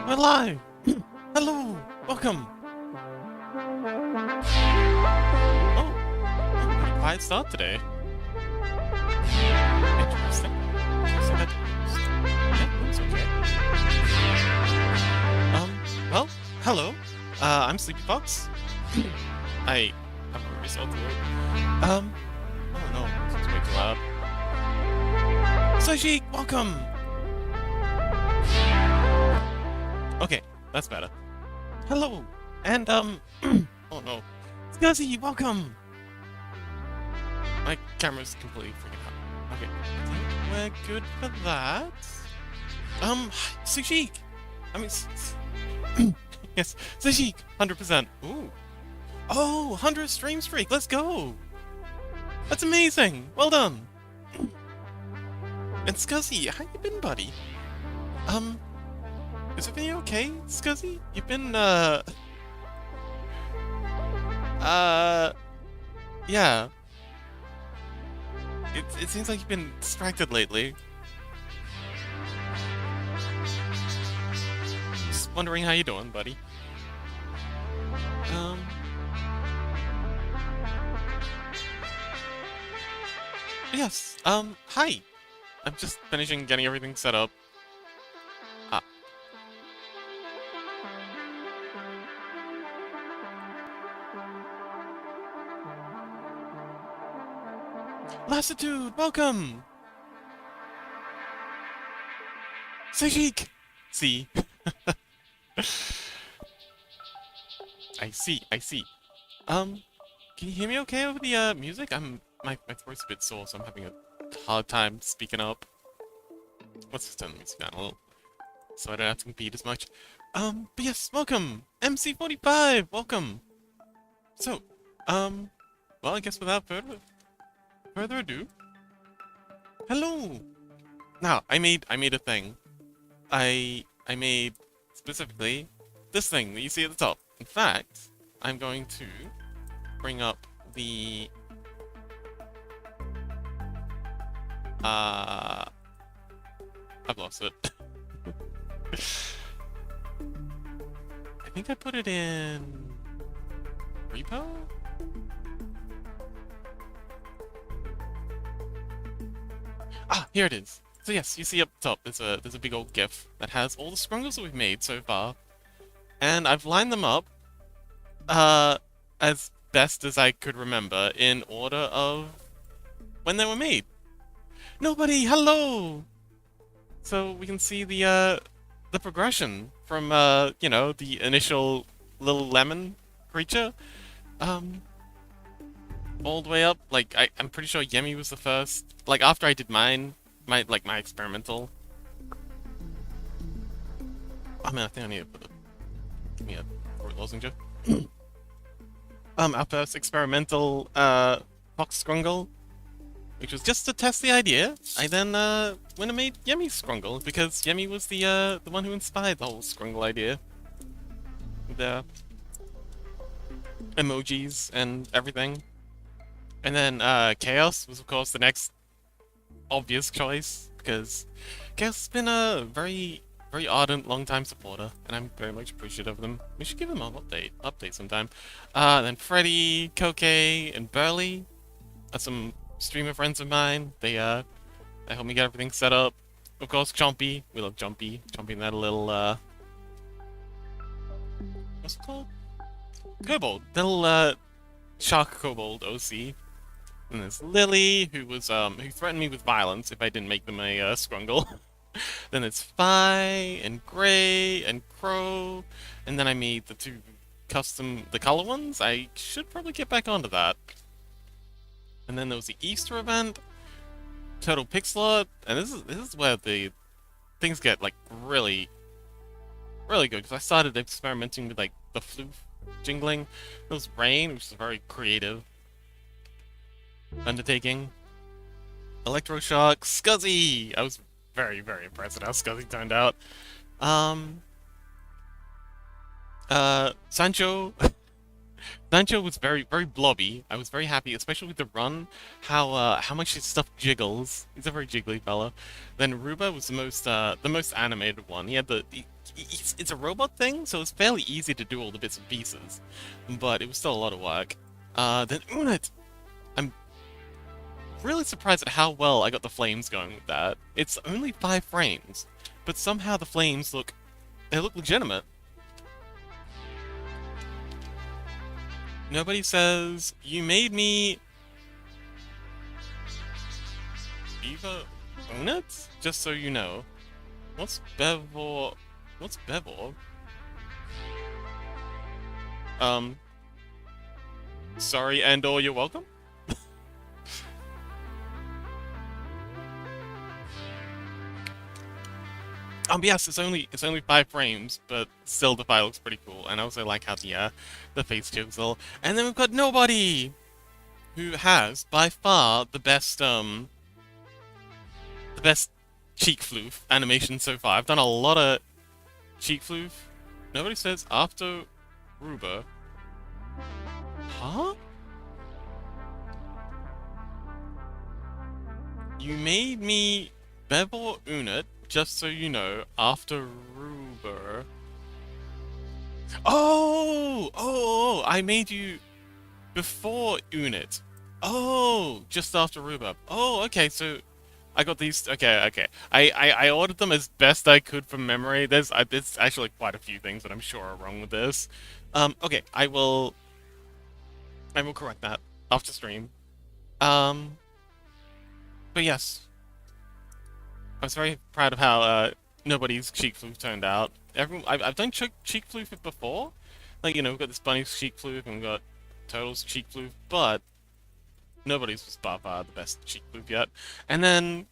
We're live! Hello! Welcome! Oh, pretty quiet start today. Interesting. Interesting that yeah, it's okay. Well, hello. I'm Sleepy Fox. I have a result to it. Oh no, this is way too loud. Sajik, welcome! Okay, that's better. Hello! And, oh no. Scuzzy, welcome! My camera's completely freaking out. Okay, I think we're good for that. Sajik! I mean, yes, Sajik, 100%. Ooh. Oh, 100 stream streak, let's go! That's amazing! Well done! And Scuzzy, how you been, buddy? Is everything okay, Scuzzy? You've been, yeah. It seems like you've been distracted lately. Just wondering how you doing, buddy. Yes, hi. I'm just finishing getting everything set up. Lassitude, welcome! Sajik! See? I see. Can you hear me okay over the, music? My throat's a bit sore, so I'm having a hard time speaking up. Let's just turn the music down a little, so I don't have to compete as much. But yes, welcome! MC45, welcome! So, well, I guess without further ado, hello! Now, I made a thing. I made, specifically, this thing that you see at the top. In fact, I'm going to bring up the... I've lost it. I think I put it in... repo? Ah, here it is. So yes, you see up top, there's a big old GIF that has all the Scrungles that we've made so far, and I've lined them up, as best as I could remember in order of when they were made. Nobody, hello. So we can see the progression from you know, the initial little lemon creature, all the way up. Like I'm pretty sure Yemi was the first. Like after I did mine, my experimental. Oh man, I think I need to put give me a throat lozenge. Our first experimental Fox Scrungle, which was just to test the idea. I then went and made Yemi's Scrungle because Yemi was the one who inspired the whole Scrungle idea. The emojis and everything. And then Chaos was of course the next obvious choice, because Chaos has been a very ardent, long-time supporter, and I'm very much appreciative of them. We should give them an update sometime. Then Freddy, Koke, and Burley are some streamer friends of mine. They helped me get everything set up. Of course, Chompy. We love Chompy. Chompy and that little what's it called? Kobold. Little shark kobold OC. And there's Lily, who was who threatened me with violence if I didn't make them a Scrungle. Then it's Fi and Gray and Crow, and then I made the two the color ones. I should probably get back onto that. And then there was the Easter event, Total Pixelot, and this is where the things get like really, really good because I started experimenting with like the flute jingling. There was rain, which is a very creative undertaking. Electroshock, Scuzzy! I was very, very impressed at how Scuzzy turned out. Um, Sancho. Sancho was very, very blobby. I was very happy, especially with the run, how much his stuff jiggles. He's a very jiggly fella. Then Ruba was the most animated one. He had it's a robot thing, so it's fairly easy to do all the bits and pieces, but it was still a lot of work. Then Unit. I'm really surprised at how well I got the flames going with that. It's only 5 frames, but somehow the flames look legitimate. Nobody says, you made me... Viva Unit? Just so you know. What's Bevor... What's Bevor? Sorry and/or you're welcome? Yes, it's only 5 frames, but still the file looks pretty cool, and I also like how the face chisel. And then we've got Nobody, who has by far the best cheek floof animation so far. I've done a lot of cheek floof. Nobody says after Ruba. Huh? You made me bevel Unit. Just so you know, after Ruber... Oh! I made you before Unit. Oh! Just after Ruber. Oh, okay, so... I got these... Okay. I ordered them as best I could from memory. There's actually quite a few things that I'm sure are wrong with this. Okay, I will correct that after stream. But yes. I was very proud of how Nobody's cheek floof turned out. I've done cheek floof before, like we've got this Bunny's cheek floof and we've got Turtle's cheek floof, but Nobody's was by far the best cheek floof yet. And then,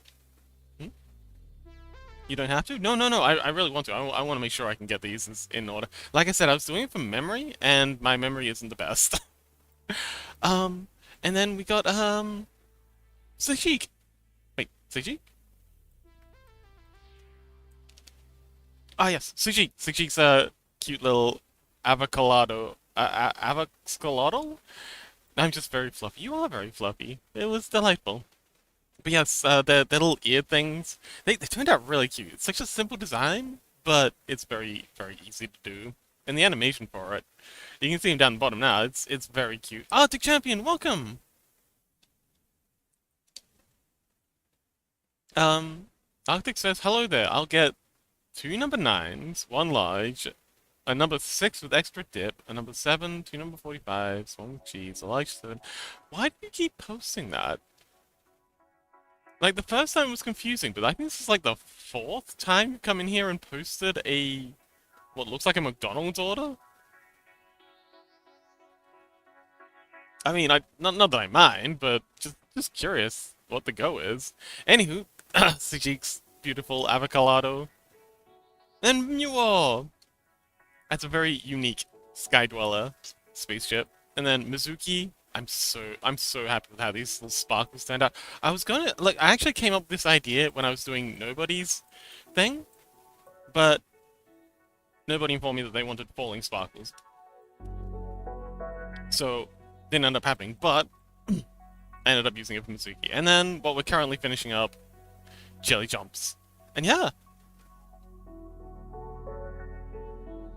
you don't have to? No. I really want to. I want to make sure I can get these in order. Like I said, I was doing it from memory, and my memory isn't the best. And then we got Sashik. Wait, Sashik? Ah, yes, Sushi. Sushi's a cute little avocado. Avocado? I'm just very fluffy. You are very fluffy. It was delightful. But yes, their little ear things, they turned out really cute. It's such a simple design, but it's very, very easy to do. And the animation for it, you can see him down the bottom now. It's very cute. Arctic Champion, welcome! Arctic says, hello there, I'll get 2 number 9s, 1 large, a number 6 with extra dip, a number 7, 2 number 45s, 1 with cheese, a large 7. Why do you keep posting that? Like, the first time was confusing, but I think this is like the 4th time you've come in here and posted what looks like a McDonald's order? I mean, not that I mind, but just curious what the go is. Anywho, Sajik's beautiful avocado. And Muo! That's a very unique Sky Dweller spaceship. And then Mizuki, I'm so happy with how these little sparkles turned out. I actually came up with this idea when I was doing Nobody's thing, but nobody informed me that they wanted falling sparkles. So, didn't end up happening, but I ended up using it for Mizuki. And then, what we're currently finishing up, Jelly Jumps. And yeah!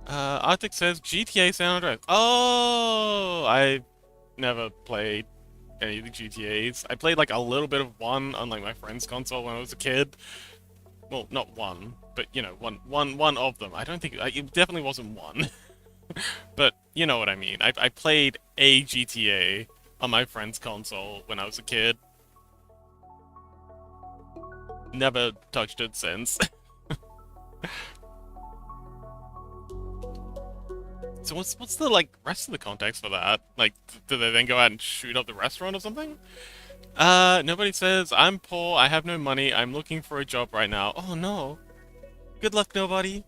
Arctic says GTA San Andreas. Oh, I never played any of the GTAs. I played like a little bit of one on like my friend's console when I was a kid. Well, not one, but one of them. I don't think it definitely wasn't one. But you know what I mean. I played a GTA on my friend's console when I was a kid. Never touched it since. So what's the rest of the context for that? Like, do they then go out and shoot up the restaurant or something? Nobody says I'm poor. I have no money. I'm looking for a job right now. Oh no. Good luck, nobody.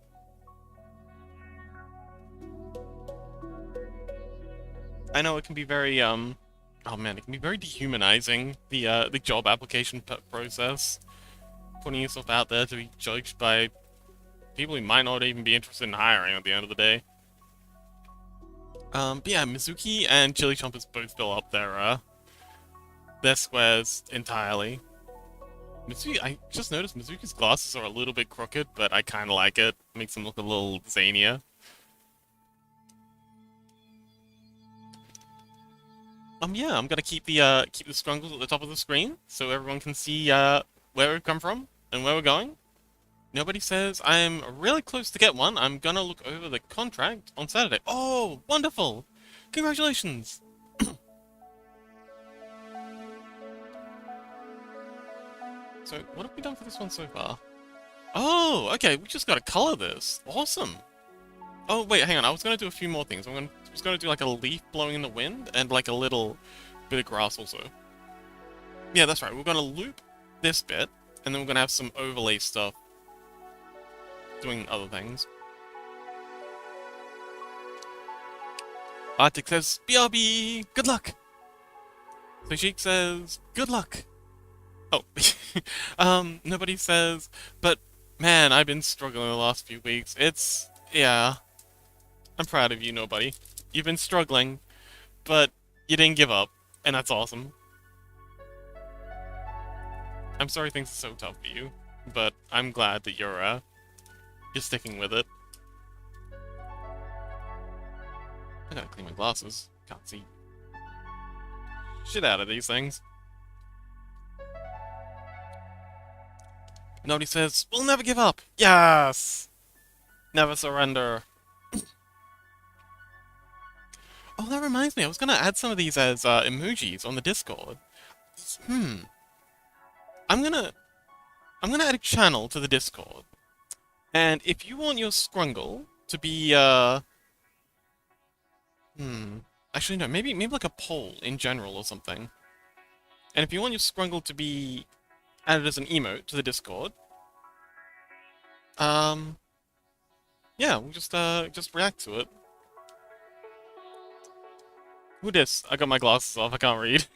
I know it can be very, oh man, it can be very dehumanizing, the job application process. Putting yourself out there to be judged by people who might not even be interested in hiring at the end of the day. But yeah, Mizuki and Chili Chompers both fill up their squares entirely. Mizuki, I just noticed Mizuki's glasses are a little bit crooked, but I kinda like it. Makes them look a little zanier. Yeah, I'm gonna keep the scrungles at the top of the screen so everyone can see where we've come from and where we're going. Nobody says I'm really close to get one. I'm gonna look over the contract on Saturday. Oh, wonderful! Congratulations! So, what have we done for this one so far? Oh, okay, we just gotta color this. Awesome! Oh, wait, hang on, I was gonna do a few more things. I was gonna do like a leaf blowing in the wind and like a little bit of grass also. Yeah, that's right, we're gonna loop this bit, and then we're gonna have some overlay stuff doing other things. Arctic says, BRB, good luck! So Sheik says, good luck! Oh, nobody says, but man, I've been struggling the last few weeks. Yeah, I'm proud of you, nobody. You've been struggling, but you didn't give up, and that's awesome. I'm sorry things are so tough for you, but I'm glad that you're sticking with it. I gotta clean my glasses. Can't see shit out of these things. Nobody says, we'll never give up! Yes! Never surrender. Oh, that reminds me, I was gonna add some of these as emojis on the Discord. I'm gonna add a channel to the Discord. And if you want your Scrungle to be, actually no, maybe like a poll in general or something. And if you want your Scrungle to be added as an emote to the Discord, yeah, we'll just react to it. Who dis? I got my glasses off, I can't read.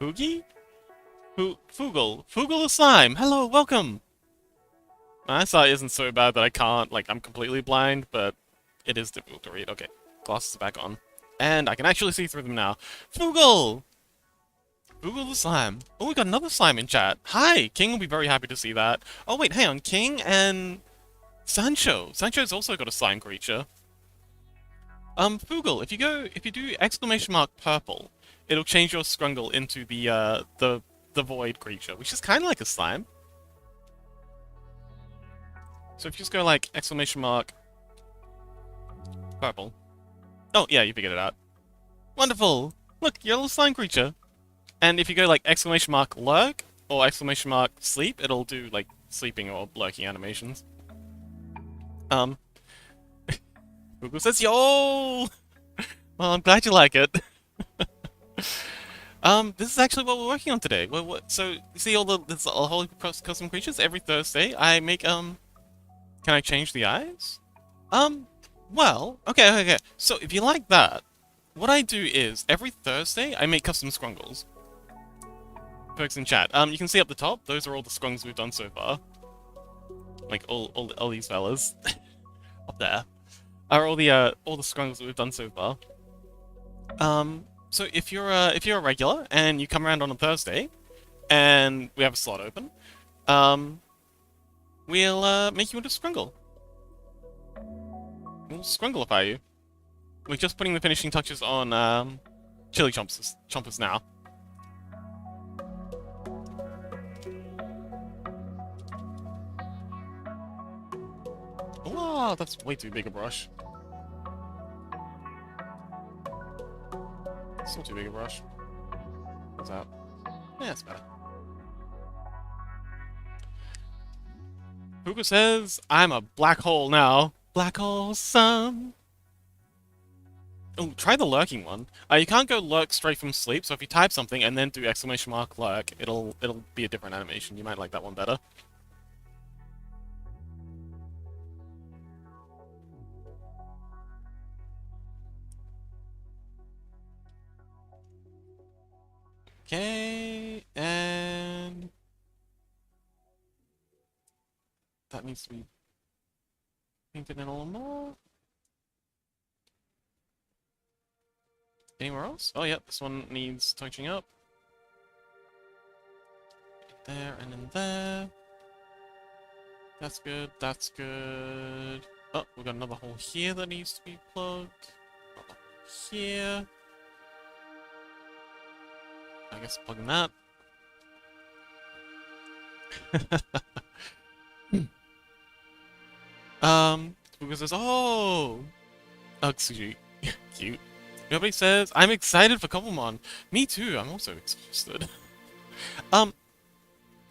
Foogie? Foogle. Foogle the Slime! Hello, welcome! My eyesight isn't so bad that I can't, like, I'm completely blind, but it is difficult to read. Okay, glasses are back on. And I can actually see through them now. Foogle! Foogle the Slime. Oh, we got another slime in chat. Hi! King will be very happy to see that. Oh, wait, hang on. King and Sancho. Sancho's also got a slime creature. Foogle, if you do exclamation mark purple, it'll change your Scrungle into the void creature, which is kind of like a slime. So if you just go like exclamation mark purple. Oh, yeah, you figured it out. Wonderful! Look, you're a little slime creature. And if you go like exclamation mark lurk or exclamation mark sleep, it'll do like sleeping or lurking animations. Google says yo! Well, I'm glad you like it. This is actually what we're working on today. So you see there's a whole heap of custom creatures every Thursday. I make Can I change the eyes? Well, okay. So if you like that, what I do is every Thursday I make custom Scrungles. Folks in chat, you can see up the top. Those are all the Scrungles we've done so far. Like all these fellas up there are all the Scrungles that we've done so far. So if you're a regular and you come around on a Thursday, and we have a slot open, we'll make you into Scrungle. We'll Scrunglify you. We're just putting the finishing touches on Chili Chompers now. Oh, that's way too big a brush. Still too big a brush. What's that? Yeah, it's better. Hugo says, I'm a black hole now. Black hole sun. Oh, try the lurking one. You can't go lurk straight from sleep, so if you type something and then do exclamation mark lurk, it'll be a different animation. You might like that one better. Okay, and that needs to be painted in a little more. Anywhere else? Oh, yeah, this one needs touching up. There and in there. That's good, that's good. Oh, we've got another hole here that needs to be plugged. Another here. I guess plugging that. Because there's Oxygen. Cute. Nobody says I'm excited for Cobblemon. Me too, I'm also exhausted.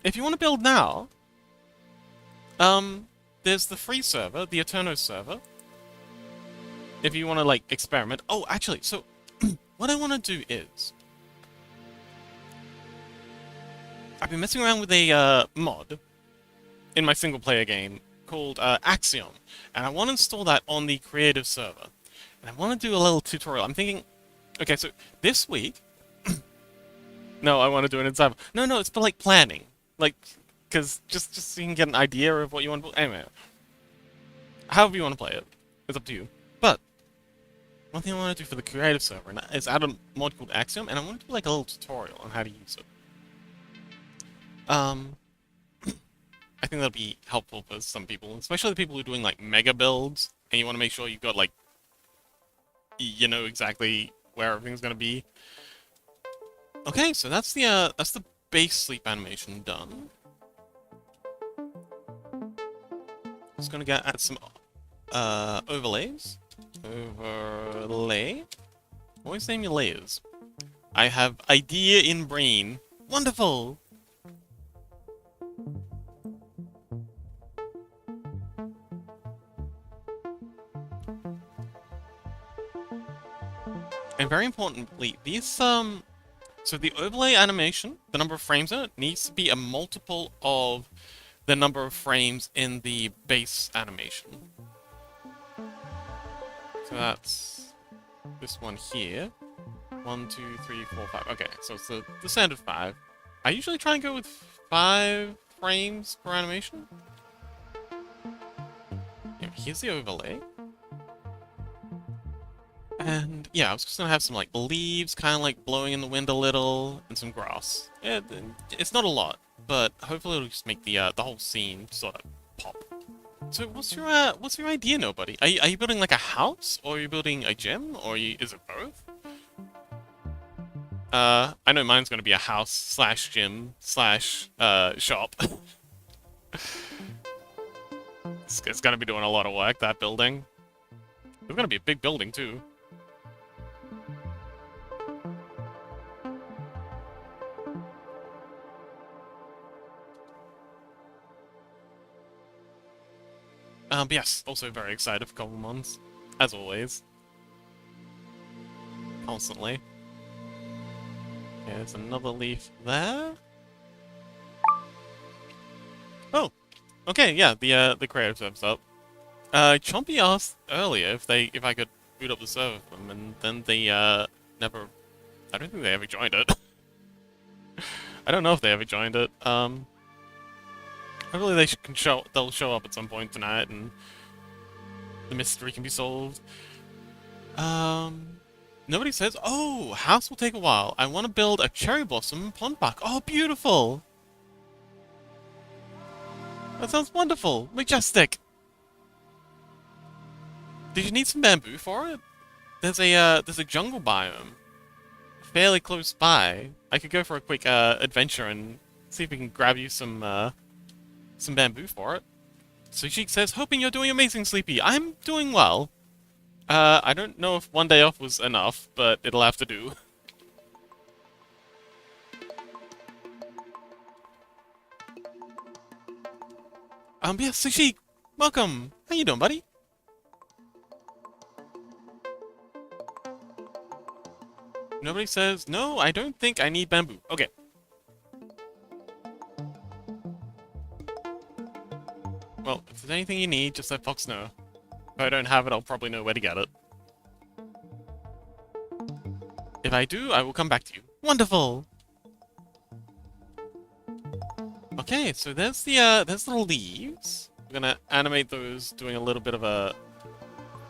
If you want to build now, there's the free server, the Eterno server. If you want to, like, experiment. Oh, actually, so, what I want to do is... I've been messing around with a, mod in my single-player game called, Axiom. And I want to install that on the creative server. And I want to do a little tutorial. I'm thinking... Okay, so, this week... No, I want to do it inside. No, it's for, like, planning. Like, because just so you can get an idea of what you want to... Anyway. However you want to play it. It's up to you. But, one thing I want to do for the creative server is add a mod called Axiom, and I want to do, like, a little tutorial on how to use it. I think that'll be helpful for some people, especially the people who are doing, like, mega builds, and you want to make sure you've got, like, you know exactly where everything's going to be. Okay, so that's the base sleep animation done. Just gonna add some overlays. Overlay. Always name your layers. I have idea in brain. Wonderful. And very importantly, these so the overlay animation, the number of frames in it, needs to be a multiple of the number of frames in the base animation. So that's this one here. 1, 2, 3, 4, 5. Okay, so it's the standard 5. I usually try and go with 5 frames per animation. Yeah, here's the overlay. And yeah, I was just gonna have some like leaves kind of like blowing in the wind a little, and some grass. Yeah, it's not a lot, but hopefully it'll just make the whole scene sort of pop. So what's your idea, nobody? Are you building like a house, or are you building a gym, or is it both? I know mine's gonna be a house slash gym slash shop. It's gonna be doing a lot of work, that building. It's gonna be a big building too. But yes, also very excited for Cobblemons, as always. Constantly. Okay, there's another leaf there. Oh! Okay, yeah, the creative server's up. Chompy asked earlier if I could boot up the server for them, and then they, never... I don't think they ever joined it. I don't know if they ever joined it. Hopefully they'll show up at some point tonight, and the mystery can be solved. Nobody says, oh, house will take a while. I want to build a cherry blossom pond park. Oh, beautiful! That sounds wonderful! Majestic! Did you need some bamboo for it? There's a jungle biome fairly close by. I could go for a quick adventure and see if we can grab you some bamboo for it. So Sheik says, hoping you're doing amazing, Sleepy. I'm doing well. I don't know if one day off was enough, but it'll have to do. Yeah, Sushi, welcome. How you doing, buddy? Nobody says, no, I don't think I need bamboo. Okay. Well, if there's anything you need, just let Fox know. If I don't have it, I'll probably know where to get it. If I do, I will come back to you. Wonderful! Okay, so there's the leaves. We're gonna animate those doing a little bit of a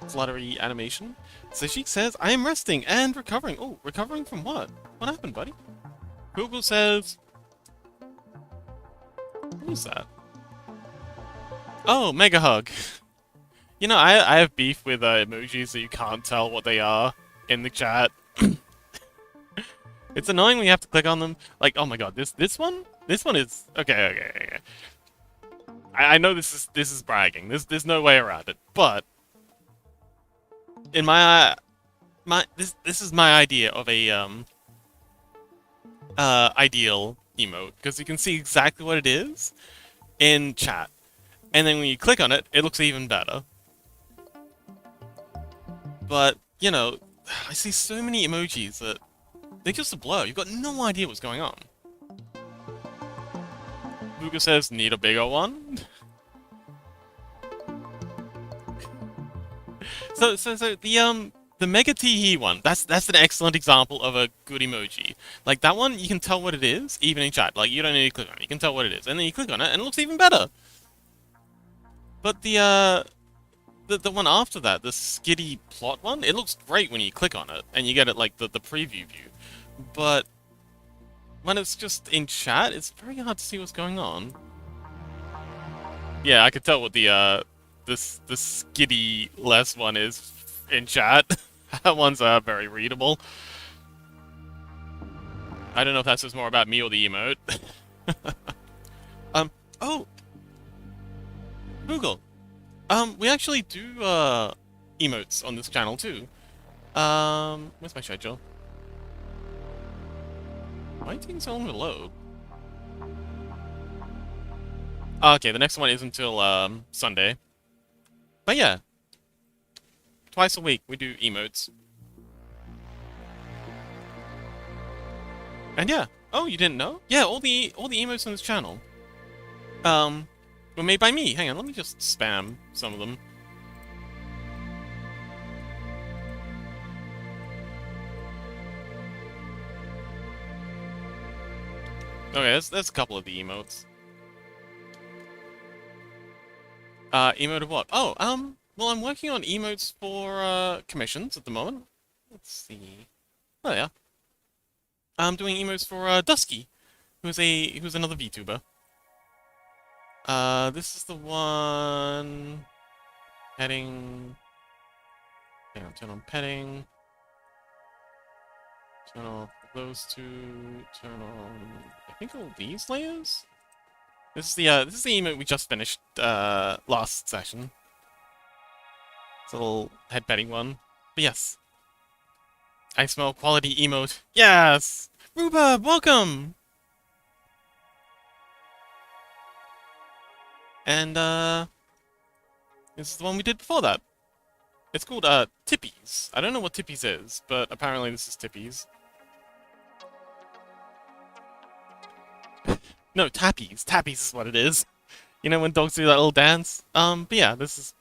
fluttery animation. So she says, I am resting and recovering. Oh, recovering from what? What happened, buddy? Google says... Who's that? Oh, mega hug. You know, I have beef with emojis that you can't tell what they are in the chat. It's annoying when you have to click on them. Like, oh my god, this one? This one is... Okay. I know this is bragging. There's no way around it. But in this is my idea of a ideal emote, because you can see exactly what it is in chat. And then when you click on it, it looks even better. But, you know, I see so many emojis that they're just a blur. You've got no idea what's going on. Luca says, need a bigger one? So the Mega Teehee one, that's an excellent example of a good emoji. Like, that one, you can tell what it is, even in chat. Like, you don't need to click on it, you can tell what it is. And then you click on it, and it looks even better! But the one after that, the skitty plot one, it looks great when you click on it, and you get it like the preview view. But when it's just in chat, it's very hard to see what's going on. Yeah, I could tell what the skitty less one is in chat. That one's very readable. I don't know if that says more about me or the emote. Oh! Google! We actually do, emotes on this channel, too. Where's my schedule? Why are you taking so long to load? Okay, the next one is until, Sunday. But yeah. Twice a week, we do emotes. And yeah. Oh, you didn't know? Yeah, all the emotes on this channel, were made by me. Hang on, let me just spam some of them. Okay, there's a couple of the emotes. Emote of what? Oh, well, I'm working on emotes for, commissions at the moment. Let's see. Oh, yeah. I'm doing emotes for, Dusky, who's another VTuber. This is the one... Petting... Hang on, turn on petting. Turn off those two. Turn on... I think all these layers? This is the emote we just finished, last session. It's a little head petting one. But yes. I smell quality emote. Yes! Ruba, welcome! And, this is the one we did before that. It's called, Tippies. I don't know what Tippies is, but apparently this is Tippies. No, Tappies. Tappies is what it is. You know when dogs do that little dance? But yeah, this is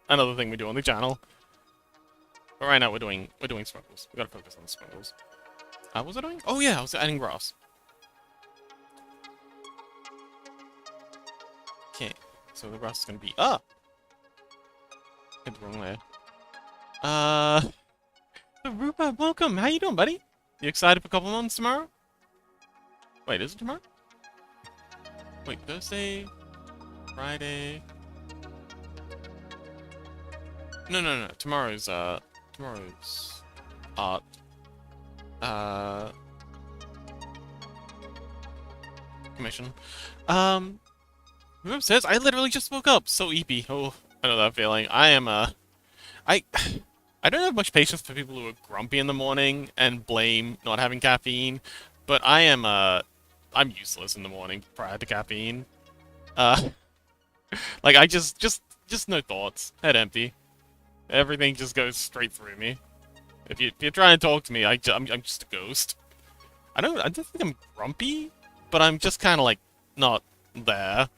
another thing we do on the channel. But right now we're doing Scrunkles. We gotta focus on the Scrunkles. What was I doing? Oh yeah, I was adding grass. Okay, so the grass is gonna be... Ah! Hit the wrong layer. Rupa, welcome! How you doing, buddy? You excited for a couple months tomorrow? Wait, is it tomorrow? Wait, Thursday? Friday? No. Tomorrow's art. Commission. Whoever says, I literally just woke up. So eepy. Oh, I know that feeling. I am, I don't have much patience for people who are grumpy in the morning and blame not having caffeine, but I am, I'm useless in the morning prior to caffeine. Like, I just no thoughts. Head empty. Everything just goes straight through me. If you're trying to talk to me, I'm just a ghost. I don't think I'm grumpy, but I'm just kind of, like, not there.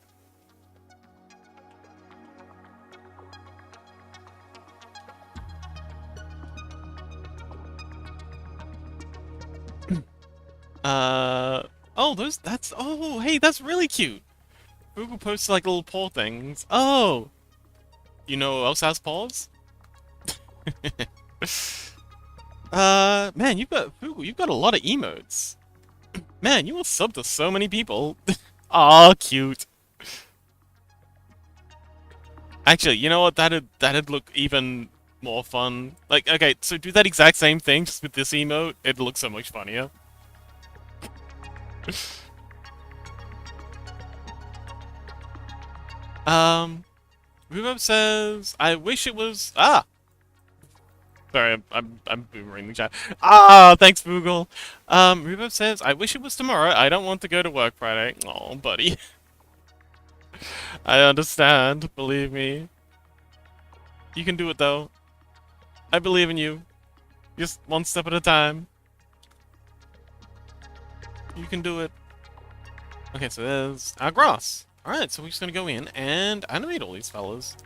Oh, oh, hey, that's really cute. Google posts like little paw things. Oh, you know who else has paws? Man, you've got a lot of emotes. Man, you will sub to so many people. Aw, cute. Actually, you know what? That'd look even more fun. Like, okay, so do that exact same thing just with this emote. It'd look so much funnier. um, Rubab says, I wish it was... Ah! Sorry, I'm boomering the chat. Ah, thanks, Boogle. Rubab says, I wish it was tomorrow. I don't want to go to work Friday. Oh, buddy. I understand, believe me. You can do it, though. I believe in you. Just one step at a time. You can do it. Okay, so there's our grass. Alright, so we're just gonna go in and animate all these fellas.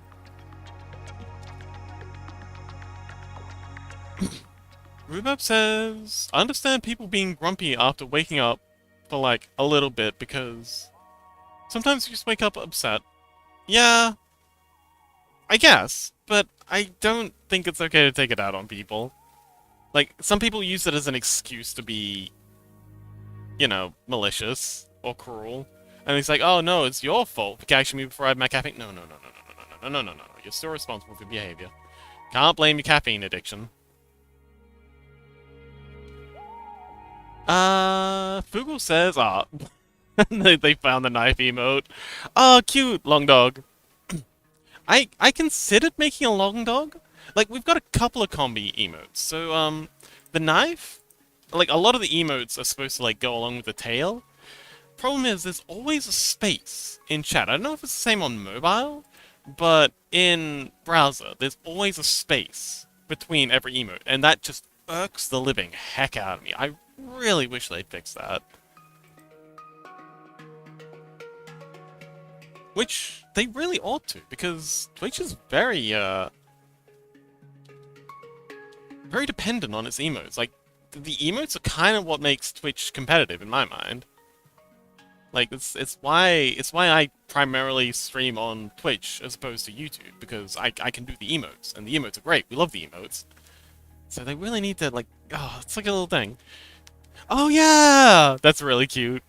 Rhubarb says, I understand people being grumpy after waking up for like a little bit because sometimes you just wake up upset. Yeah, I guess, but I don't think it's okay to take it out on people. Like, some people use it as an excuse to be, you know, malicious or cruel. And it's like, oh no, it's your fault for catching me before I had my caffeine. No, no, no, no, no, no, no, no, no, no, no. You're still responsible for your behavior. Can't blame your caffeine addiction. Fugle says, they found the knife emote. Cute, long dog. I considered making a long dog. Like, we've got a couple of combi emotes. So, the knife, like, a lot of the emotes are supposed to, like, go along with the tail. Problem is, there's always a space in chat. I don't know if it's the same on mobile, but in browser, there's always a space between every emote, and that just irks the living heck out of me. I really wish they'd fix that. Which they really ought to, because Twitch is very dependent on its emotes. Like, the emotes are kind of what makes Twitch competitive in my mind. Like, it's why I primarily stream on Twitch as opposed to YouTube, because I can do the emotes, and the emotes are great. We love the emotes. So they really need to, like, oh, it's like a little thing. Oh yeah! That's really cute.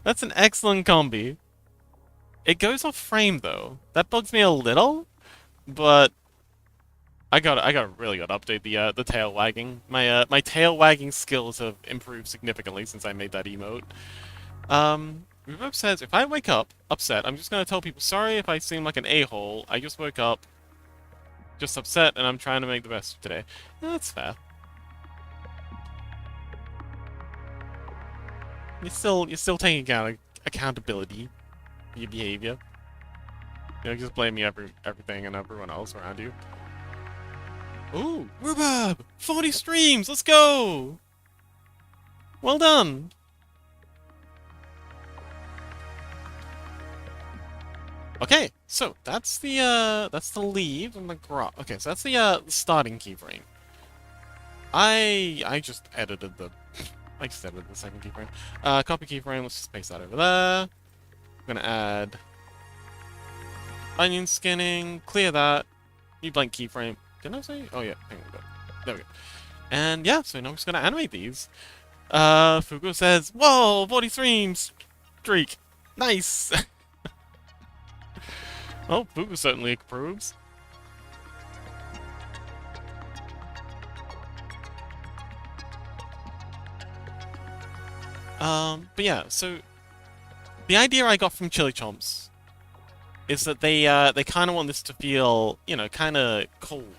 That's an excellent combi. It goes off frame though. That bugs me a little, but I really gotta update the tail wagging. My tail wagging skills have improved significantly since I made that emote. Reverb says, if I wake up upset, I'm just gonna tell people sorry if I seem like an a-hole. I just woke up just upset and I'm trying to make the best of today. Yeah, that's fair. You're still taking accountability for your behavior. You know, just blaming everything and everyone else around you. Ooh, Rhubarb! 40 streams! Let's go! Well done! Okay, so that's the leave and the grass. Okay, so that's the starting keyframe. I just edited the I just edited the second keyframe. Copy keyframe, let's just paste that over there. I'm gonna add onion skinning, clear that. New blank keyframe. Didn't I say? Oh yeah, hang on, there we go. And yeah, so now we're just gonna animate these. Fugo says, whoa, 40 streams streak. Nice! Oh, Fugo certainly approves. But yeah, so the idea I got from Chili Chomps is that they kind of want this to feel, you know, kind of cold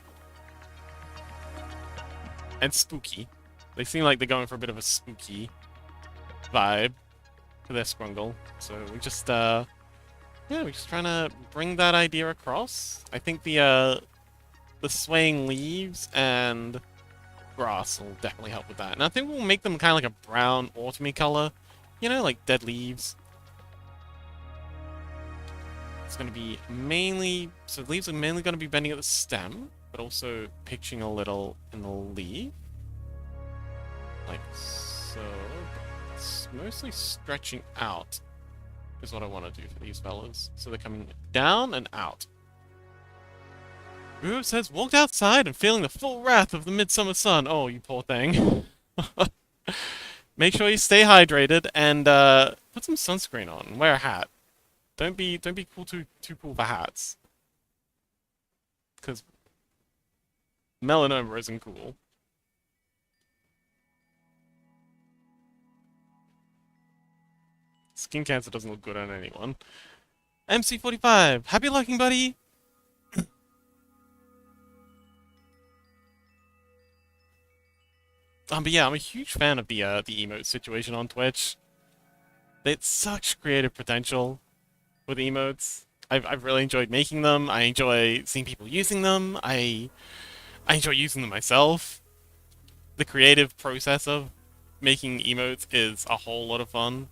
and spooky. They seem like they're going for a bit of a spooky vibe for their Scrungle. So we just, yeah, we're just trying to bring that idea across. I think the swaying leaves and grass will definitely help with that. And I think we'll make them kind of like a brown, autumny color. You know, like dead leaves. It's going to be mainly... So the leaves are mainly going to be bending at the stem, but also pitching a little in the leaf. Like So, it's mostly stretching out is what I want to do for these fellas. So they're coming down and out. Rube says, walked outside and feeling the full wrath of the midsummer sun. Oh, you poor thing. Make sure you stay hydrated and put some sunscreen on. Wear a hat. Don't be too cool for hats. Because melanoma isn't cool. Skin cancer doesn't look good on anyone. MC45, happy looking, buddy. But yeah, I'm a huge fan of the emote situation on Twitch. It's such creative potential with emotes. I've really enjoyed making them. I enjoy seeing people using them. I enjoy using them myself. The creative process of making emotes is a whole lot of fun.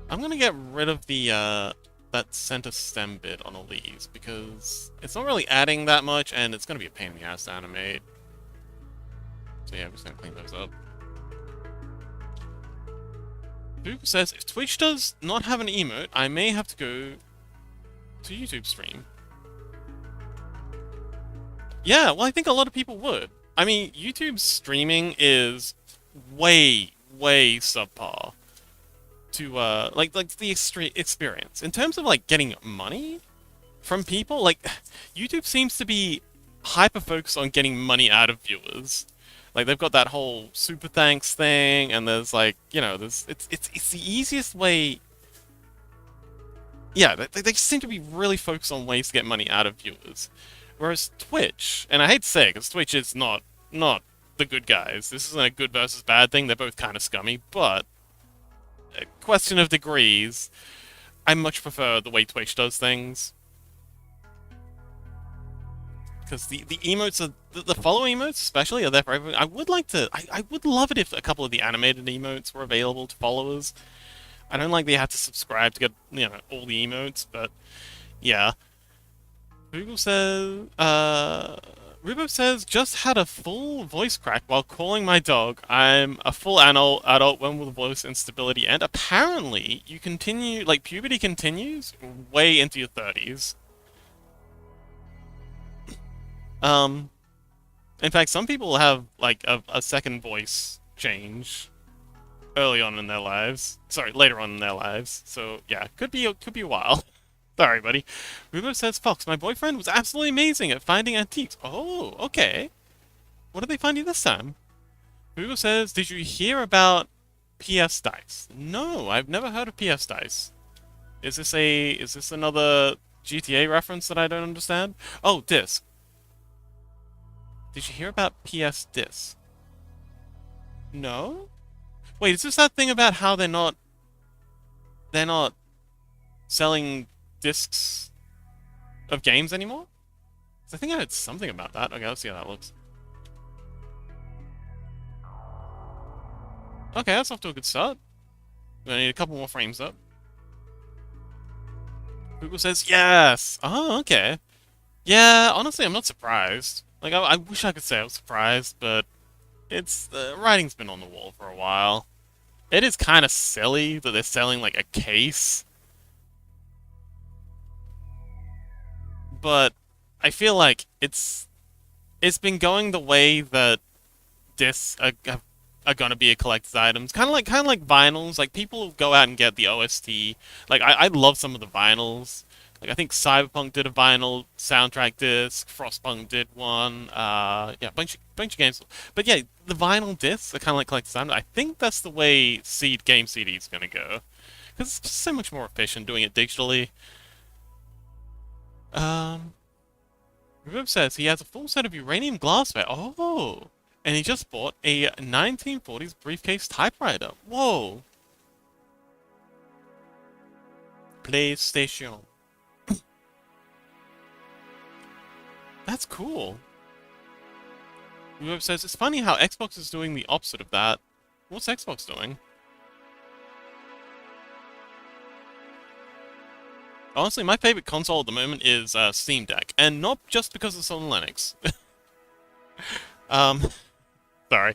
I'm gonna get rid of the that center stem bit on all these, because it's not really adding that much, and it's gonna be a pain in the ass to animate. So yeah, I'm just gonna clean those up. Boop says, if Twitch does not have an emote, I may have to go to YouTube stream. Yeah, well, I think a lot of people would. I mean, YouTube streaming is way, way subpar to like the experience in terms of like getting money from people. Like, YouTube seems to be hyper focused on getting money out of viewers. Like, they've got that whole super thanks thing, and there's like, you know, there's it's the easiest way. Yeah, they seem to be really focused on ways to get money out of viewers, whereas Twitch, and I hate to say it, because Twitch is not the good guys. This isn't a good versus bad thing. They're both kind of scummy, but a question of degrees. I much prefer the way Twitch does things. Because the emotes are, the follow emotes especially are there for everyone. I would like to, I would love it if a couple of the animated emotes were available to followers. I don't like they have to subscribe to get, you know, all the emotes, but yeah. Google says, Rubo says, just had a full voice crack while calling my dog. I'm a full adult when with voice instability, and apparently you continue, like, puberty continues way into your 30s. In fact, some people have, like, a second voice change early on in their lives. Sorry, later on in their lives. So, yeah, could be a while. Sorry, buddy. Rubo says, Fox, my boyfriend was absolutely amazing at finding antiques. Oh, okay. What did they find you this time? Rubo says, did you hear about PS Dice? No, I've never heard of PS Dice. Is this another GTA reference that I don't understand? Oh, disc. Did you hear about PS Disc? No? Wait, is this that thing about how they're not selling discs of games anymore? 'Cause I think I heard something about that. Okay, let's see how that looks. Okay, that's off to a good start. I need a couple more frames up. Google says yes! Oh, okay. Yeah, honestly, I'm not surprised. Like, I wish I could say I was surprised, but it's, the writing's been on the wall for a while. It is kind of silly that they're selling, like, a case. But I feel like it's been going the way that discs are gonna be a collector's items. Kind of like vinyls. Like, people go out and get the OST. Like, I love some of the vinyls. Like, I think Cyberpunk did a vinyl soundtrack disc. Frostpunk did one. Yeah, bunch of games. But yeah, the vinyl discs are kind of like collector's items. I think that's the way game CD is gonna go, because it's just so much more efficient doing it digitally. Rube says he has a full set of uranium glassware. Oh, and he just bought a 1940s briefcase typewriter. Whoa. PlayStation. That's cool. Rube says it's funny how Xbox is doing the opposite of that. What's Xbox doing? Honestly, my favorite console at the moment is Steam Deck, and not just because it's on Linux. Sorry.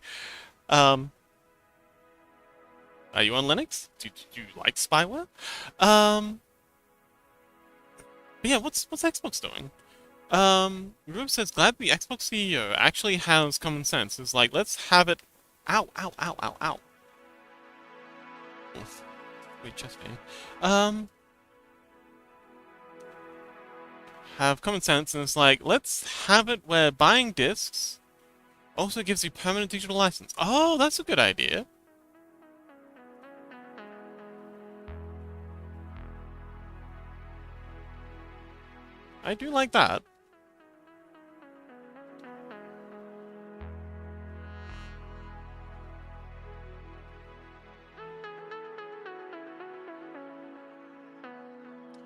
Are you on Linux? Do you like spyware? But yeah, what's Xbox doing? Rube says, glad the Xbox CEO actually has common sense. It's like, let's have it. Ow, ow, ow, ow, ow. Wait, chest pain. Have common sense, and it's like, let's have it where buying discs also gives you permanent digital license. Oh, that's a good idea. I do like that.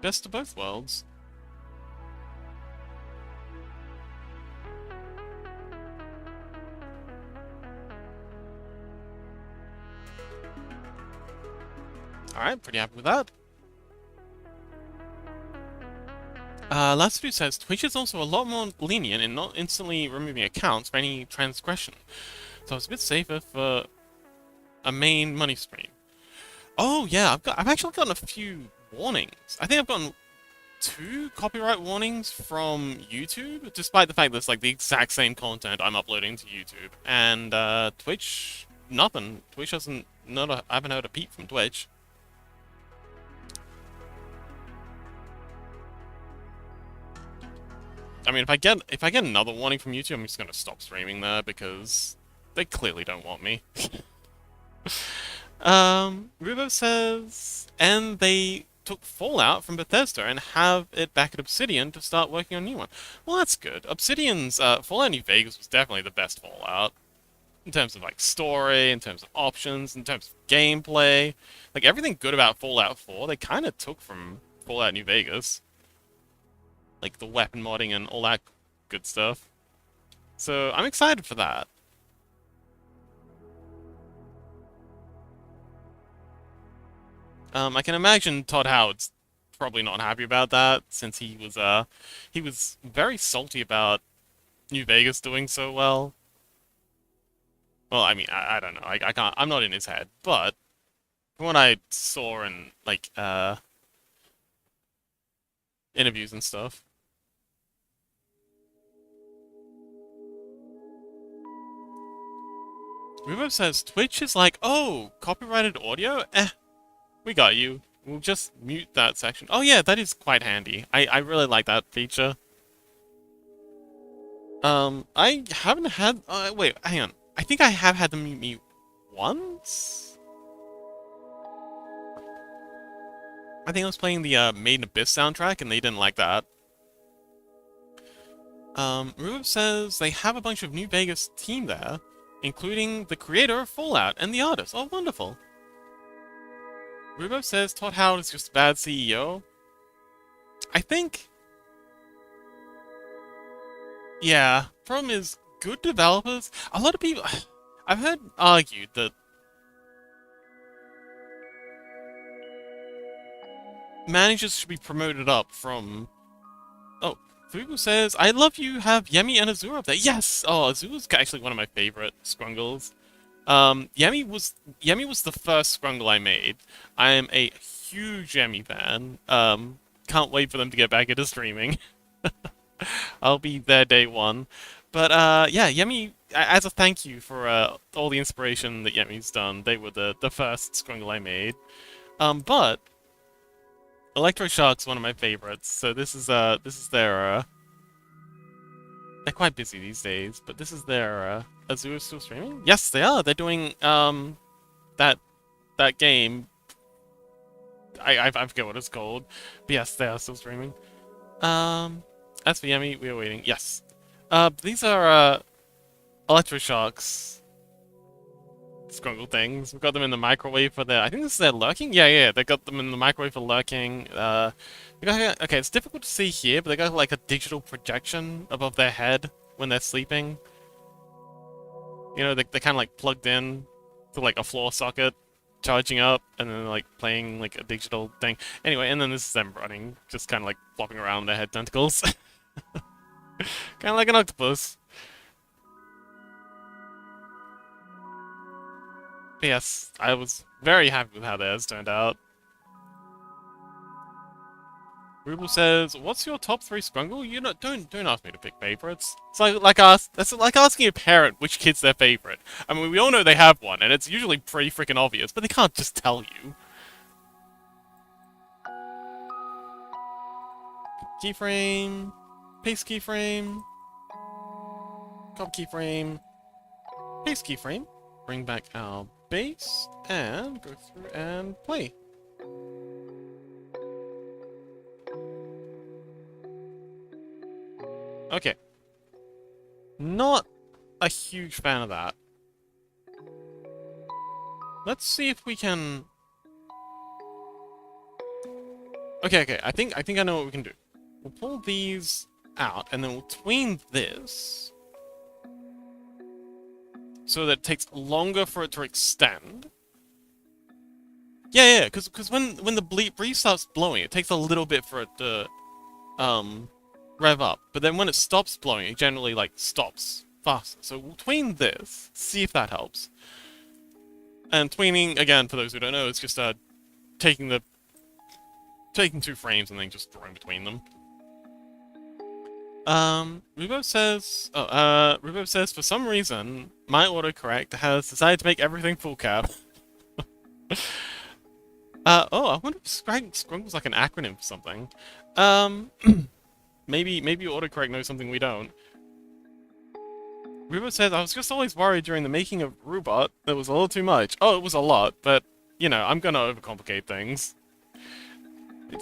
Best of both worlds. Alright, pretty happy with that. Last View says, Twitch is also a lot more lenient in not instantly removing accounts for any transgression. So it's a bit safer for a main money stream. Oh yeah, I've actually gotten a few warnings. I think I've gotten 2 copyright warnings from YouTube, despite the fact that it's like the exact same content I'm uploading to YouTube. And Twitch, nothing. Twitch hasn't. I haven't heard a peep from Twitch. I mean, if I get another warning from YouTube, I'm just gonna stop streaming there because they clearly don't want me. Rubo says, and they took Fallout from Bethesda and have it back at Obsidian to start working on a new one. Well, that's good. Obsidian's Fallout New Vegas was definitely the best Fallout. In terms of, like, story, in terms of options, in terms of gameplay. Like, everything good about Fallout 4, they kind of took from Fallout New Vegas. Like, the weapon modding and all that good stuff. So, I'm excited for that. I can imagine Todd Howard's probably not happy about that, since he was very salty about New Vegas doing so well. Well, I mean, I don't know. I can't. I'm not in his head, but from what I saw in like interviews and stuff. Rubo says Twitch is like, oh, copyrighted audio? We got you. We'll just mute that section. Oh yeah, that is quite handy. I really like that feature. I haven't had... wait, hang on. I think I have had them mute me once? I think I was playing the Made in Abyss soundtrack and they didn't like that. Rubo says they have a bunch of New Vegas team there, including the creator of Fallout and the artist. Oh, wonderful. Rubo says Todd Howard is just a bad CEO. I think... yeah, problem is, good developers... a lot of people... I've heard argued that managers should be promoted up from... oh, Fugu says, I love you have Yemi and Azur up there. Yes! Oh, Azur's actually one of my favorite Scrungles. Yemi was the first Scrungle I made. I am a huge Yemi fan. Can't wait for them to get back into streaming. I'll be there day one. But, yeah, Yemi, as a thank you for, all the inspiration that Yemi's done, they were the first Scrungle I made. But, Electroshock's one of my favorites, so this is their, they're quite busy these days, but this is their, Azure still streaming? Yes, they are! They're doing, that game. I forget what it's called. But yes, they are still streaming. As for Yemi, we are waiting. Yes. These are, Electroshocks Scrungle things. We've got them in the microwave for their... I think this is their lurking? Yeah, they got them in the microwave for lurking. Okay, it's difficult to see here, but they got like a digital projection above their head when they're sleeping. You know, they're kind of like plugged in to like a floor socket, charging up, and then like playing like a digital thing. Anyway, and then this is them running, just kind of like flopping around their head tentacles. Kind of like an octopus. But yes, I was very happy with how theirs turned out. Ruble says, "What's your top 3 Scrungle?" You know, don't ask me to pick favorites. It's that's like asking a parent which kid's their favorite. I mean, we all know they have one, and it's usually pretty freaking obvious, but they can't just tell you. Keyframe, paste keyframe, copy keyframe, paste keyframe. Bring back our base and go through and play. Okay. Not a huge fan of that. Let's see if we can... Okay, I think I know what we can do. We'll pull these out, and then we'll tween this so that it takes longer for it to extend. Yeah, because when the breeze starts blowing, it takes a little bit for it to rev up. But then when it stops blowing, it generally like stops faster. So we'll tween this, see if that helps. And tweening, again, for those who don't know, is just taking 2 frames and then just drawing between them. Rubo says, for some reason, my autocorrect has decided to make everything full cap. I wonder if Scruнгle's like an acronym for something. Maybe autocorrect knows something we don't. Rubo says, I was just always worried during the making of Robot that was a little too much. Oh, it was a lot, but, you know, I'm gonna overcomplicate things.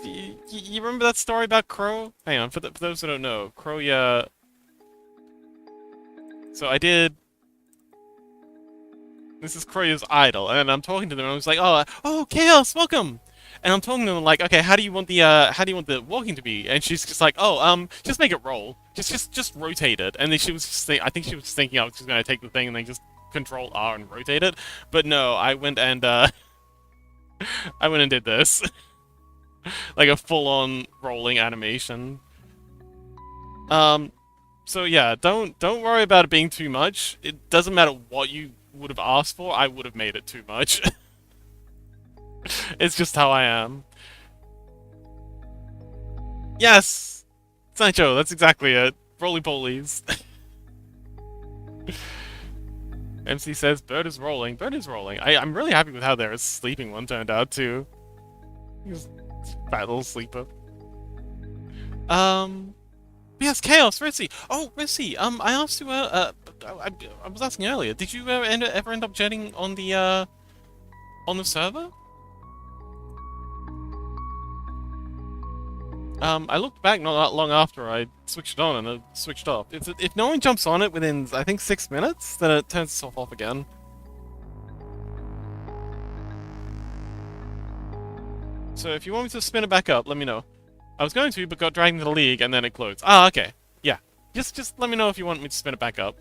You remember that story about Crow? Hang on, for those who don't know, Crow, yeah... So I did... This is Crow's idol, and I'm talking to them, and I was like, oh, Chaos, welcome! And I'm talking to them like, okay, how do you want the walking to be? And she's just like, just make it roll. Just rotate it. And then she was just I think she was thinking I was just gonna take the thing and then just Control R and rotate it. But no, I went and did this. Like a full-on rolling animation. So yeah, don't worry about it being too much. It doesn't matter what you would have asked for, I would have made it too much. It's just how I am. Yes! Sancho, that's exactly it. Roly-polies. MC says, Bird is rolling. Bird is rolling. I'm really happy with how their sleeping one turned out, too. He's fat little sleeper. Yes, Chaos, Rissy. Oh, Rissy, I asked you, I was asking earlier, did you ever end up jetting on the server? I looked back not long after I switched it on and it switched off. If no one jumps on it within, I think, 6 minutes, then it turns itself off again. So if you want me to spin it back up, let me know. I was going to, but got dragged into the league and then it closed. Ah, okay. Yeah. Just let me know if you want me to spin it back up.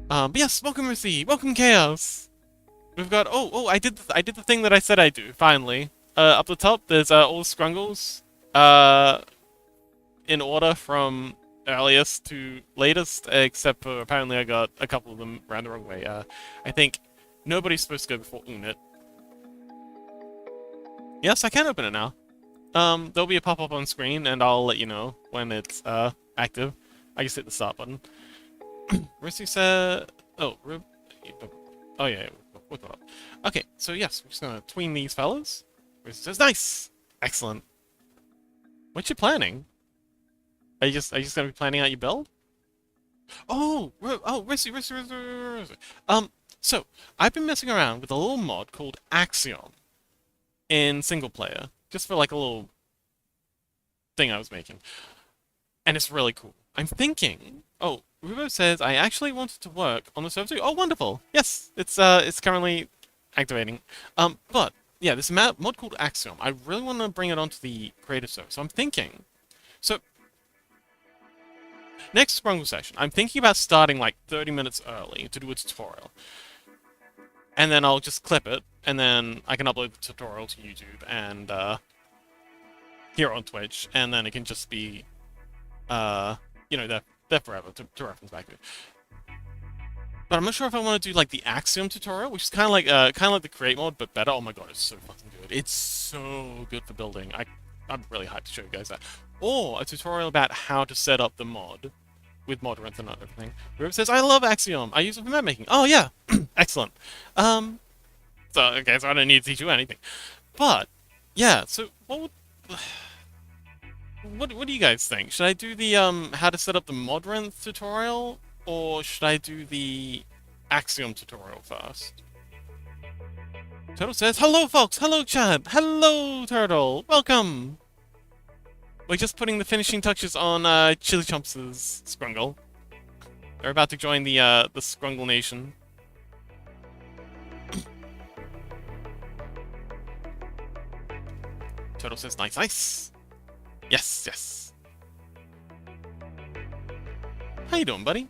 But yes, welcome Mercy, welcome Chaos. We've got I did the thing that I said I'd do, finally. Up the top, there's all the Scrungles, in order from earliest to latest, except for apparently I got a couple of them around the wrong way. I think nobody's supposed to go before Unit. Yes, I can open it now. There'll be a pop-up on screen, and I'll let you know when it's, active. I just hit the start button. Rissy said... Oh, yeah, we'll go up. Okay, so yes, we're just gonna tween these fellas. Rissy says, nice! Excellent. What you planning? Are you just gonna be planning out your build? Rissy. So, I've been messing around with a little mod called Axiom in single player. Just for like a little thing I was making. And it's really cool. I'm thinking... Oh, Rubo says I actually wanted to work on the server too. Oh, wonderful! Yes, it's currently activating. But yeah, this mod called Axiom. I really want to bring it onto the creative server. So I'm thinking... So, next Scrungle session, I'm thinking about starting like 30 minutes early to do a tutorial. And then I'll just clip it, and then I can upload the tutorial to YouTube and, here on Twitch, and then it can just be, you know, there forever to reference back to. But I'm not sure if I want to do like the Axiom tutorial, which is kind of like the Create mod, but better. Oh my god, it's so fucking good. It's so good for building. I'm really hyped to show you guys that. Or a tutorial about how to set up the mod with mod rent and everything. Whoever says, I love Axiom. I use it for map making. Oh yeah, excellent. So okay, so I don't need to teach you anything. But yeah, so what do you guys think? Should I do the how to set up the mod rent tutorial, or should I do the Axiom tutorial first? Turtle says, hello folks, hello chat, hello Turtle, welcome! We're just putting the finishing touches on Chili Chomps' Scrungle. They're about to join the Scrungle Nation. Turtle says, nice, nice! Yes, yes. How you doing, buddy?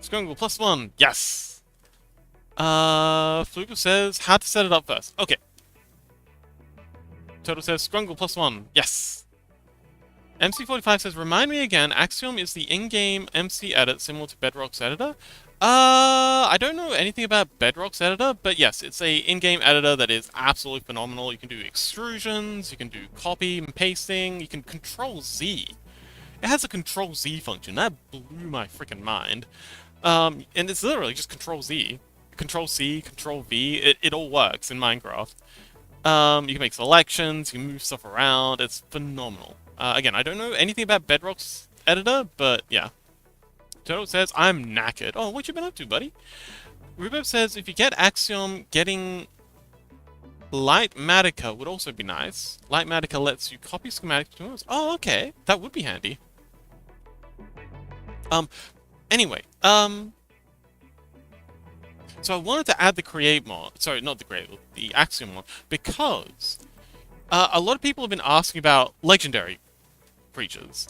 Scrungle +1, yes! Flugo says, how to set it up first. Okay. Turtle says, Scrungle +1, yes! MC45 says, remind me again, Axiom is the in-game MC edit similar to Bedrock's editor? I don't know anything about Bedrock's editor, but yes, it's a in-game editor that is absolutely phenomenal. You can do extrusions, you can do copy and pasting, you can Control-Z. It has a Control-Z function. That blew my freaking mind. And it's literally just Control-Z. Control-C, Control-V, it all works in Minecraft. You can make selections, you can move stuff around, it's phenomenal. Again, I don't know anything about Bedrock's editor, but yeah. Toto says, I'm knackered. Oh, what you been up to, buddy? Rubo says, if you get Axiom, getting Lightmatica would also be nice. Lightmatica lets you copy schematics to us. Oh, okay. That would be handy. Anyway, so I wanted to add the Create mod. Sorry, not the Create, the Axiom mod, because a lot of people have been asking about legendary creatures.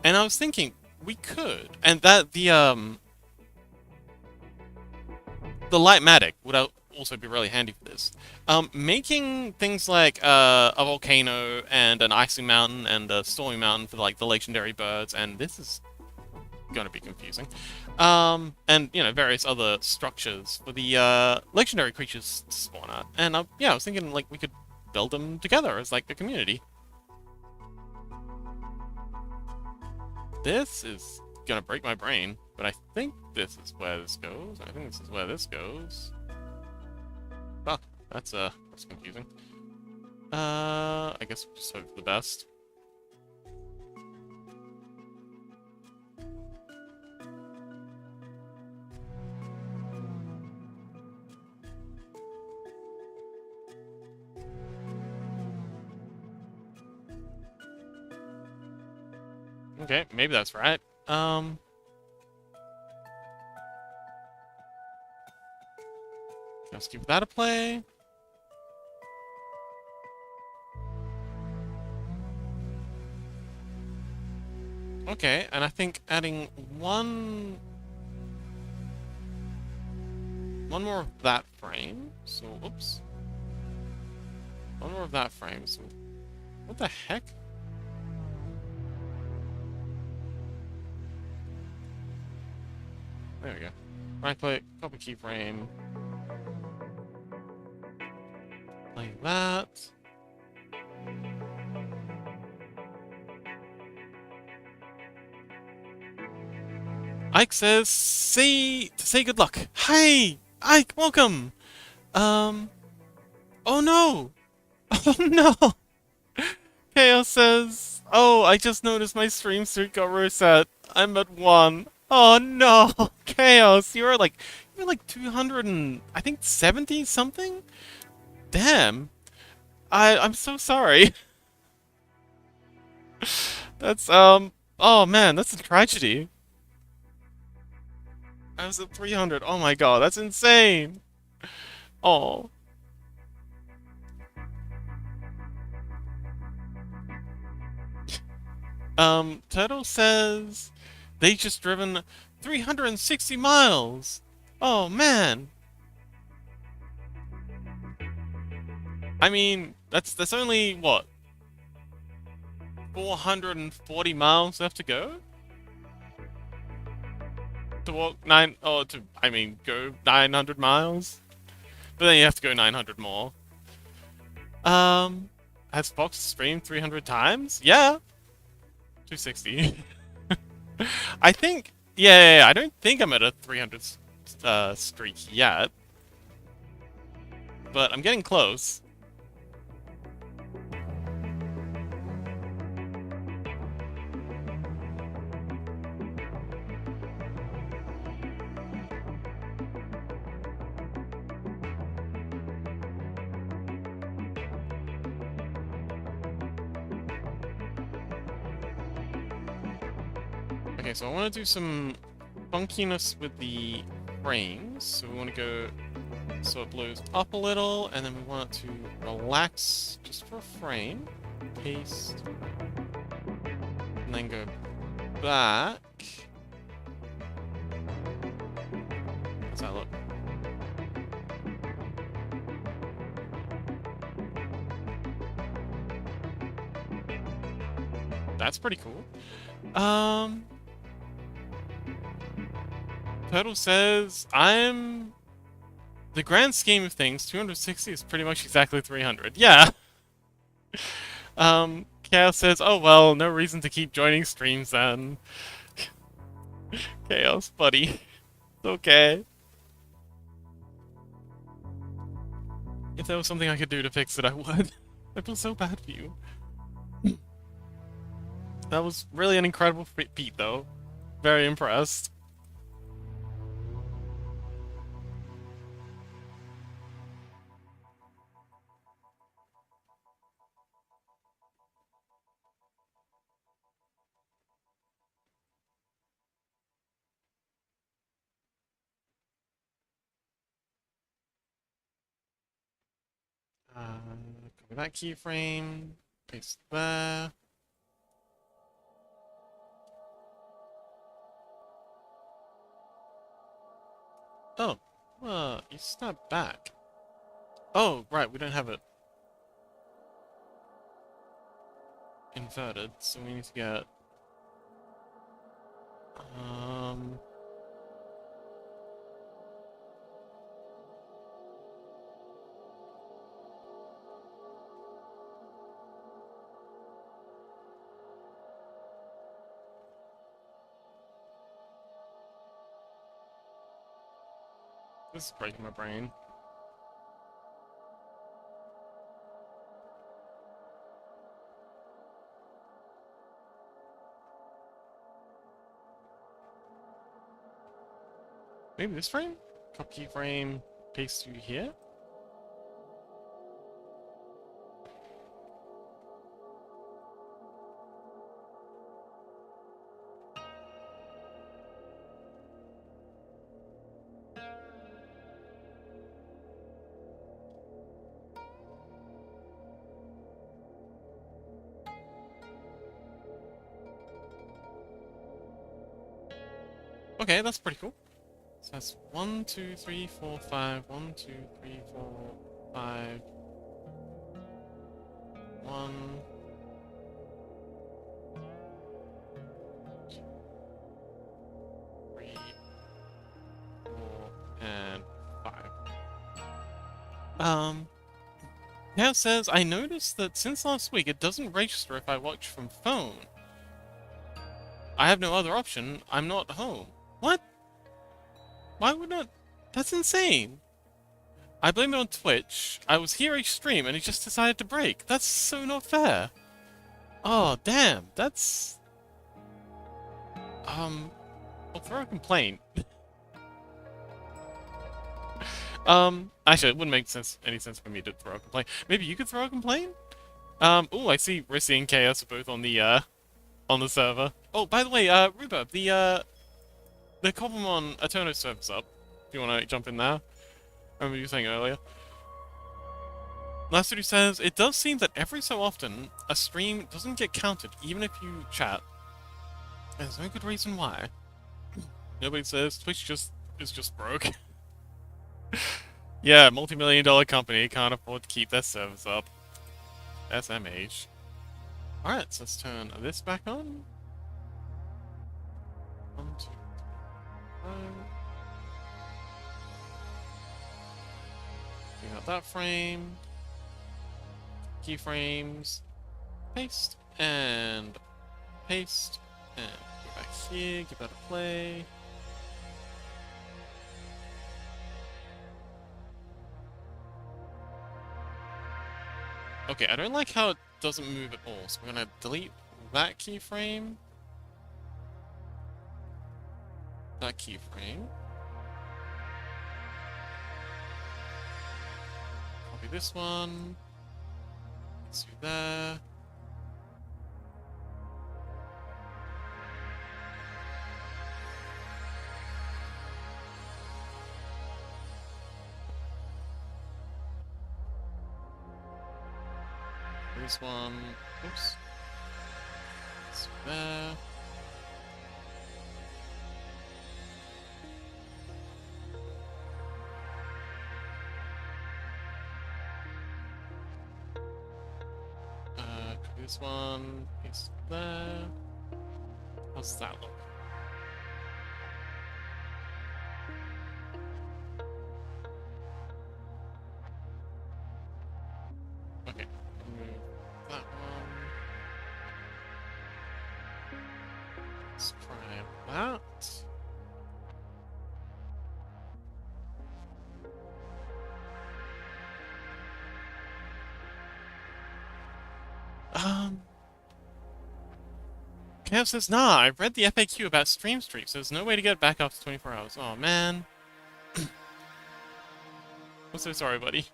And I was thinking, we could. And that the Lightmatic would also be really handy for this. Making things like a volcano and an icy mountain and a stormy mountain for like the legendary birds, and this is going to be confusing. And you know, various other structures for the legendary creatures to spawn at. And yeah, I was thinking like we could build them together as like a community. This is gonna break my brain, but I think this is where this goes. I think this is where this goes. Fuck, that's confusing. I guess we'll just hope for the best. Okay, maybe that's right. Let's give that a play. Okay, and I think adding one more of that frame. So, oops. One more of that frame. So, what the heck? There we go. Right click, copy keyframe. Like that. Ike says, say good luck. Hi! Ike, welcome! Oh no! Oh no! Chaos says, oh, I just noticed my stream streak got reset. I'm at 1. Oh no! Chaos, you're like 200 and, I think 70 something? Damn. I'm so sorry. That's, oh man, that's a tragedy. I was at 300. Oh my god, that's insane. Oh. Turtle says they just driven 360 miles. Oh man. I mean, that's only what? 440 miles left to go? to walk go 900 miles. But then you have to go 900 more. Has Fox streamed 300 times? Yeah. 260. I think, yeah, I don't think I'm at a 300 streak yet. But I'm getting close. Okay, so I want to do some funkiness with the frames. So we want to go so it blows up a little, and then we want it to relax just for a frame. Paste. And then go back. How's that look? That's pretty cool. Turtle says, the grand scheme of things, 260 is pretty much exactly 300. Yeah. Chaos says, oh well, no reason to keep joining streams then. Chaos, buddy. It's okay. If there was something I could do to fix it, I would. I feel so bad for you. That was really an incredible feat, though. Very impressed. Copy that keyframe. Paste there. Oh, you snapped back. Oh, right, we don't have it inverted, so we need to get... This is breaking my brain. Maybe this frame? Copy keyframe, paste to here? Okay, that's pretty cool. So that's 1, 2, 3, 4, 5. 1, 2, 3, 4, 5. 1. 3, 4, and 5. Now it says, I noticed that since last week it doesn't register if I watch from phone. I have no other option. I'm not home. What? Why would not? That's insane. I blame it on Twitch. I was here each stream and it just decided to break. That's so not fair. Oh, damn. That's... I'll throw a complaint. Actually, it wouldn't make any sense for me to throw a complaint. Maybe you could throw a complaint? Oh, I see Rissy and Chaos are both on the server. Oh, by the way, Ruba, the Cobblemon Eterno server's up. If you want to jump in there. I remember you saying earlier. Lassity says, it does seem that every so often, a stream doesn't get counted, even if you chat. There's no good reason why. Nobody says Twitch is just broke. Yeah, multi-million-dollar company can't afford to keep their servers up. SMH. Alright, so let's turn this back on. 1, 2, 3, We got that frame. Keyframes. Paste. And paste. And go back here. Give that a play. Okay, I don't like how it doesn't move at all, so we're gonna delete that keyframe. That keyframe. Copy this one. Let's do that. This one. Oops. Let's do that. Copy this one. Paste there. How's that look? Okay. Remove that one. Let's try that. Kev says, nah, I read the FAQ about stream streaks. There's no way to get back after 24 hours. Oh, man. I'm so sorry, buddy.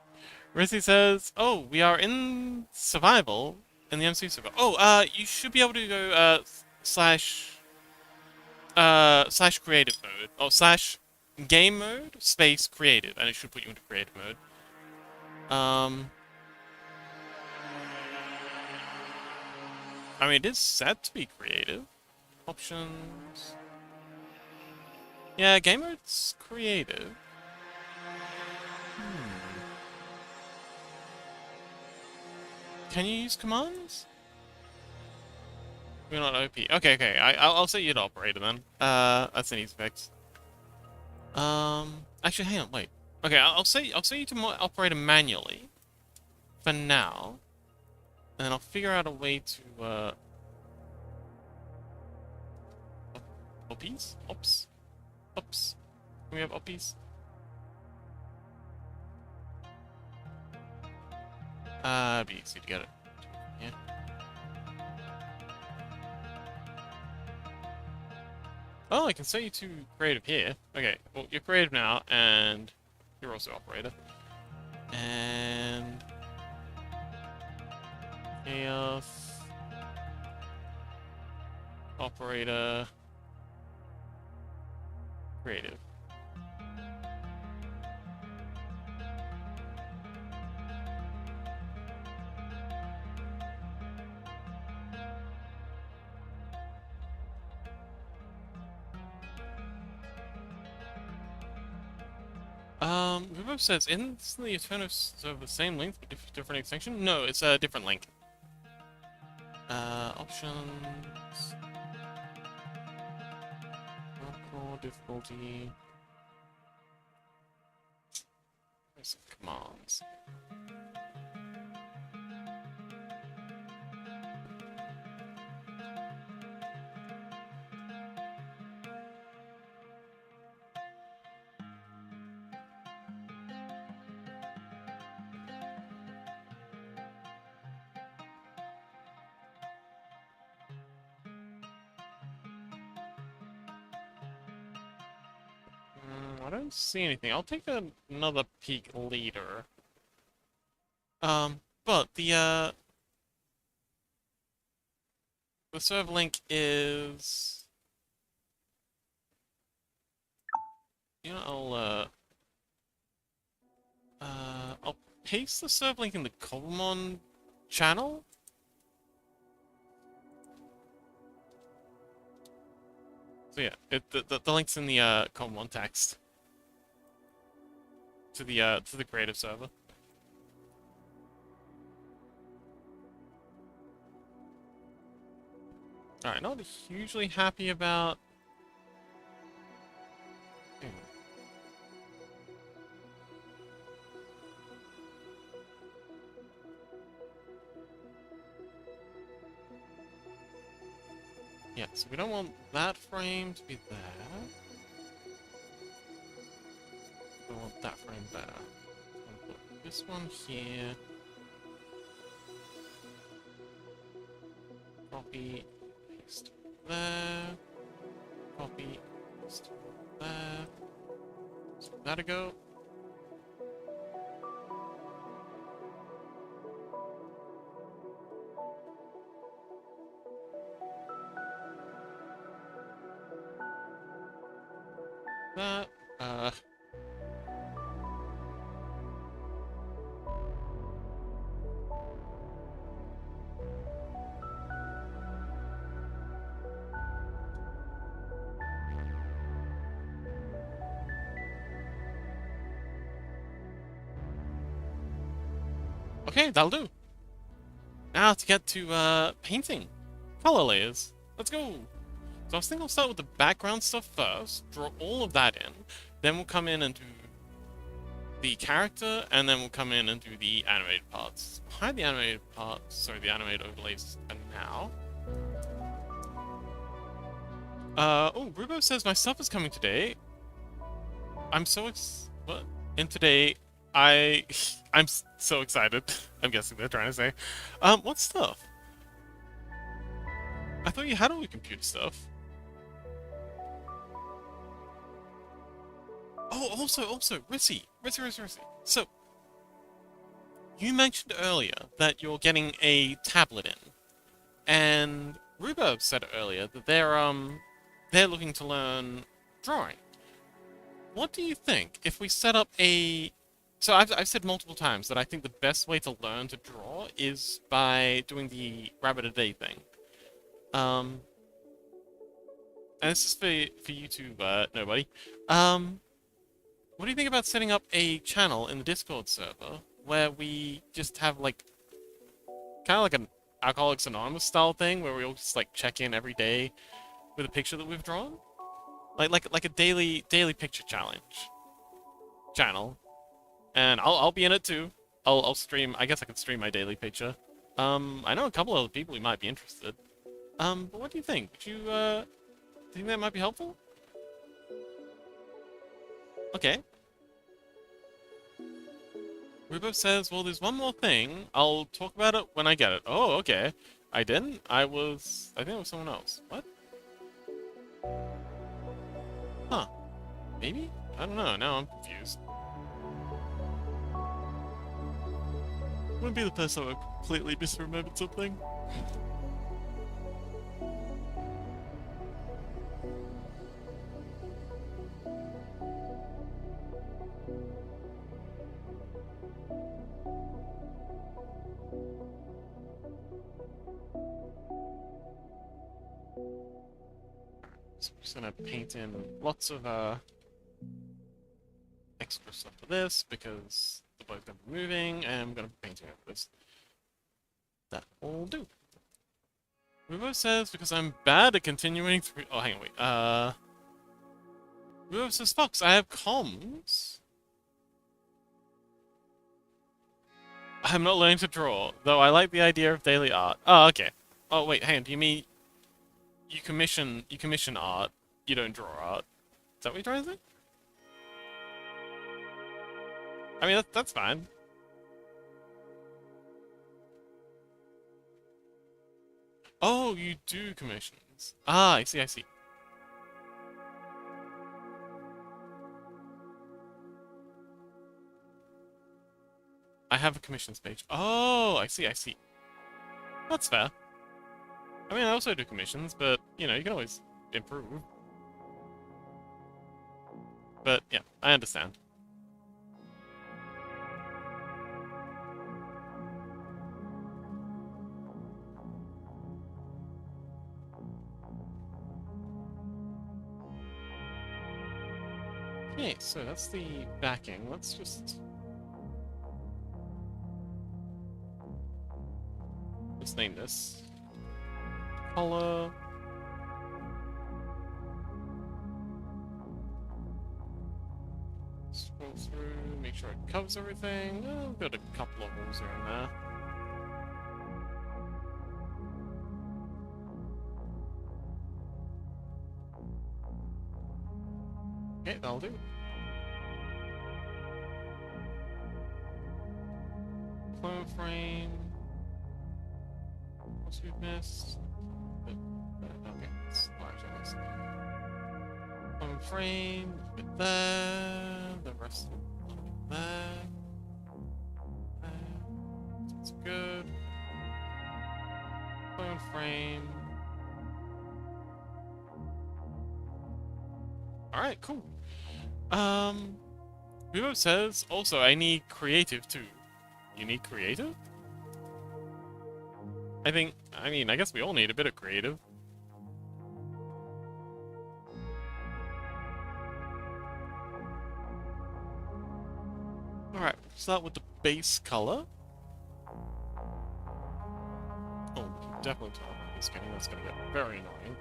Rizzy says, oh, we are in survival in the MC server. Oh, you should be able to go, slash creative mode. Oh, slash game mode, space creative. And it should put you into creative mode. I mean, it is set to be creative. Options. Yeah, game mode's creative. Can you use commands? We're not OP. Okay, okay. I'll set you to operator then. That's an easy fix. Actually, hang on, wait. Okay, I'll set you to operator manually for now. And then I'll figure out a way to, Oppies? Ops? Ops? Can we have oppies? It'd be easy to get it. Yeah. Oh, I can set you to creative here. Okay, well, you're creative now, and you're also operator. And... chaos... operator... creative. Vivo says, isn't the Eternal server the same length but different extension? No, it's a different link. Options... hardcore difficulty... there's some commands. I don't see anything. I'll take another peek later. But the server link is... you know, I'll paste the server link in the Cobblemon channel. So yeah, the link's in the Cobblemon text. To the creative server. Alright, not hugely happy about Yeah, so we don't want that frame to be there. We want that frame there. So we'll put this one here. Copy, paste there. Copy, paste there. So that'll go. That, okay, that'll do. Now to get to, painting. Color layers. Let's go. So I was thinking I'll start with the background stuff first, draw all of that in, then we'll come in and do the character, and then we'll come in and do the animated parts. Hide the animated parts, sorry, the animated overlays for now. Oh, Rubo says my stuff is coming today. I'm so what? And today, I'm so excited. I'm guessing they're trying to say. What stuff? I thought you had all your computer stuff. Oh, also, Rissy. So, you mentioned earlier that you're getting a tablet in, and Rubo said earlier that they're looking to learn drawing. What do you think if we set up a... So I've said multiple times that I think the best way to learn to draw is by doing the rabbit a day thing. And this is for you too, nobody. What do you think about setting up a channel in the Discord server where we just have like kind of like an Alcoholics Anonymous style thing where we all just like check in every day with a picture that we've drawn, like a daily picture challenge channel, and I'll be in it too. I'll stream. I guess I could stream my daily picture. I know a couple other people who might be interested. But what do you think? Would you think that might be helpful? Okay. Rubo says, well, there's one more thing. I'll talk about it when I get it. Oh, okay. I didn't? I think it was someone else. What? Huh. Maybe? I don't know. Now I'm confused. Wouldn't be the first time I completely misremembered something. So I'm just gonna paint in lots of extra stuff for this because the boat's gonna be moving, and I'm gonna be painting over this. That will do. Rubo says because I'm bad at continuing through. Oh, hang on, wait. Rubo says, Fox, I have comms. I'm not learning to draw, though I like the idea of daily art. Oh, okay. Oh, wait, hang on. Do you mean you commission art? You don't draw art? Is that what you're trying to say? I mean, that's fine. Oh, you do commissions. Ah, I see. I have a commissions page. Oh, I see. That's fair. I mean, I also do commissions, but, you know, you can always improve. But, yeah, I understand. Okay, so that's the backing. Let's just name this. Color. Scroll through, make sure it covers everything. Oh, we've got a couple of rules here and there. Okay, that'll do. Clone frame. What we've missed? Okay, it's large, I guess. Clone frame, with that. The rest of that. That's good. Clone frame. Alright, cool. Vivo says, also, I need creative too. You need creative? I mean, I guess we all need a bit of creative. Alright, start with the base color. Oh, we can definitely tell about this game. That's gonna get very annoying.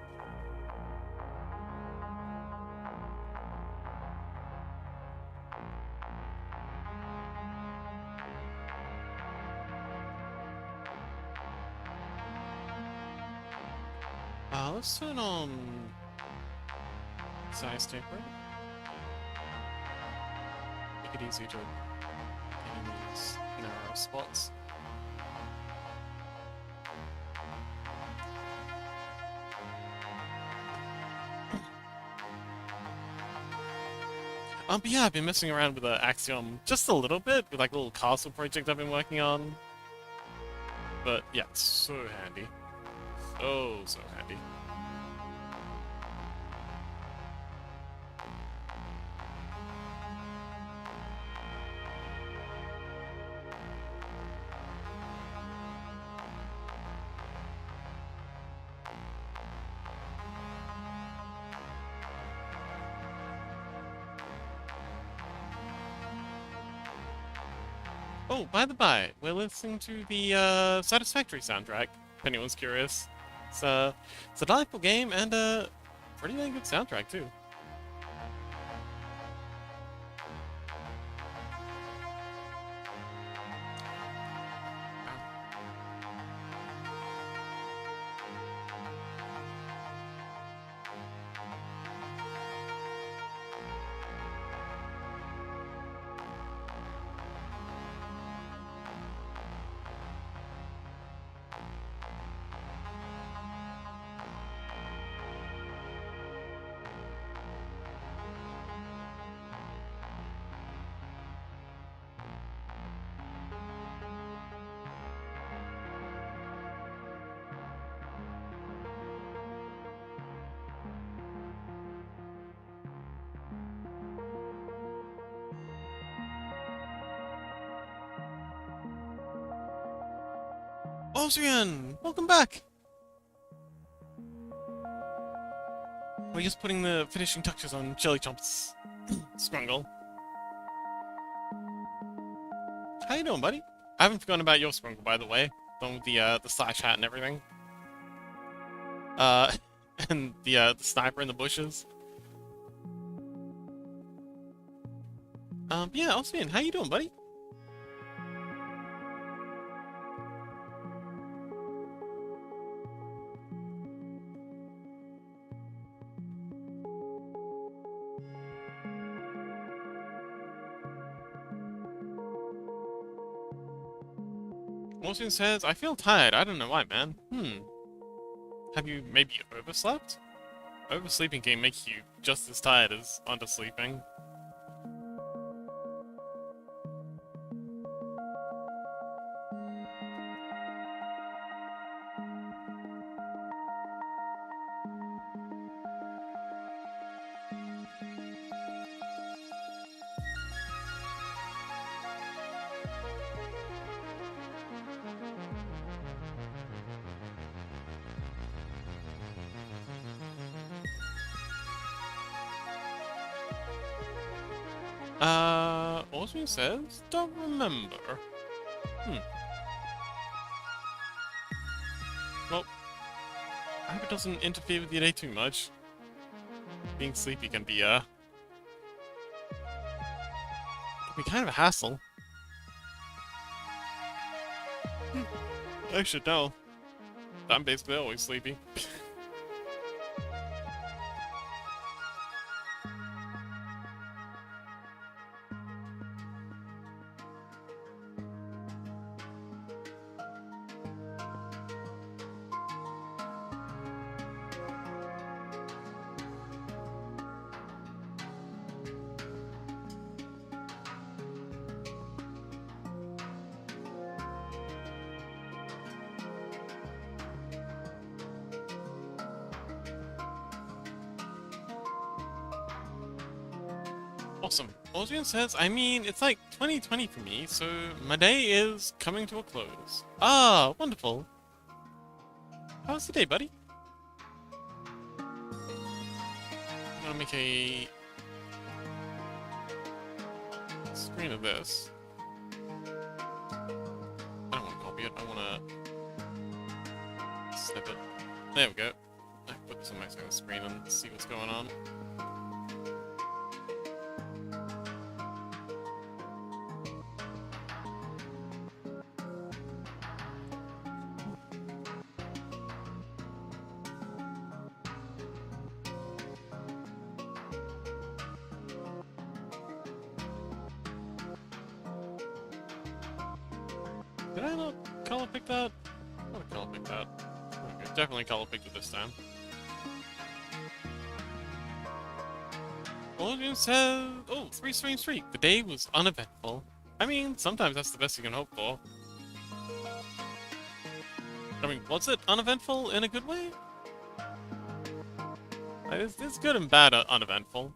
Let's turn on size taper. Make it easier to get in these narrow spots. But yeah, I've been messing around with Axiom just a little bit, with like a little castle project I've been working on. But yeah, it's so handy. So handy. Oh, by the by, we're listening to the Satisfactory soundtrack, if anyone's curious. It's a delightful game and a pretty dang good soundtrack too. Ozian, welcome back! We're just putting the finishing touches on Jelly Chomp's Scrungle. How you doing, buddy? I haven't forgotten about your Scrungle, by the way. The one with the slash hat and everything. And the sniper in the bushes. Yeah, Ozian, how you doing, buddy? Ozian says, I feel tired, I don't know why, man. Have you maybe overslept? Oversleeping can make you just as tired as undersleeping. Ozian says, don't remember. Well, I hope it doesn't interfere with your day too much. Being sleepy can be kind of a hassle. I should know. I'm basically always sleepy. Awesome. Audience says, I mean, it's like 2020 for me, so my day is coming to a close. Ah, wonderful. How's the day, buddy? I'm gonna make a screen of this. I don't want to copy it, I want to snip it. There we go. I can put this on my second screen and see what's going on. Did I not color pick that? I want to color pick that. Okay, definitely color picked it this time. Audience says, oh, 3 streak. The day was uneventful. I mean, sometimes that's the best you can hope for. I mean, was it uneventful in a good way? It's good and bad uneventful.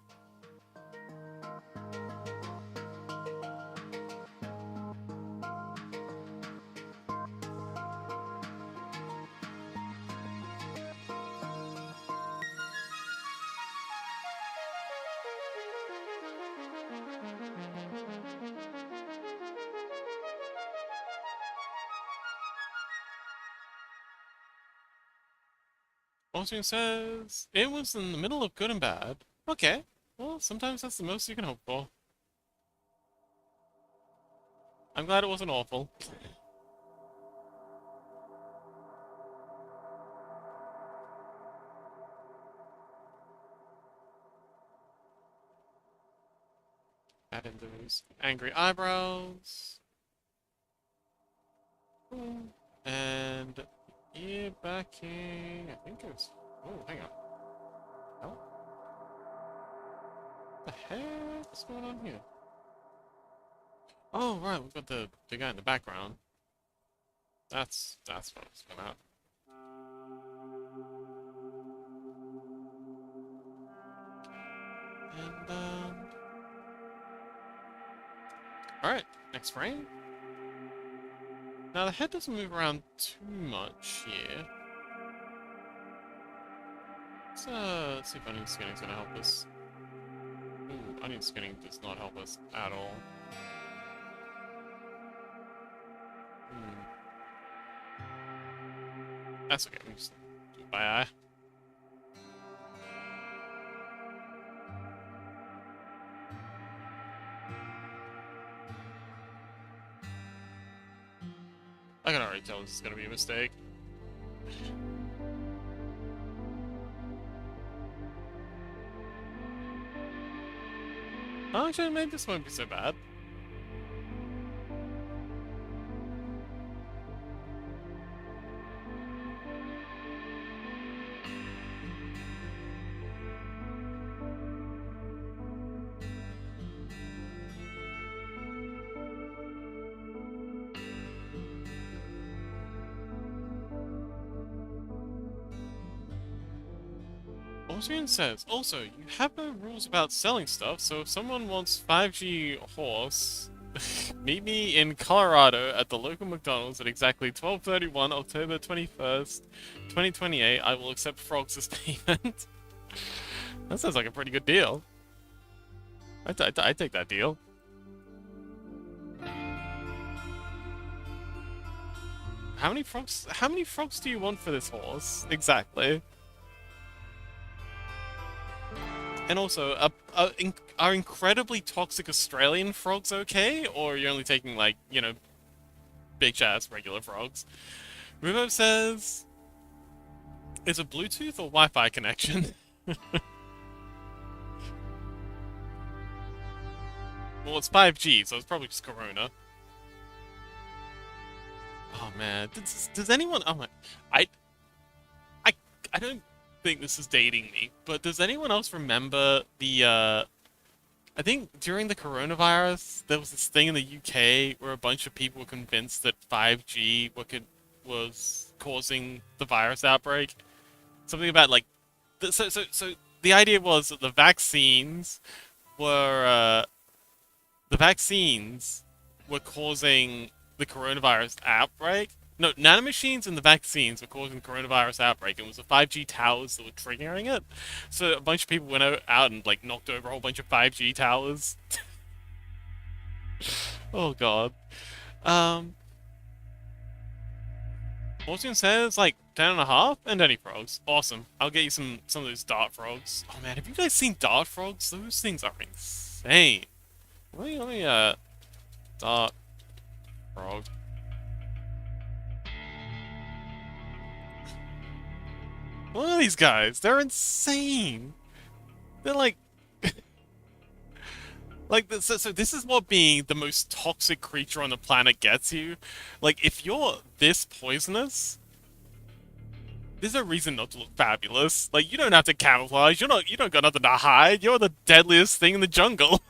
Austin says, it was in the middle of good and bad. Okay, well, sometimes that's the most you can hope for. I'm glad it wasn't awful. Add in those angry eyebrows. And ear backing, I think it was... Oh, hang on. Oh. What the heck's going on here? Oh, right, we've got the guy in the background. That's what it's about. And, alright, next frame. Now, the head doesn't move around too much here. Let's see if onion skinning is going to help us. Ooh, onion skinning does not help us at all. That's okay, we just do it by eye. I can already tell this is going to be a mistake. Oh, actually, maybe this won't be so bad. Austrian says, also, you have no rules about selling stuff, so if someone wants 5G horse, meet me in Colorado at the local McDonald's at exactly 12:31, October 21st, 2028. I will accept frogs as payment. That sounds like a pretty good deal. I take that deal. How many frogs do you want for this horse? Exactly. And also, are incredibly toxic Australian frogs okay? Or are you only taking, like, you know, bitch-ass regular frogs? Rubo says, is it Bluetooth or Wi-Fi connection? Well, it's 5G, so it's probably just Corona. Oh, man. Does anyone... Oh, my... I don't think this is dating me, but does anyone else remember the, I think during the coronavirus, there was this thing in the UK where a bunch of people were convinced that 5G was causing the virus outbreak? Something about, like... So the idea was that the vaccines were the vaccines were causing the coronavirus outbreak. No, nanomachines and the vaccines were causing the coronavirus outbreak. It was the 5G towers that were triggering it. So a bunch of people went out and like knocked over a whole bunch of 5G towers. Oh god. Um, Fortune says like 10.5 and any frogs. Awesome. I'll get you some of those dart frogs. Oh man, have you guys seen dart frogs? Those things are insane. Let me dart frog. Look at these guys. They're insane. They're like so this is what being the most toxic creature on the planet gets you. Like if you're this poisonous, there's no reason not to look fabulous. Like you don't have to camouflage. You don't got nothing to hide. You're the deadliest thing in the jungle.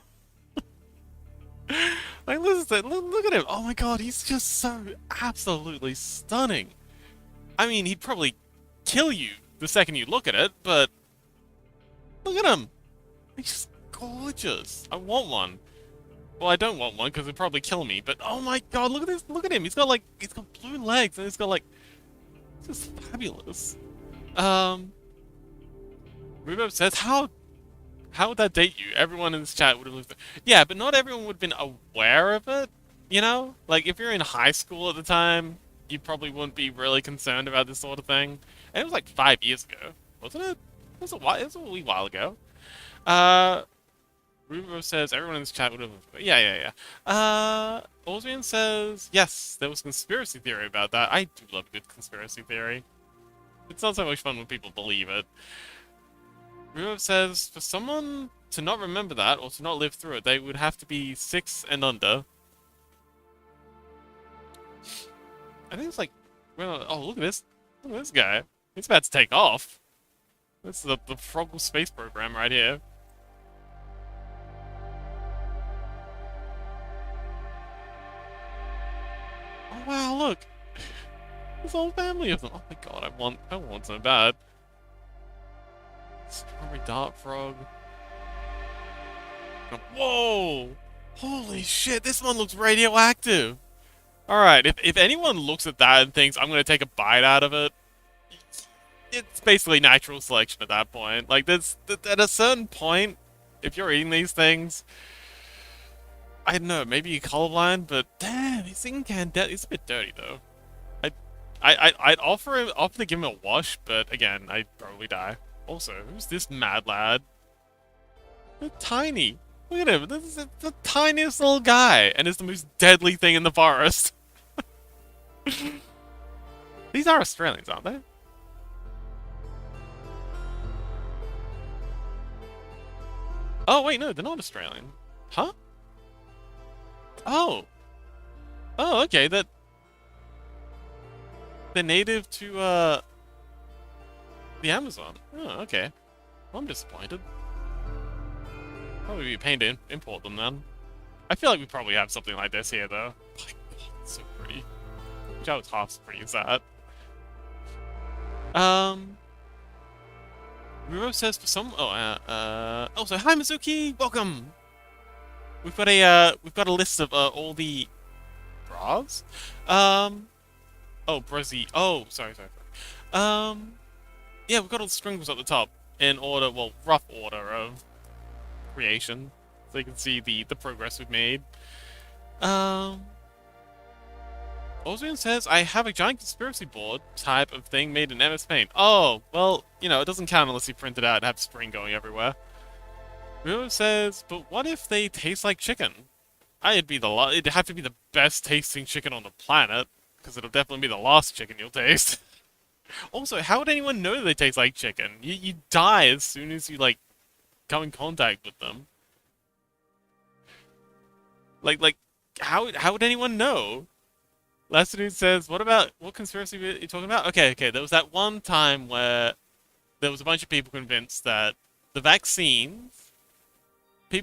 Like listen, look at him. Oh my god, he's just so absolutely stunning. I mean, he'd probably kill you the second you look at it, but look at him. He's just gorgeous. I want one. Well, I don't want one because it'd probably kill me. But oh my god, look at this! Look at him. He's got blue legs and he's got like, it's just fabulous. Rubo says how would that date you? Everyone in this chat would have lived. Yeah, but not everyone would have been aware of it. You know, like if you're in high school at the time, you probably wouldn't be really concerned about this sort of thing. And it was like 5 years ago, wasn't it? It was a while. It was a wee while ago. Rubo says everyone in this chat would have. Yeah. Osmian says yes. There was a conspiracy theory about that. I do love a good conspiracy theory. It's not so much fun when people believe it. Rubo says for someone to not remember that or to not live through it, they would have to be 6 and under. I think it's like, well, oh look at this! Look at this guy. He's about to take off. This is the Froggle space program right here. Oh wow, look! There's a whole family of them. Oh my god, I want so bad. Strawberry dart frog. Whoa! Holy shit, this one looks radioactive! Alright, if anyone looks at that and thinks I'm gonna take a bite out of it, it's basically natural selection at that point. Like, at a certain point, if you're eating these things, I don't know, maybe you're colorblind, but damn, he's he's a bit dirty though. I'd offer to give him a wash, but again, I'd probably die. Also, who's this mad lad? They're tiny. Look at him. This is the tiniest little guy, and is the most deadly thing in the forest. These are Australians, aren't they? Oh wait, no, they're not Australian. Huh? Oh. Oh, okay. They're native to the Amazon. Oh, okay. Well, I'm disappointed. Probably be a pain to import them then. I feel like we probably have something like this here though. My god, it's so pretty. Which I was half as pretty as that. Ruro says for some also hi Mizuki, welcome! We've got a list of all the bras. Oh Brazzy. Oh, sorry. Yeah, we've got all the Scrungles at the top in order, well, rough order of creation, so you can see the progress we've made. Osmian says, I have a giant conspiracy board type of thing made in MS Paint. Oh, well, you know, it doesn't count unless you print it out and have string going everywhere. Rio says, but what if they taste like chicken? It'd have to be the best tasting chicken on the planet, because it'll definitely be the last chicken you'll taste. Also, how would anyone know they taste like chicken? You die as soon as you, like, come in contact with them. Like, how would anyone know? Last dude says, what conspiracy are you talking about? Okay, there was that one time where there was a bunch of people convinced that the vaccines, the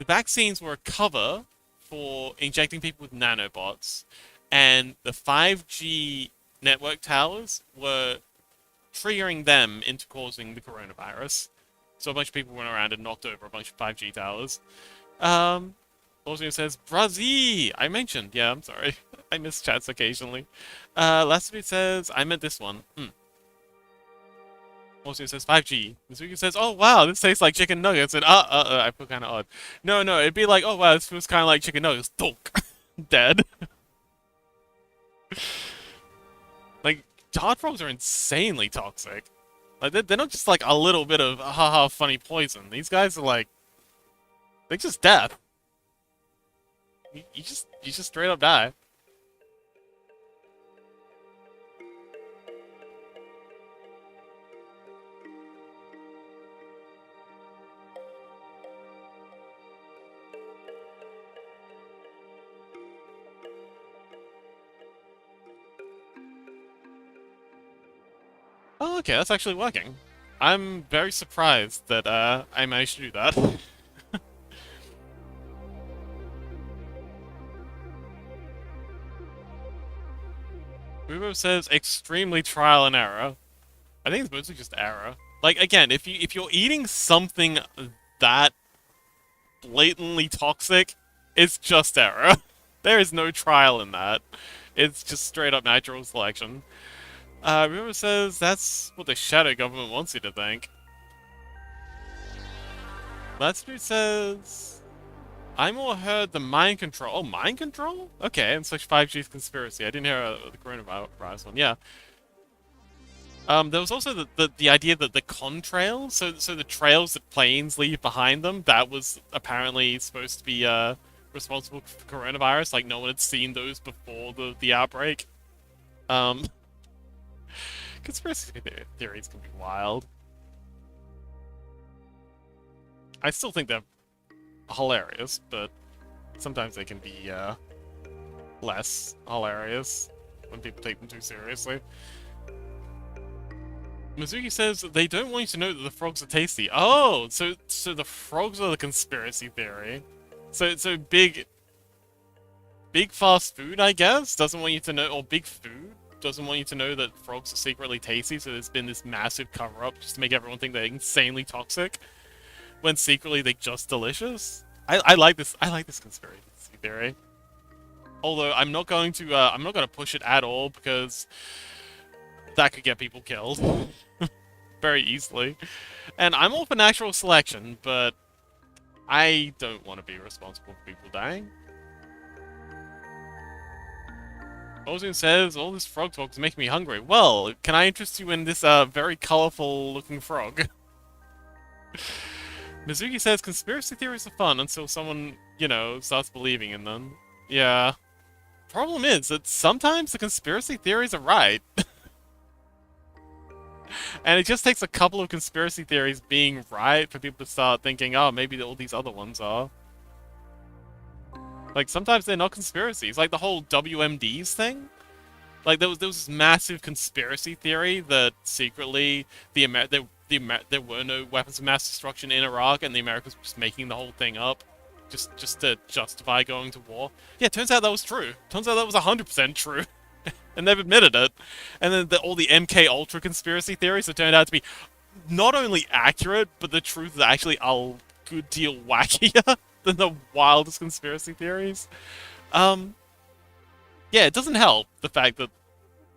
vaccines were a cover for injecting people with nanobots, and the 5G network towers were triggering them into causing the coronavirus. So a bunch of people went around and knocked over a bunch of 5G towers. Also says, Brazil! I mentioned, yeah, I'm sorry. I miss chats occasionally. Last dude says, I meant this one. Also says 5G. Mizuki says, oh wow, this tastes like chicken nuggets. And I feel kind of odd. No, it'd be like, oh wow, this feels kind of like chicken nuggets. Donk. Dead. Like, hard frogs are insanely toxic. Like, they're not just like a little bit of haha funny poison. These guys are like, they're just death. You just straight up die. Oh, okay, that's actually working. I'm very surprised that I managed to do that. Rubo says extremely trial and error. I think it's mostly just error. Like again, if you're eating something that blatantly toxic, it's just error. There is no trial in that. It's just straight up natural selection. Rubo says that's what the shadow government wants you to think. Latsudu says I more heard the mind control. Oh, mind control? Okay, and such 5G's conspiracy. I didn't hear the coronavirus one. Yeah. There was also the idea that the contrails, so the trails that planes leave behind them, that was apparently supposed to be responsible for coronavirus. Like no one had seen those before the outbreak. Conspiracy theories can be wild. I still think they're hilarious, but sometimes they can be less hilarious when people take them too seriously. Mizuki says they don't want you to know that the frogs are tasty. Oh, so the frogs are the conspiracy theory. So big fast food, I guess, doesn't want you to know, or big food doesn't want you to know that frogs are secretly tasty. So there's been this massive cover-up just to make everyone think they're insanely toxic, when secretly they're just delicious. I like this. I like this conspiracy theory. Although I'm not going to push it at all because that could get people killed very easily. And I'm all for natural selection, but I don't want to be responsible for people dying. Ozun says, all this frog talk is making me hungry. Well, can I interest you in this very colorful looking frog? Mizuki says, conspiracy theories are fun until someone, you know, starts believing in them. Yeah. Problem is that sometimes the conspiracy theories are right. And it just takes a couple of conspiracy theories being right for people to start thinking, oh, maybe all these other ones are. Like, sometimes they're not conspiracies. Like, the whole WMDs thing. Like, there was this massive conspiracy theory that secretly there were no weapons of mass destruction in Iraq, and the Americans were just making the whole thing up. Just to justify going to war. Yeah, turns out that was true. Turns out that was 100% true. And they've admitted it. And then all the MK Ultra conspiracy theories have turned out to be not only accurate, but the truth is actually a good deal wackier than the wildest conspiracy theories. Yeah, it doesn't help the fact that,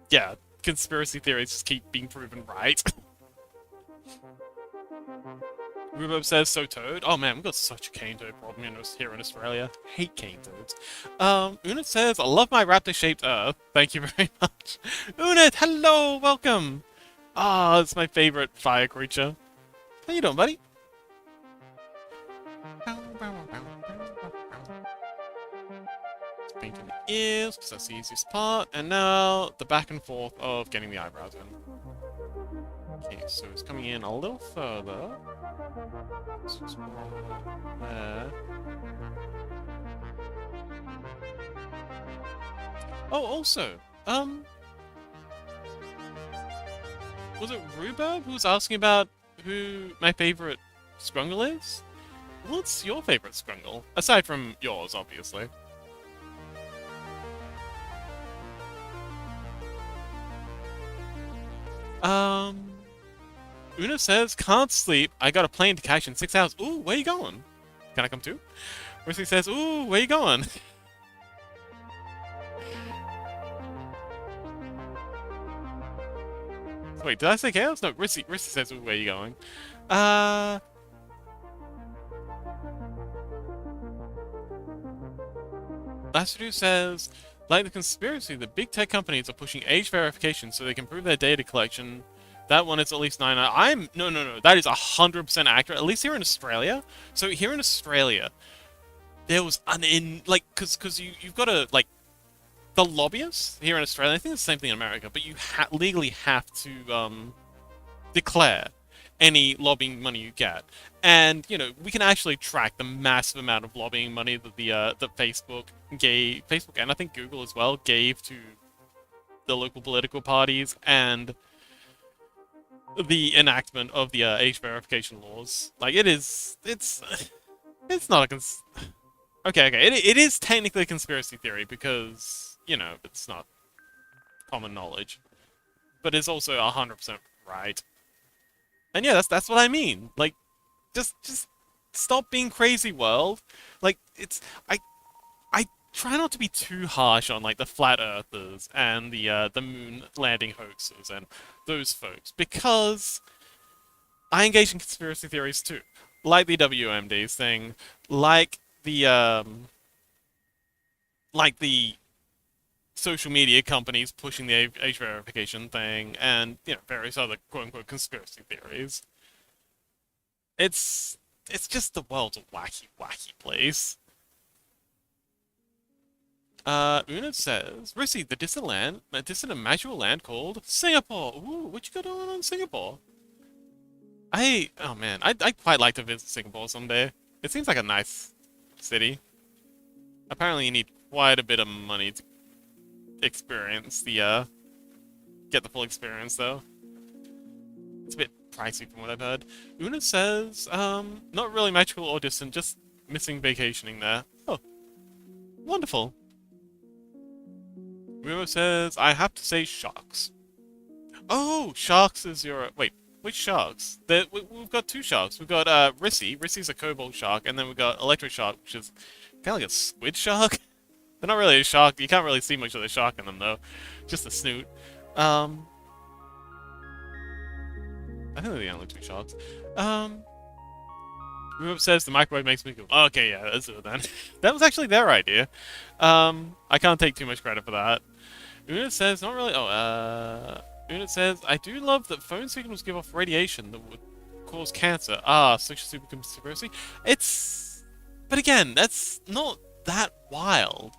yeah, conspiracy theories just keep being proven right. Rubo says, so Toad. Oh man, we've got such a cane toad problem here in Australia. Hate cane toads. Unit says, I love my raptor-shaped earth. Thank you very much. Unit, hello, welcome. Ah, it's my favorite fire creature. How you doing, buddy? Painting the ears, because that's the easiest part. And now, the back and forth of getting the eyebrows in. Okay, so it's coming in a little further. There. Oh, also, was it Rhubarb who was asking about who my favorite Scrungle is? What's your favorite Scrungle? Aside from yours, obviously. Una says, can't sleep. I got a plane to catch in 6 hours. Ooh, where you going? Can I come too? Rissy says, ooh, where you going? Wait, did I say chaos? No, Rissy says, ooh, where you going? Uh... Lastadu says, like the conspiracy, the big tech companies are pushing age verification so they can prove their data collection. That one is at least 9. No. That is 100% accurate. At least here in Australia. So here in Australia, there was because you've got to the lobbyists here in Australia. I think it's the same thing in America, but you legally have to declare any lobbying money you get. And, we can actually track the massive amount of lobbying money that that Facebook and I think Google as well gave to the local political parties and the enactment of the age verification laws. It's not a okay. It is technically a conspiracy theory because, it's not common knowledge. But it's also 100% right. And yeah, that's what I mean. Just stop being crazy, world. I try not to be too harsh on the flat earthers and the moon landing hoaxes and those folks because I engage in conspiracy theories too, like the WMDs thing, like the social media companies pushing the age verification thing, and various other quote-unquote conspiracy theories. It's just the world's a wacky place. Una says, Rissy, the distant magical land called Singapore. Ooh, what you got on Singapore? Oh man, I'd quite like to visit Singapore someday. It seems like a nice city. Apparently you need quite a bit of money to experience get the full experience though. It's a bit pricey from what I've heard. Una says, not really magical or distant, just missing vacationing there. Oh, wonderful. Miro says, I have to say sharks. Oh, sharks is your... Wait, which sharks? We've got two sharks. We've got Rissy. Rissy's a cobalt shark, and then we've got Electric Shark, which is kind of like a squid shark. They're not really a shark. You can't really see much of the shark in them, though. Just a snoot. I think they're the only two sharks. Miro says the microwave makes me go, okay, yeah, that's it then. That was actually their idea. I can't take too much credit for that. Unit says, not really... Unit says, I do love that phone signals give off radiation that would cause cancer. Ah, such a super conspiracy. But again, that's not that wild.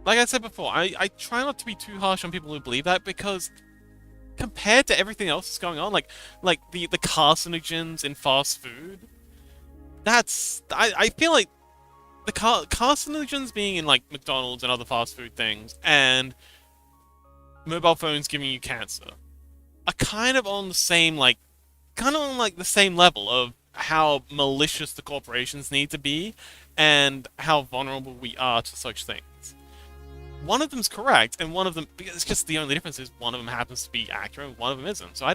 Like I said before, I try not to be too harsh on people who believe that because compared to everything else that's going on, like the carcinogens in fast food, I feel like the carcinogens being in McDonald's and other fast food things and mobile phones giving you cancer are kind of on the same the same level of how malicious the corporations need to be and how vulnerable we are to such things. One of them's correct, and one of them, because it's just the only difference is one of them happens to be accurate and one of them isn't. So I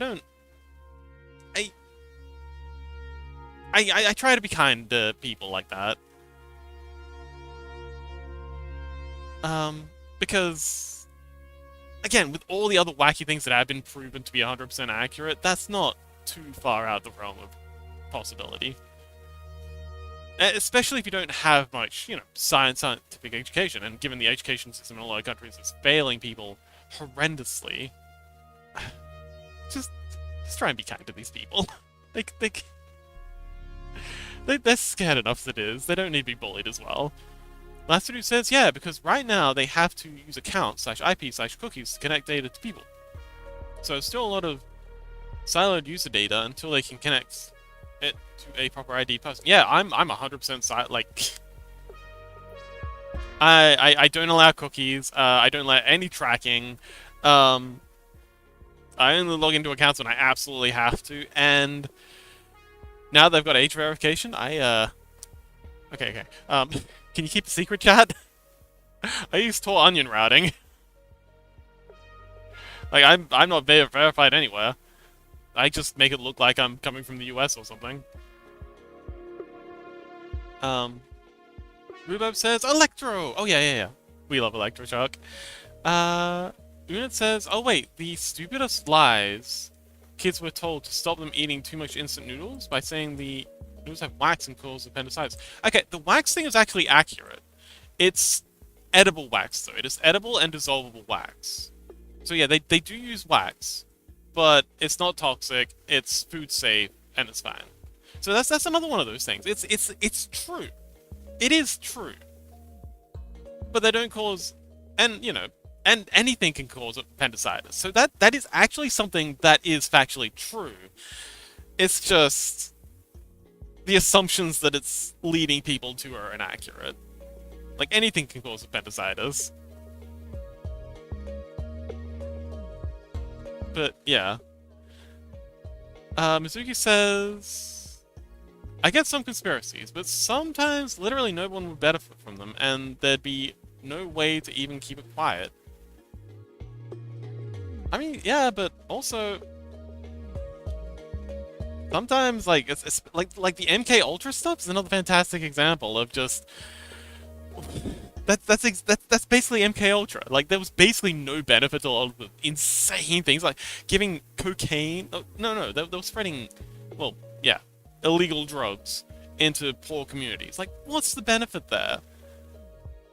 try to be kind to people like that. Because, again, with all the other wacky things that have been proven to be 100% accurate, that's not too far out the realm of possibility. Especially if you don't have much, scientific education, and given the education system in a lot of countries is failing people horrendously, just try and be kind to these people. They're scared enough as it is. They don't need to be bullied as well. Lastadu says, yeah, because right now they have to use account/IP/cookies to connect data to people. So there's still a lot of siloed user data until they can connect it to a proper ID person. Yeah, I'm 100% I don't allow cookies. I don't allow any tracking. I only log into accounts when I absolutely have to. And now they've got age verification, okay. Can you keep a secret, chat? I use Tor onion routing. Like I'm not verified anywhere. I just make it look like I'm coming from the US or something. Um, Rhubarb says Electro. Oh yeah, yeah, yeah. We love Electroshock. Uh, Unit says, oh wait, the stupidest lies kids were told to stop them eating too much instant noodles by saying the noodles have wax and cause appendicitis. Okay, the wax thing is actually accurate. It's edible wax though. It is edible and dissolvable wax. So yeah, they do use wax, but it's not toxic. It's food safe and it's fine. So that's another one of those things. It's true. It is true, but they don't cause, and you know, and anything can cause appendicitis. So that is actually something that is factually true. It's just the assumptions that it's leading people to are inaccurate. Like anything can cause appendicitis. But yeah. Mizuki says, I get some conspiracies, but sometimes literally no one would benefit from them, and there'd be no way to even keep it quiet. I mean, yeah, but also sometimes like it's like the MK Ultra stuff is another fantastic example of just that's basically MK Ultra. Like there was basically no benefit to a lot of the insane things like giving cocaine. Oh, no, they were spreading, well, yeah, illegal drugs into poor communities. Like, what's the benefit there?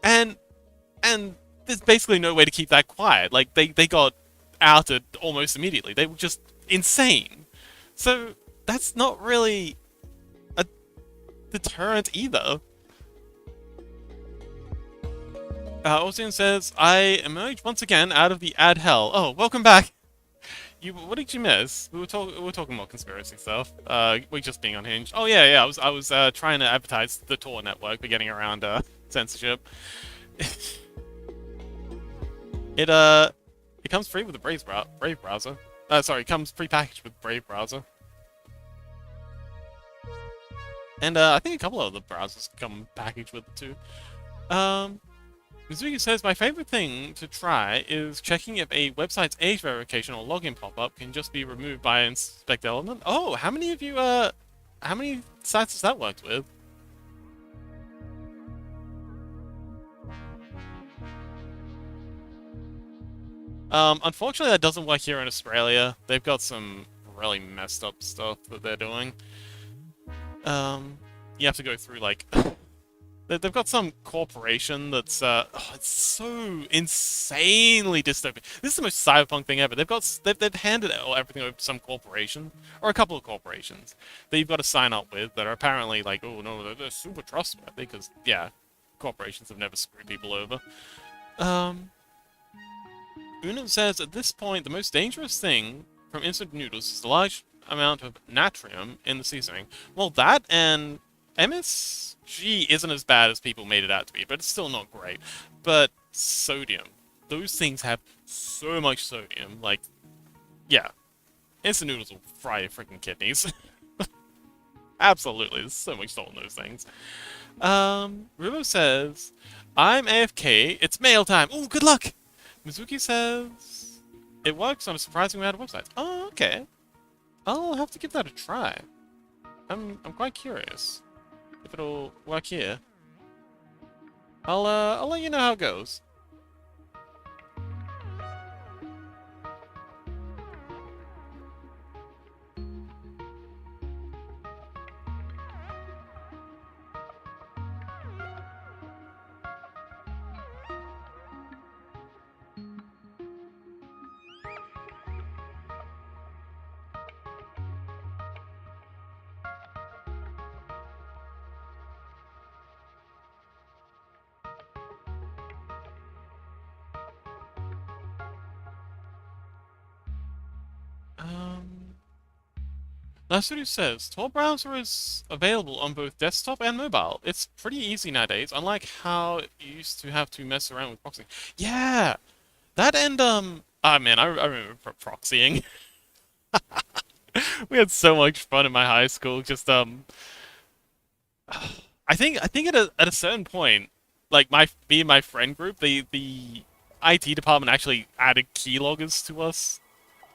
And there's basically no way to keep that quiet. Like they got outed almost immediately. They were just insane. So that's not really a deterrent either. Ocean says, I emerged once again out of the ad hell. Oh, welcome back. What did you miss? We were talking about conspiracy stuff. We just being unhinged. Oh yeah, yeah. I was trying to advertise the Tor network, but getting around censorship. It comes free with the Brave browser. Sorry, it comes pre-packaged with Brave browser. And I think a couple of other browsers come packaged with it too. Mizuki says, my favorite thing to try is checking if a website's age verification or login pop-up can just be removed by inspect element. Oh, how many of you, how many sites has that worked with? Unfortunately that doesn't work here in Australia. They've got some really messed up stuff that they're doing. You have to go through, like, they've got some corporation that's, oh, it's so insanely dystopian. This is the most cyberpunk thing ever. They've handed everything over to some corporation, or a couple of corporations, that you've got to sign up with, that are apparently like, oh no, they're super trustworthy, because, yeah, corporations have never screwed people over. Unum says, at this point, the most dangerous thing from instant noodles is the large amount of natrium in the seasoning. Well, that and MSG isn't as bad as people made it out to be, but it's still not great. But sodium. Those things have so much sodium. Like, yeah. Instant noodles will fry your freaking kidneys. Absolutely, there's so much salt in those things. Rubo says, I'm AFK, it's mail time. Oh, good luck! Mizuki says, it works on a surprising amount of websites. Oh, okay. I'll have to give that a try. I'm quite curious if it'll work here. I'll let you know how it goes. Nasudu says, Tor browser is available on both desktop and mobile. It's pretty easy nowadays, unlike how you used to have to mess around with proxying. Yeah! That and, ah man, I remember proxying. We had so much fun in my high school, just, I think at a certain point, like, me and my friend group, IT department actually added keyloggers to us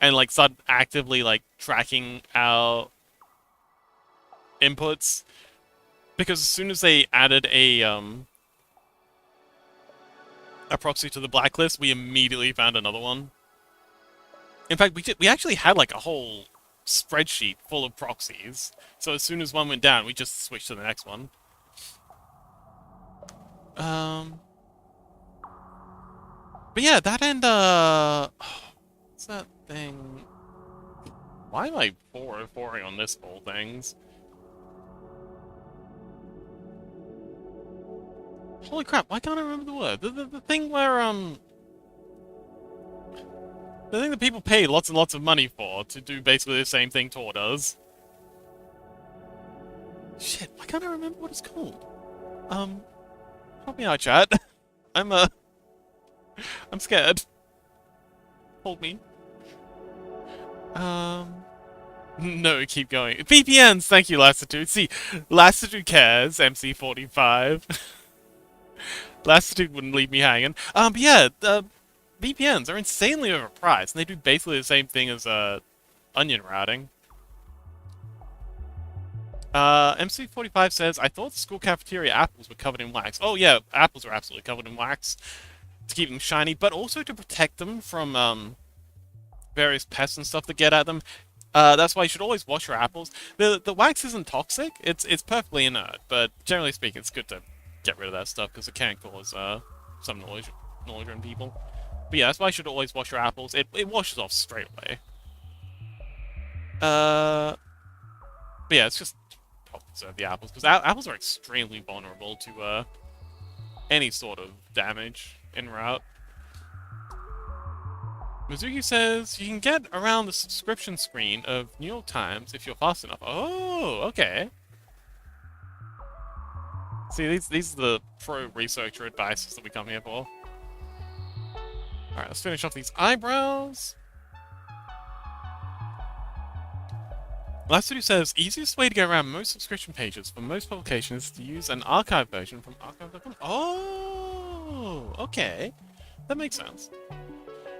and like started actively like tracking our inputs, because as soon as they added a proxy to the blacklist, we immediately found another one. In fact, we actually had like a whole spreadsheet full of proxies. So as soon as one went down, we just switched to the next one. But yeah, that and what's that thing? Why am I 404ing on this whole things? Holy crap! Why can't I remember the word? The thing where the thing that people pay lots and lots of money for to do basically the same thing Tor does. Shit! Why can't I remember what it's called? Help me out, chat. I'm scared. Hold me. No, keep going. VPNs, thank you, Lassitude. See, Lassitude cares, MC45. Lassitude wouldn't leave me hanging. But yeah, VPNs are insanely overpriced, and they do basically the same thing as, onion routing. MC45 says, I thought the school cafeteria apples were covered in wax. Oh yeah, apples are absolutely covered in wax to keep them shiny, but also to protect them from, various pests and stuff that get at them. That's why you should always wash your apples. The wax isn't toxic. It's perfectly inert, but generally speaking, it's good to get rid of that stuff because it can cause some nausea in people. But yeah, that's why you should always wash your apples. It washes off straight away. But yeah, it's just help preserve the apples because apples are extremely vulnerable to any sort of damage en route. Mizuki says you can get around the subscription screen of New York Times if you're fast enough. Oh, okay. See, these are the pro researcher advices that we come here for. Alright, let's finish off these eyebrows. Lassitude says, easiest way to get around most subscription pages for most publications is to use an archive version from archive.com. Oh, okay. That makes sense.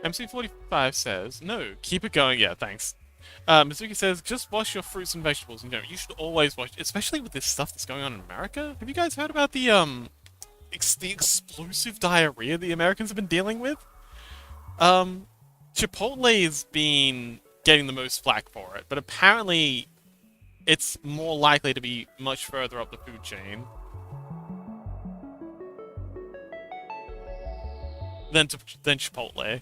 MC45 says, no, keep it going. Yeah, thanks. Mizuki says, just wash your fruits and vegetables in general. You should always wash, especially with this stuff that's going on in America. Have you guys heard about the explosive diarrhea the Americans have been dealing with? Chipotle's been getting the most flack for it, but apparently it's more likely to be much further up the food chain than Chipotle.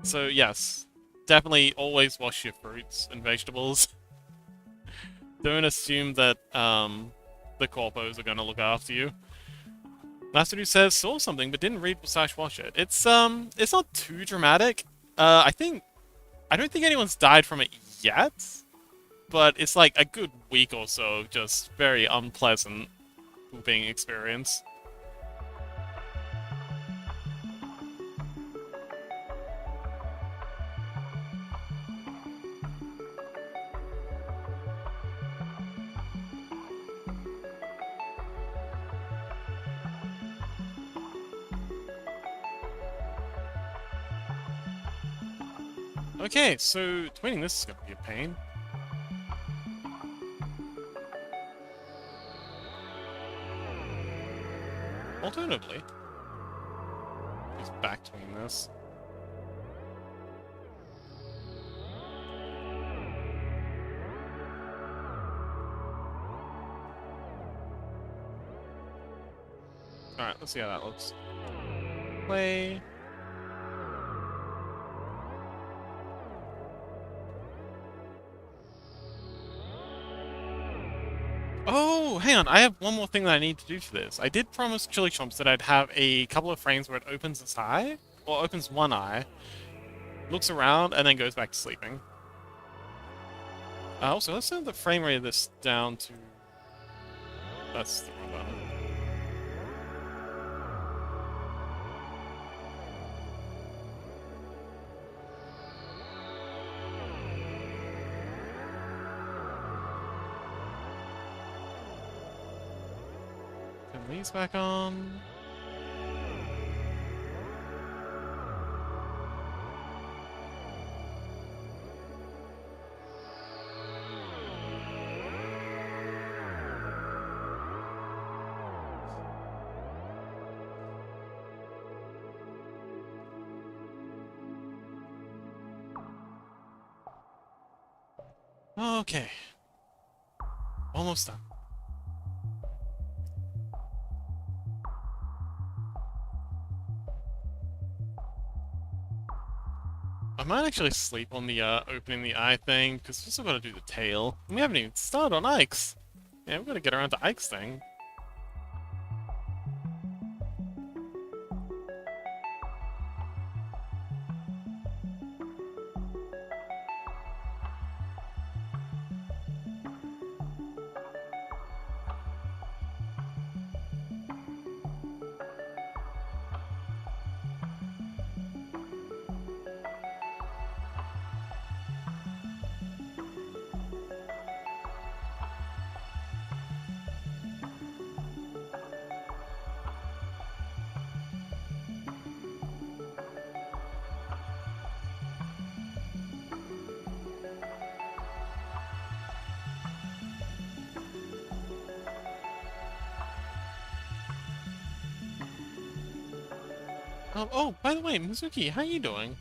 So yes, definitely always wash your fruits and vegetables. Don't assume that the corpos are gonna look after you. Master Dude says saw something but didn't read / watch it. It's not too dramatic. I don't think anyone's died from it yet, but it's like a good week or so of just very unpleasant pooping experience. Okay, so twinning this is gonna be a pain. Alternatively, just back tween this. Alright, let's see how that looks. Play. Oh, hang on. I have one more thing that I need to do for this. I did promise Chili Chomps that I'd have a couple of frames where it opens its eye, or opens one eye, looks around, and then goes back to sleeping. Also, let's set the frame rate of this down to... That's the wrong button. Turn these back on. Okay. Almost done. I might actually sleep on the opening the eye thing, because we still gotta do the tail. And we haven't even started on Ike's. Yeah, we've gotta get around to Ike's thing. Oh, by the way, Mizuki, how you doing?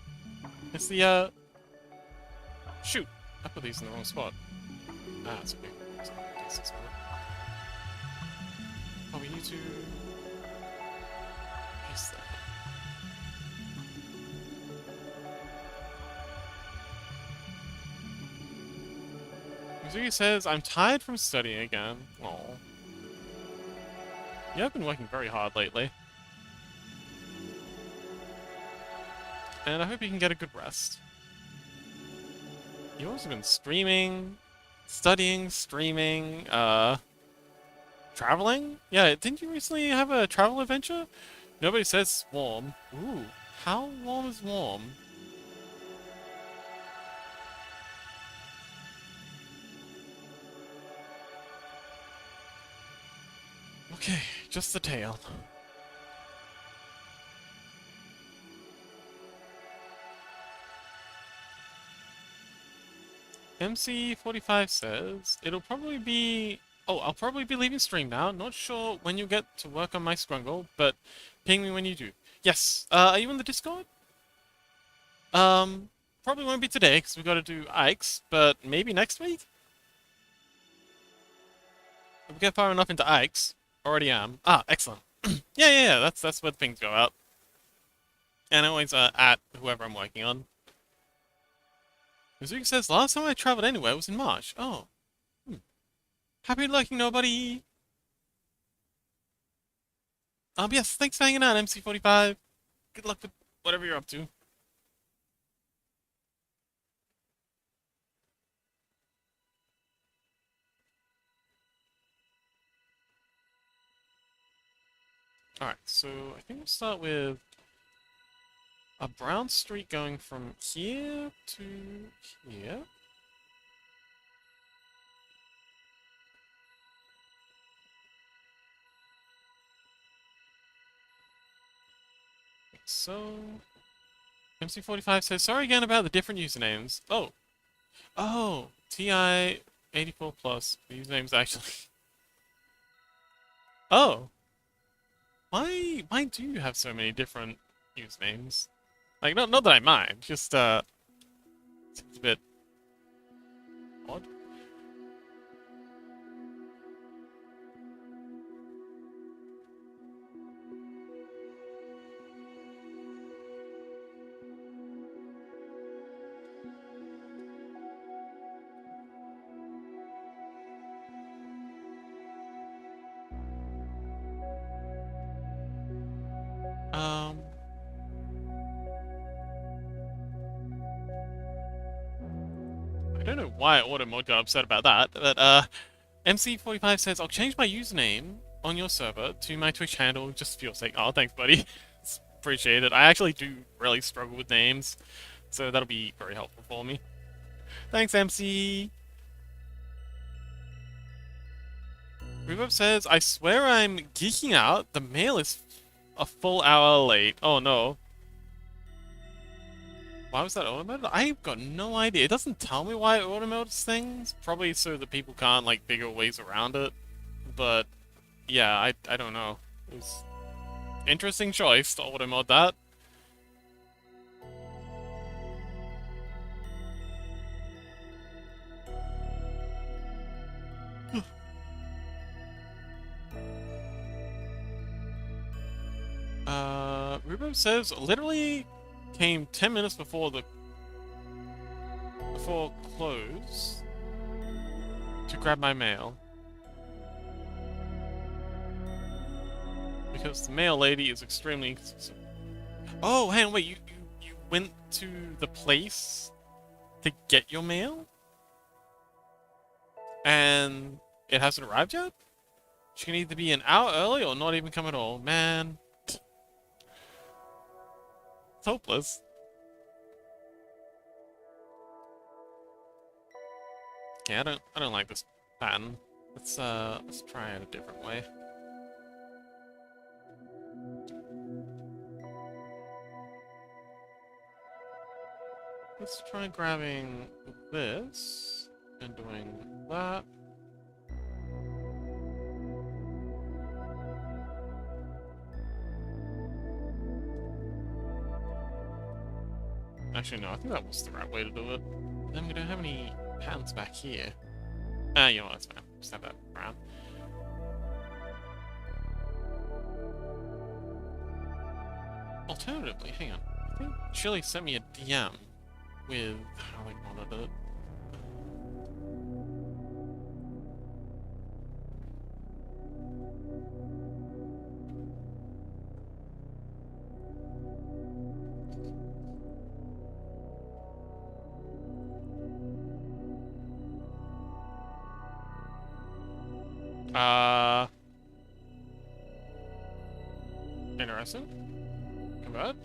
It's the, shoot! I put these in the wrong spot. Ah, it's okay. Oh, we need to... paste that. Mizuki says, I'm tired from studying again. Aw. You have been working very hard lately. And I hope you can get a good rest. You've also been streaming, studying, streaming, traveling? Yeah, didn't you recently have a travel adventure? Nobody says warm. Ooh, how warm is warm? Okay, just the tail. MC45 says, it'll probably be... Oh, I'll probably be leaving stream now. Not sure when you get to work on my Scrungle, but ping me when you do. Yes, are you in the Discord? Probably won't be today, because we've got to do Ike's, but maybe next week? If we get far enough into Ike's. Already am. Ah, excellent. Yeah, that's where the pings go out. And always, at whoever I'm working on. Mizuki says, last time I traveled anywhere was in March. Oh. Happy lurking, nobody! Yes, thanks for hanging out, MC45. Good luck with whatever you're up to. Alright, so I think we'll start with a brown streak going from here to here. So, MC45 says, sorry again about the different usernames. Oh, TI84 plus. The username's actually... Oh. Why do you have so many different usernames? Like, not that I mind, just, seems a bit odd. I don't know why Automod got upset about that, but, MC45 says, I'll change my username on your server to my Twitch handle just for your sake. Oh, thanks, buddy. Appreciate it. I actually do really struggle with names, so that'll be very helpful for me. Thanks, MC! Rhubarb says, I swear I'm geeking out. The mail is a full hour late. Oh no. Why was that automated? I've got no idea. It doesn't tell me why it automates things. Probably so that people can't, like, figure ways around it. But, yeah, I don't know. It was interesting choice to automate that. Rubo says literally came 10 minutes before close to grab my mail. Because the mail lady is extremely inconsistent. Oh, hang on, wait, you went to the place to get your mail? And it hasn't arrived yet? She can either be an hour early or not even come at all. Man. It's hopeless. Yeah, I don't like this pattern. Let's try it a different way. Let's try grabbing this and doing that. Actually, no, I think that was the right way to do it. Then we don't have any patterns back here. You know what, that's fine. Just have that around. Alternatively, hang on. I think Chili sent me a DM with how I wanted it. Interesting. Convert.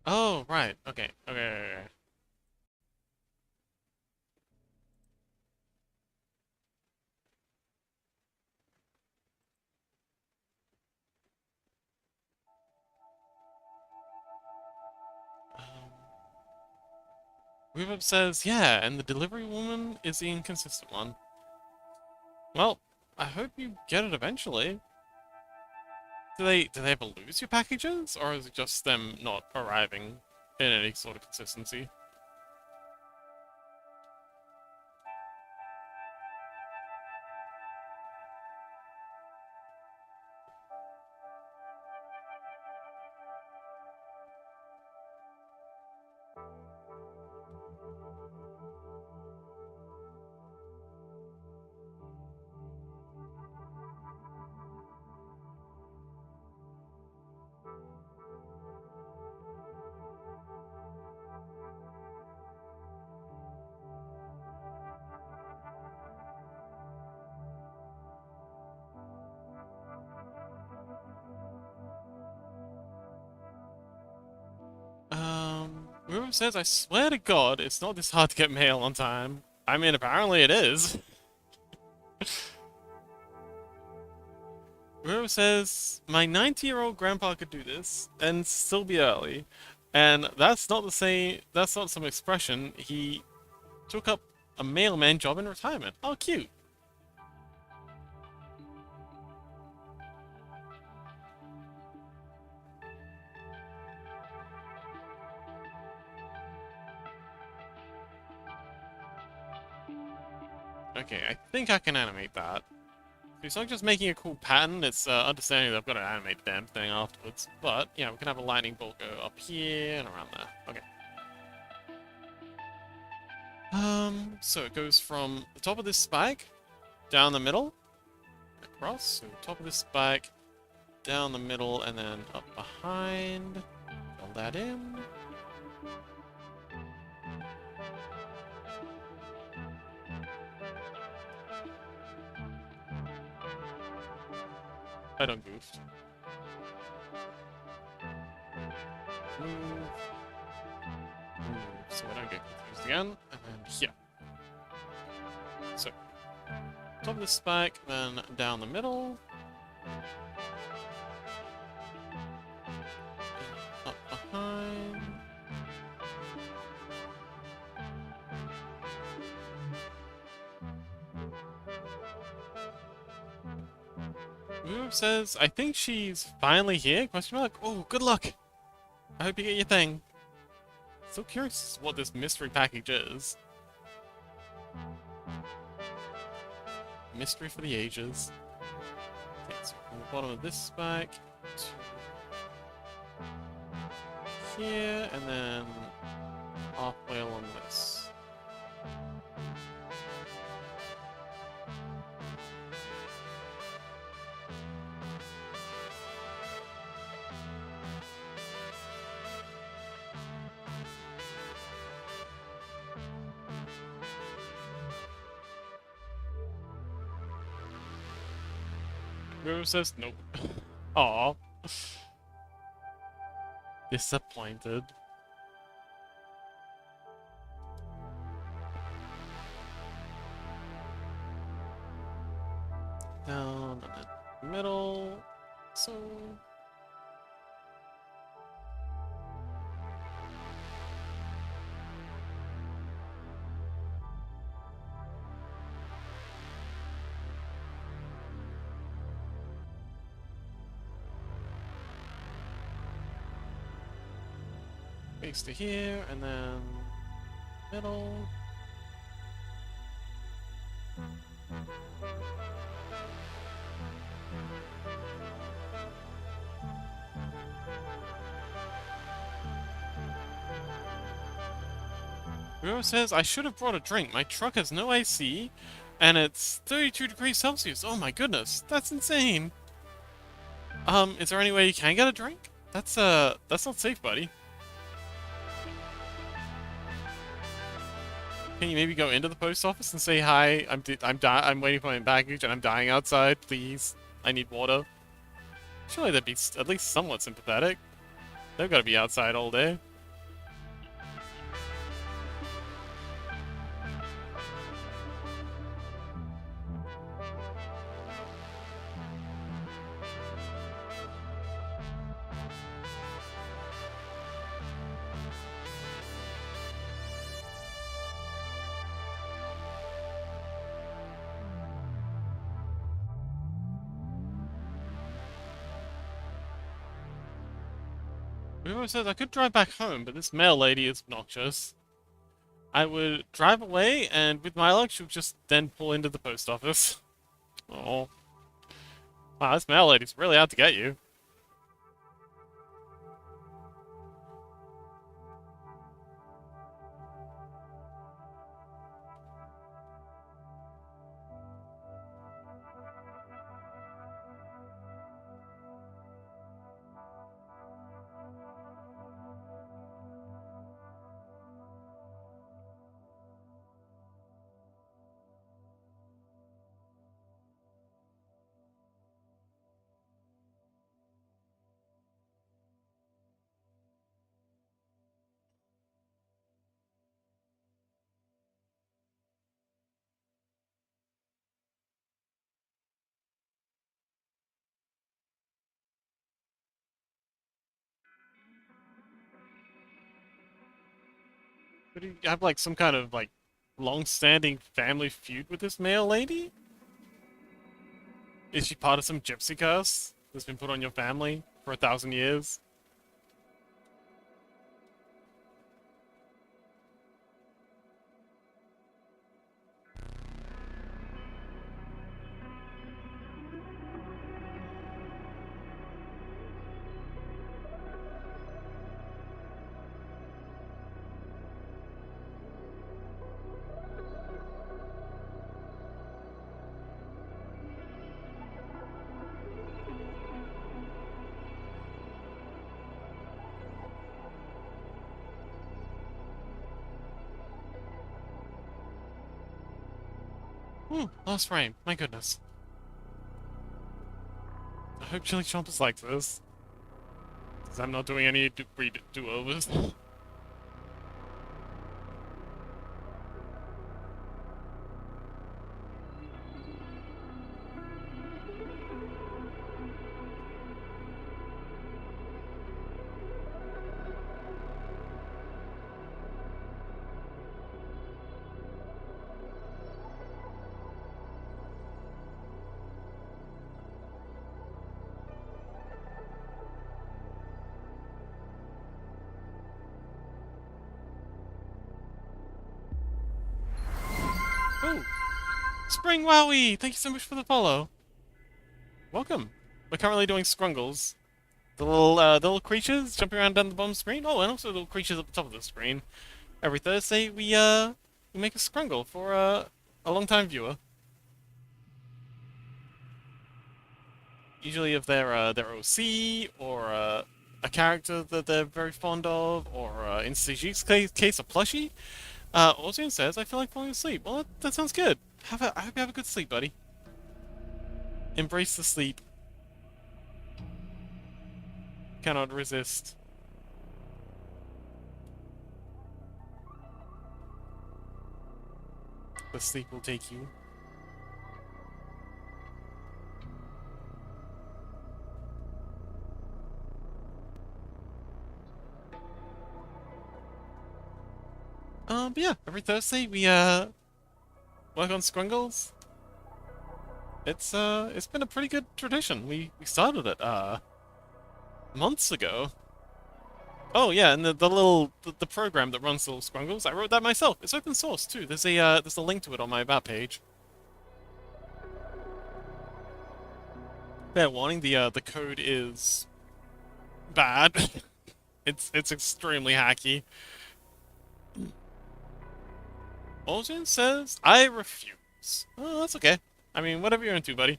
Oh, right. Okay. Okay. Weavup says, yeah, and the delivery woman is the inconsistent one. Well, I hope you get it eventually. Do they ever lose your packages, or is it just them not arriving in any sort of consistency? Whoever says, I swear to God, it's not this hard to get mail on time. I mean, apparently it is. Whoever says, my 90-year-old grandpa could do this, and still be early. And that's not the same, that's not some expression. He took up a mailman job in retirement. Oh, cute. Okay, I think I can animate that. It's not just making a cool pattern, it's understanding that I've got to animate the damn thing afterwards. But, yeah, we can have a lightning bolt go up here and around there. Okay. So it goes from the top of this spike, down the middle, across, so top of this spike, down the middle, and then up behind. Fill that in. I don't goofed. Move. Move. So I don't get confused again. And then here. So, top of the spike, then down the middle. Up behind. Move says, I think she's finally here? Question mark. Oh, good luck. I hope you get your thing. So curious what this mystery package is. Mystery for the ages. Okay, so from the bottom of this spike to here, and then halfway along this. Rose says nope. Aw. Disappointed. Down and then middle. So. Base to here, and then middle. Ruro says, I should have brought a drink. My truck has no AC, and it's 32 degrees Celsius. Oh my goodness, that's insane. Is there any way you can get a drink? That's not safe, buddy. Can you maybe go into the post office and say, hi, I'm waiting for my package and I'm dying outside, please. I need water. Surely they'd be at least somewhat sympathetic. They've got to be outside all day. Ruro says, I could drive back home, but this mail lady is obnoxious. I would drive away, and with my luck, she'll just then pull into the post office. Oh. Wow, this mail lady's really out to get you. Would you have, like, some kind of, like, long-standing family feud with this mail lady? Is she part of some gypsy curse that's been put on your family for 1,000 years? Last frame. My goodness. hope Chili Chompers like this. Because I'm not doing any do-overs. Oh! Spring Wowie! Thank you so much for the follow. Welcome. We're currently doing Scrungles. The little creatures jumping around down the bottom screen. Oh, and also the little creatures at the top of the screen. Every Thursday, we make a Scrungle for, a long-time viewer. Usually if they're OC, or, a character that they're very fond of, or, in CG's case, a plushie. Ozian says, I feel like falling asleep. Well, that sounds good. I hope you have a good sleep, buddy. Embrace the sleep. Cannot resist. The sleep will take you. But yeah, every Thursday we, work on Scrungles. It's been a pretty good tradition. We started it, months ago. Oh yeah, and the program that runs the little Scrungles, I wrote that myself. It's open source too. There's a link to it on my About page. Fair warning, the code is bad. It's extremely hacky. Olgin says, I refuse. Oh, that's okay. I mean, whatever you're into, buddy.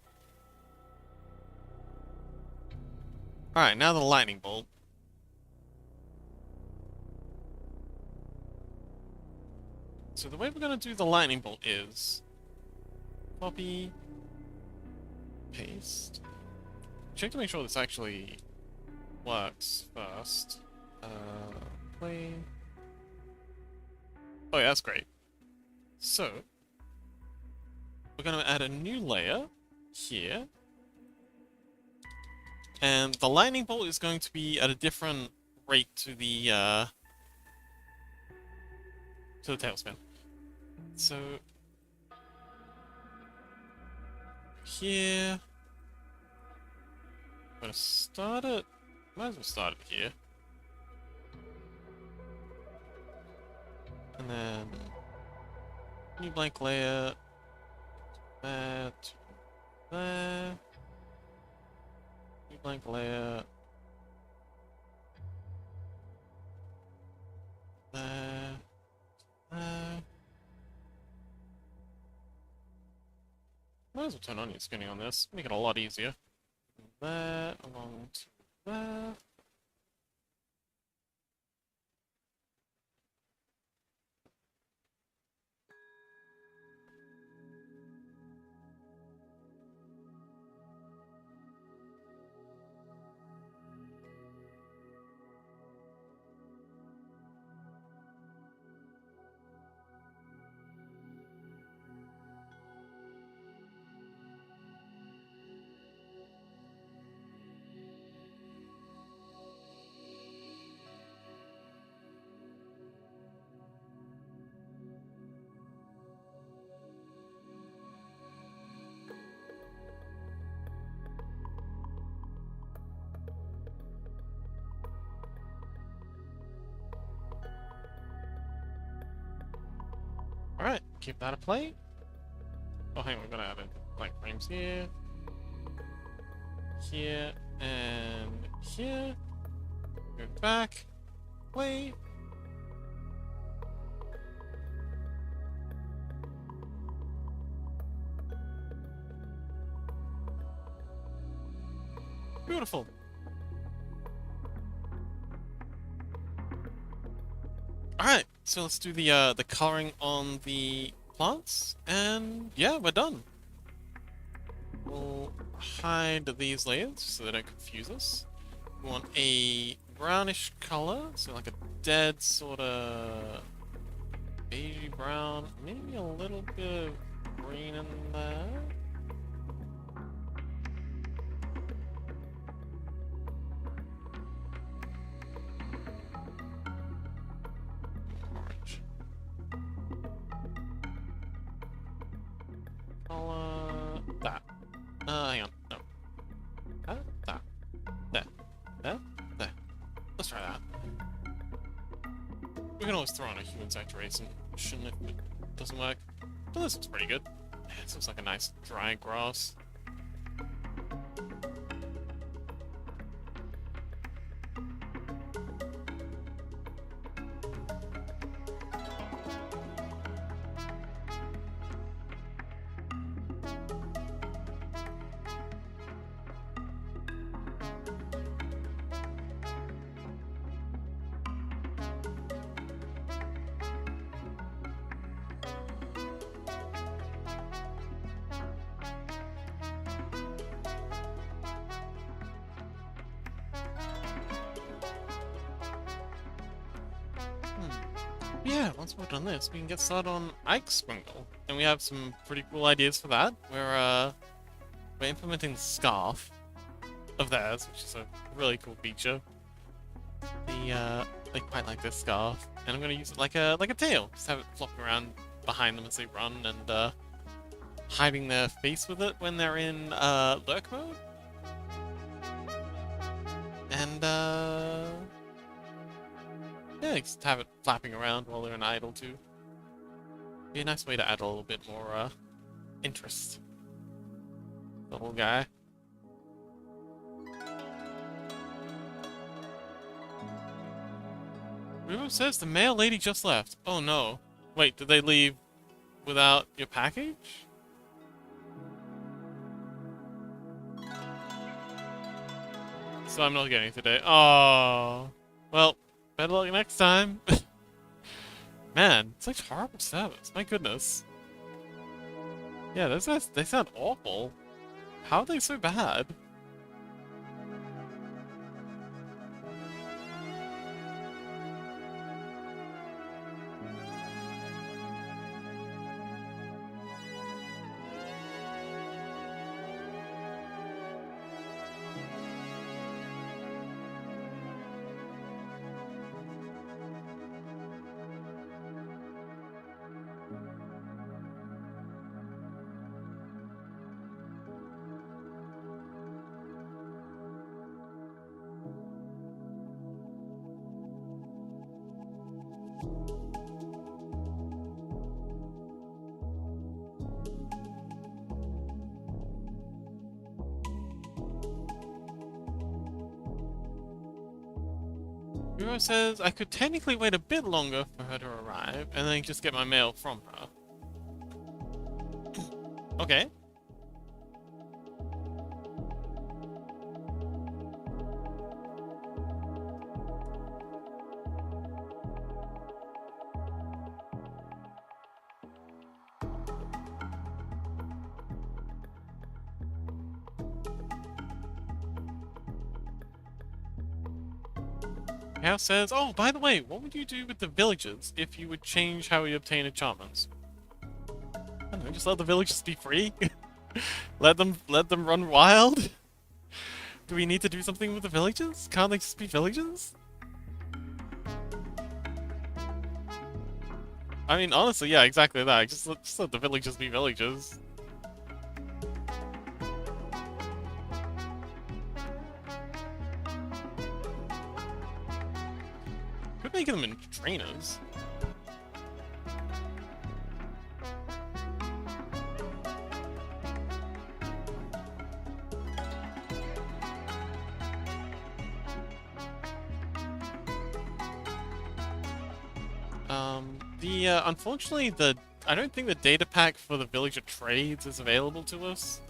Alright, now the lightning bolt. So the way we're gonna do the lightning bolt is copy, paste. Check to make sure this actually works first. Play. Oh yeah, that's great. So we're gonna add a new layer here. And the lightning bolt is going to be at a different rate to the tailspin. So here, I'm gonna start it. Might as well start it here, and then new blank layer. That there. New blank layer. There. There. Might as well turn on your skinning on this. Make it a lot easier. There, along to there. Alright, keep that a play. Oh, hang on, we're gonna add in blank frames here. Here, and here. Go back. Play. Beautiful. Alright, so let's do the coloring on the plants, and yeah, we're done. We'll hide these layers so they don't confuse us. We want a brownish color, so like a dead sort of beigey brown, maybe a little bit of green in there. Orange. Color that. Hang on, no. That. There. Let's try that. We can always throw on a human saturation if it doesn't work. But this looks pretty good. Yeah, this looks like a nice dry grass. Yeah, once we're done this, we can get started on Scrungle. And we have some pretty cool ideas for that. We're implementing the scarf of theirs, which is a really cool feature. They quite like this scarf, and I'm gonna use it like a tail. Just have it flopping around behind them as they run, and hiding their face with it when they're in lurk mode. And yeah, just have it flapping around while they're in idle too. Be a nice way to add a little bit more interest. The whole guy. Rubo says the mail lady just left. Oh no. Wait, did they leave without your package? So I'm not getting it today. Oh. Well, better luck next time. Man, such horrible service. My goodness. Yeah, those guys, they sound awful. How are they so bad? Rubo says I could technically wait a bit longer for her to arrive, and then just get my mail from her. Okay. House says, oh, by the way, what would you do with the villagers if you would change how you obtain enchantments? I don't know, just let the villagers be free? let them run wild? Do we need to do something with the villagers? Can't they just be villagers? I mean, honestly, yeah, exactly that. Just let the villagers be villagers. Could make them into trainers. Unfortunately, I don't think the data pack for the villager trades is available to us.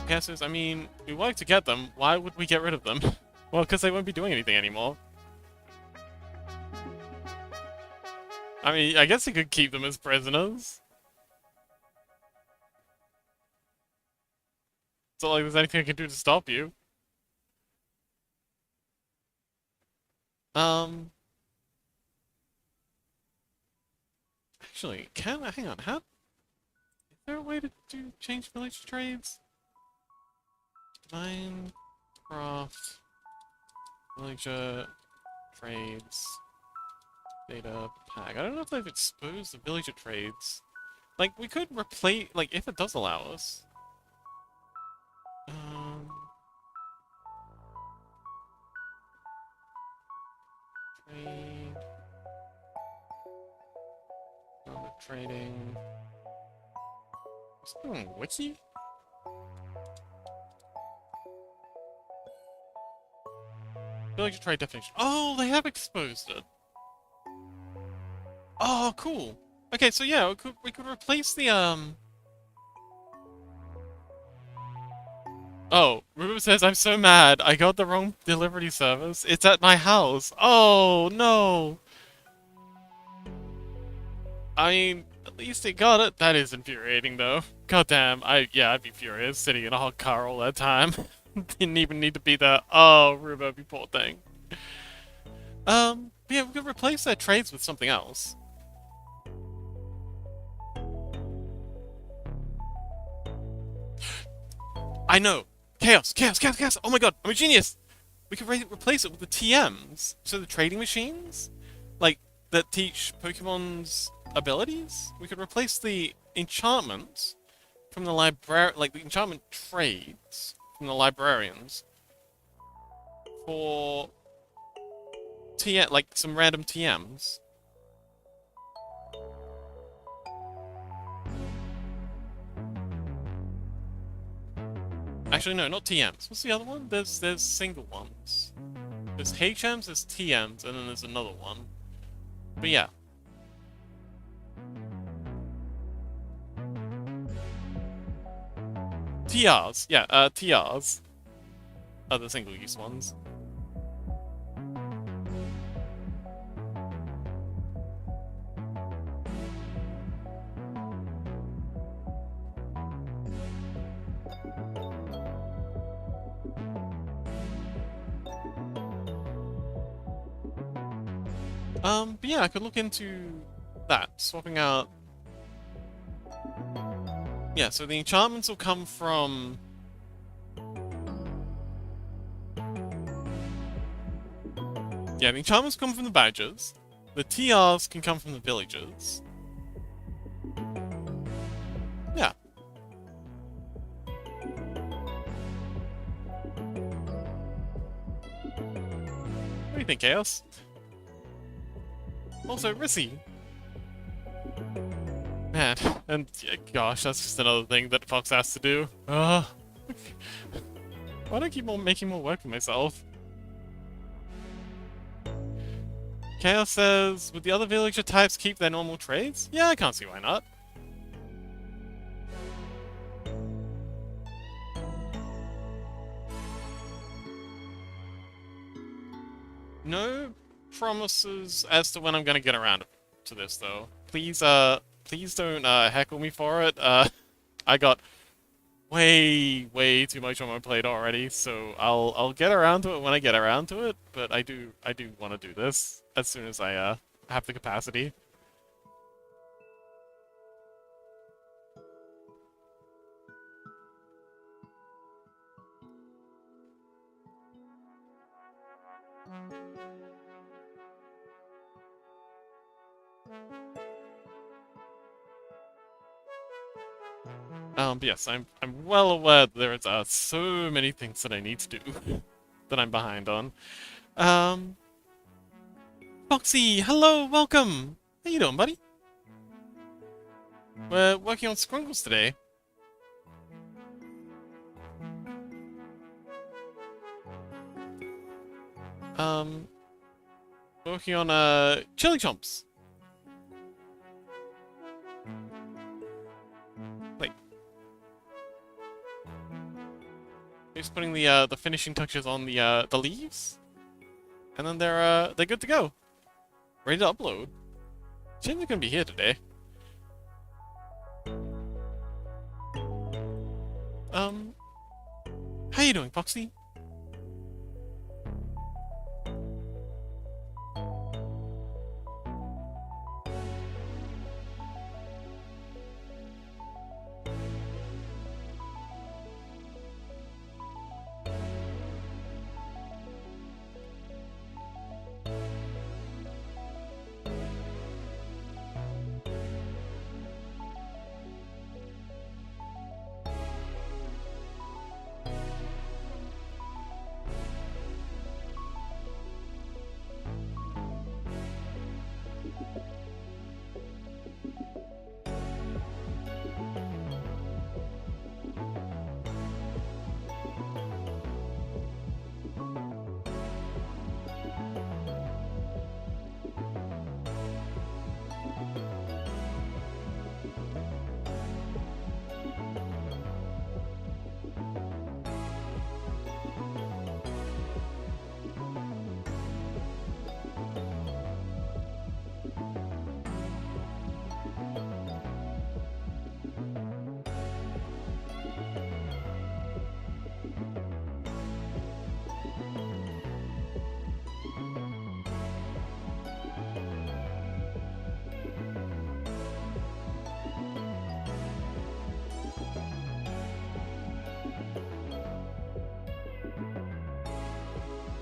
Guesses, I mean, we work to get them, why would we get rid of them? Well, because they won't be doing anything anymore. I mean, I guess you could keep them as prisoners. It's not like there's anything I can do to stop you. Um, actually, hang on, is there a way to change village trades? Minecraft villager trades data pack. I don't know if they've exposed the villager trades. Like, we could replace, like, if it does allow us. Um, trade, trading. Is it doing wiki? Villager trade definition. Oh, they have exposed it. Oh, cool. Okay, so yeah, we could replace the Oh, Ruben says I'm so mad. I got the wrong delivery service. It's at my house. Oh no. I mean, at least it got it. That is infuriating though. God damn. I'd be furious sitting in a hot car all that time. Didn't even need to be there. Oh, Ruben, you poor thing. Yeah, we could replace their trades with something else. I know. Chaos, chaos, chaos, chaos. Oh my god, I'm a genius. We could replace it with the TMs. So the trading machines, like, that teach Pokemon's abilities. We could replace the enchantments from the like the enchantment trades from the librarians for like some random TMs. Actually, no, not TMs. What's the other one? There's single ones. There's HMs, there's TMs, and then there's another one. But yeah. TRs. Yeah, TRs are the single-use ones. But yeah, I could look into that, swapping out. Yeah, so the enchantments will come from. Yeah, the enchantments come from the badges. The TRs can come from the villagers. Yeah. What do you think, Chaos? Also, Rissy. Man, and yeah, gosh, that's just another thing that Fox has to do. Why do I keep making more work for myself? Chaos says, would the other villager types keep their normal trades? Yeah, I can't see why not. No promises as to when I'm gonna get around to this, though. Please don't heckle me for it. I got way too much on my plate already, so I'll get around to it when I get around to it. But I do want to do this as soon as I have the capacity. But yes, I'm well aware that there is so many things that I need to do that I'm behind on. Foxy, hello, welcome. How you doing, buddy? We're working on Scrungles today. Working on chili chomps. Wait. Just putting the finishing touches on the leaves, and then they're good to go, ready to upload. Shame they're gonna be here today. you doing, Foxy?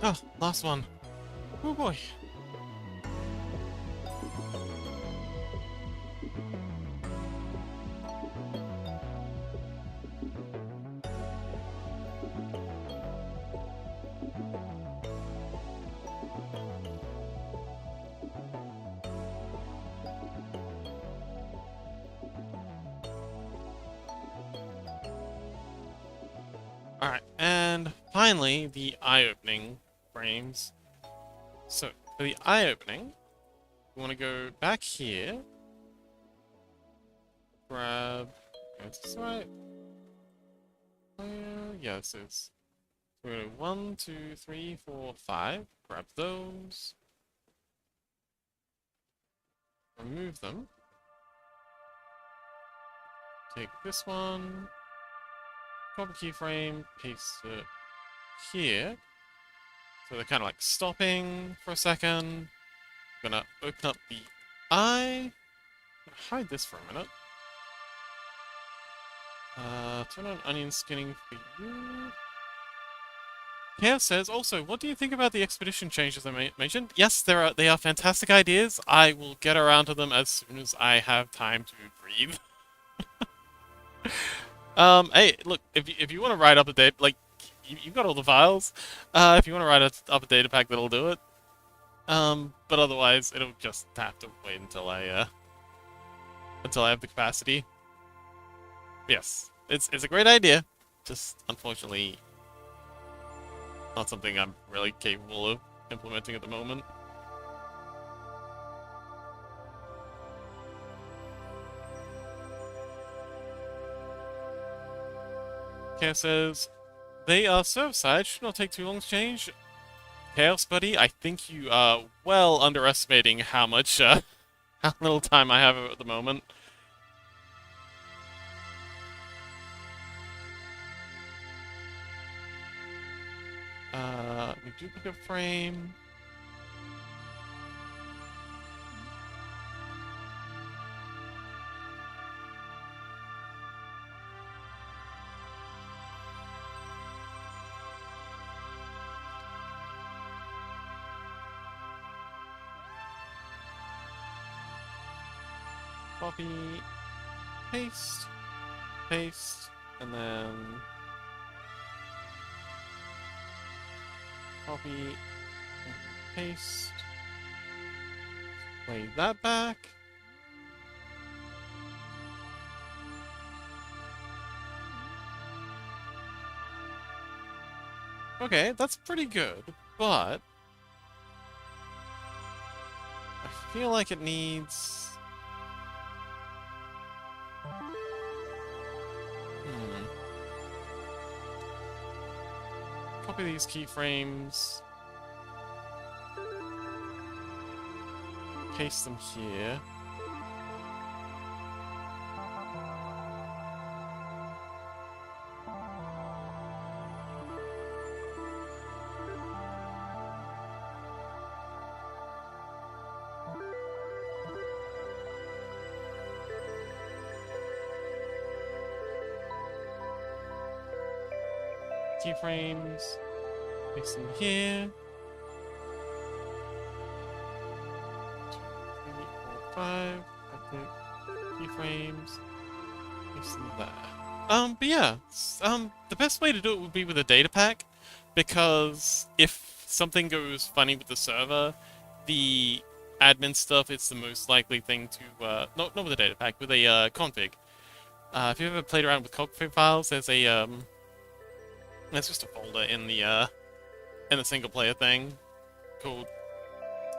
Oh, last one. Oh boy. Alright, and finally, the eye-opening frames. So, for the eye-opening, we want to go back here. Grab... Is this right? Yeah, this is. We're going to 1, 2, 3, 4, 5. Grab those. Remove them. Take this one. Copy keyframe, paste it here. So they're kind of like stopping for a second. I'm gonna open up the eye. Hide this for a minute. Turn on onion skinning for you. Chaos says, also, what do you think about the expedition changes I mentioned? Yes, they are fantastic ideas. I will get around to them as soon as I have time to breathe. Hey, look, if you want to write up a data, like, you've got all the files. If you want to write up a data pack, that'll do it. But otherwise, it'll just have to wait until I have the capacity. Yes, it's a great idea. Just, unfortunately, not something I'm really capable of implementing at the moment. Chaos says, they are server-side, should not take too long to change. Chaos, buddy, I think you are well underestimating how much, how little time I have at the moment. New duplicate frame. Copy, paste, paste, and then copy, paste, play that back. Okay, that's pretty good, but I feel like it needs... Copy these keyframes. Paste them here. keyframes. Paste them here. 2, 3, 4, 5. Keyframes. Paste them there. But yeah, the best way to do it would be with a data pack, because if something goes funny with the server, the admin stuff is the most likely thing to, not with a data pack, with a, config. If you've ever played around with config files, there's a, there's just a folder in the single player thing called,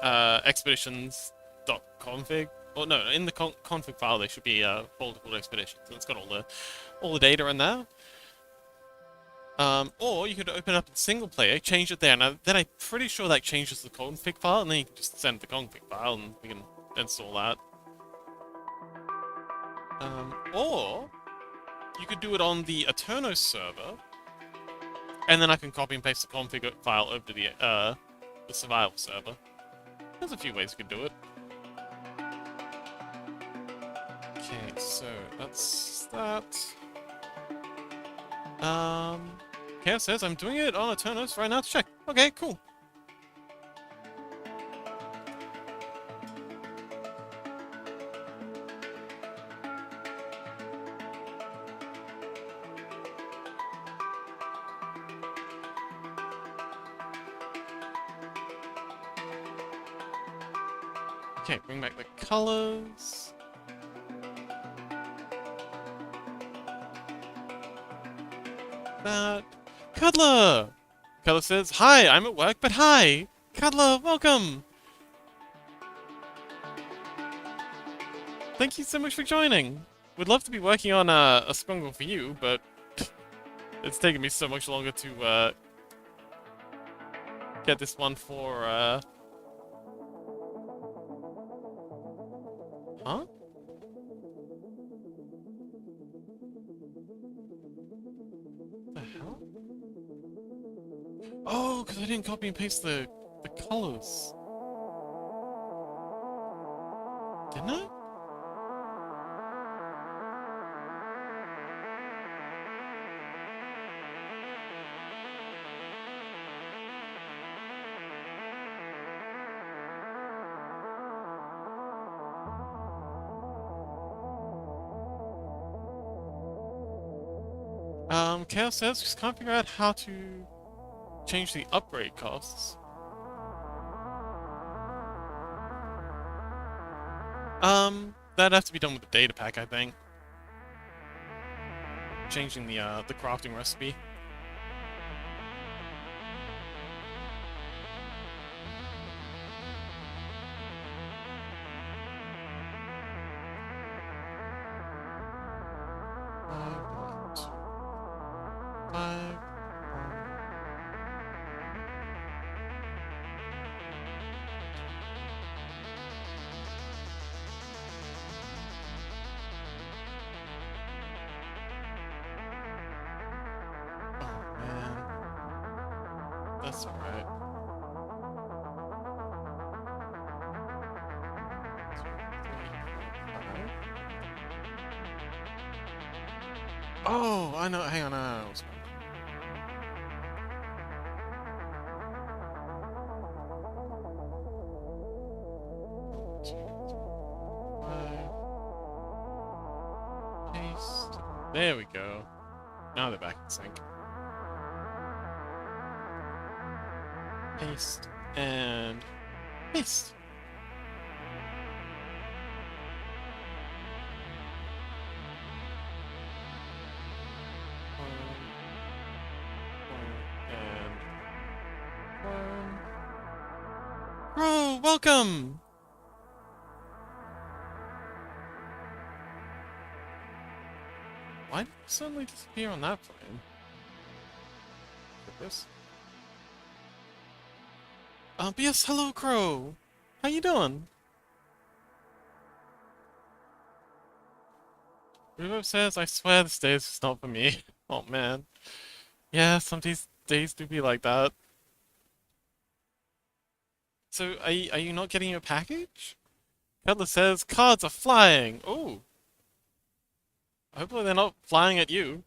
expeditions.config. Well, no, in the config file there should be a folder called expeditions, and it's got all the data in there. Or you could open up in single player, change it there. Now, then I'm pretty sure that changes the config file, and then you can just send the config file, and we can install that. Or you could do it on the Aternos server, and then I can copy and paste the config file over to the survival server. There's a few ways you could do it. Okay, so that's that. Chaos says I'm doing it on Aternos right now to check. Okay, cool. Okay, bring back the colors. That. Cuddler! Cuddler says, hi, I'm at work, but hi! Cuddler, welcome! Thank you so much for joining! Would love to be working on a Scrungle for you, but it's taken me so much longer to get this one for huh? The hell? Oh, because I didn't copy and paste the colors. Didn't I? Chaos says just can't figure out how to change the upgrade costs. That'd have to be done with the data pack, I think. Changing the crafting recipe. That's alright. Oh, I know. Hang on, I know. Paste. There we go. Now they're back in sync. Paste and paste. Bro, welcome! Why did it suddenly disappear on that frame? Like this? Yes, hello, Crow! How you doing? Rubo says, I swear this day is just not for me. Oh, man. Yeah, some days do be like that. So, are you not getting your package? Cutler says, cards are flying! Ooh! Hopefully they're not flying at you.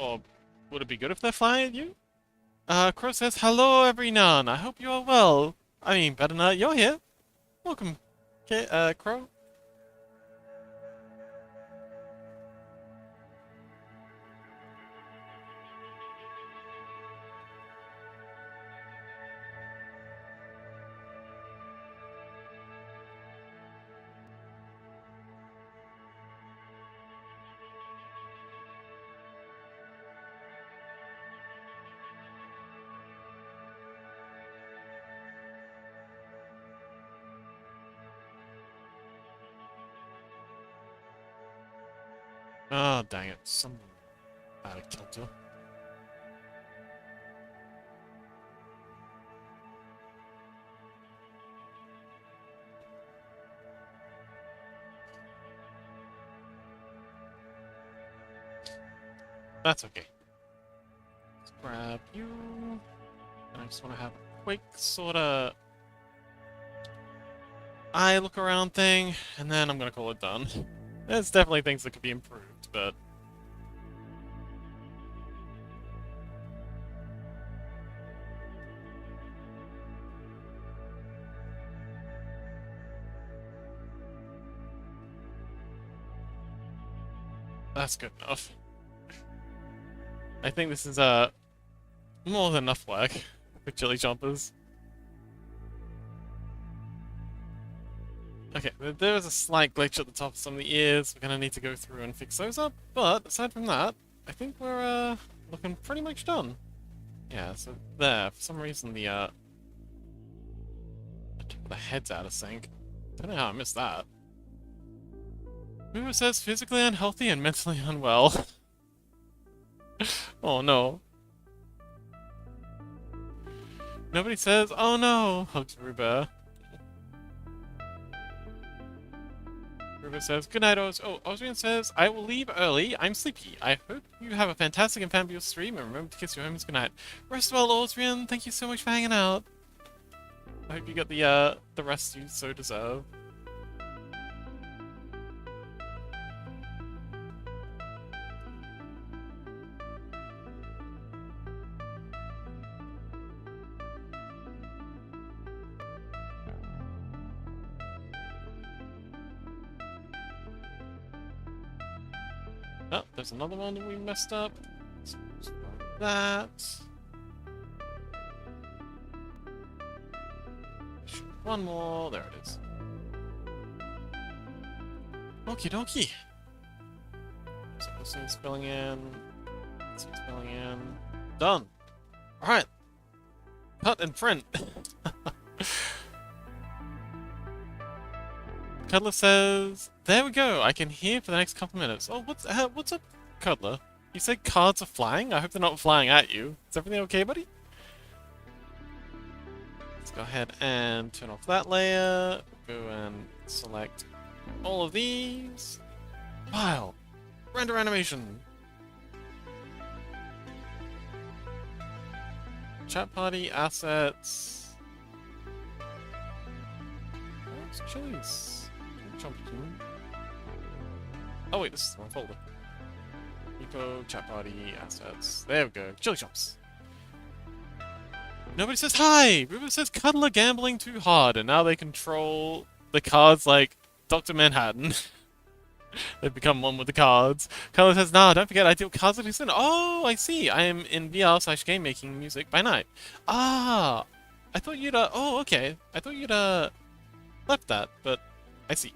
Or would it be good if they're flying at you? Crow says, hello, everyone. I hope you are well. I mean, better not. You're here. Welcome, Crow. Oh, dang it. Someone out of kilter. That's okay. Let's grab you. And I just want to have a quick sort of eye look around thing, and then I'm going to call it done. There's definitely things that could be improved, but... that's good enough. I think this is, more than enough work for chili chompers. Okay, there is a slight glitch at the top of some of the ears. We're gonna need to go through and fix those up, but aside from that, I think we're, looking pretty much done. Yeah, so there, for some reason the top of the head's out of sync. Don't know how I missed that. Who says physically unhealthy and mentally unwell? Oh no. Nobody says, oh no, hugs Ruba. Ruba says, good night, Oz. Oh, Osrian says, I will leave early. I'm sleepy. I hope you have a fantastic and fabulous stream, and remember to kiss your homies goodnight. Rest well, Osrian. Thank you so much for hanging out. I hope you get the rest you so deserve. Oh, there's another one that we messed up. So that. One more. There it is. Okie dokie. So this one's filling in. This one's filling in. Done. Alright. Cut and print. Cuddler says, there we go, I can hear for the next couple minutes. Oh, what's up, Cuddler? You said cards are flying? I hope they're not flying at you. Is everything okay, buddy? Let's go ahead and turn off that layer. Go and select all of these. File. Render animation. Chat party, assets. What's Chili's? Oh wait, this is the wrong folder. Repo, chat party, assets. There we go. Chili chomps. Nobody says hi! Ruben says Cuddler gambling too hard, and now they control the cards like Dr. Manhattan. They've become one with the cards. Cuddler says, nah, don't forget I deal cards at Houston. Oh, I see. I am in VR/game making music by night. Ah! I thought you'd, oh, okay. I thought you'd, left that, but I see.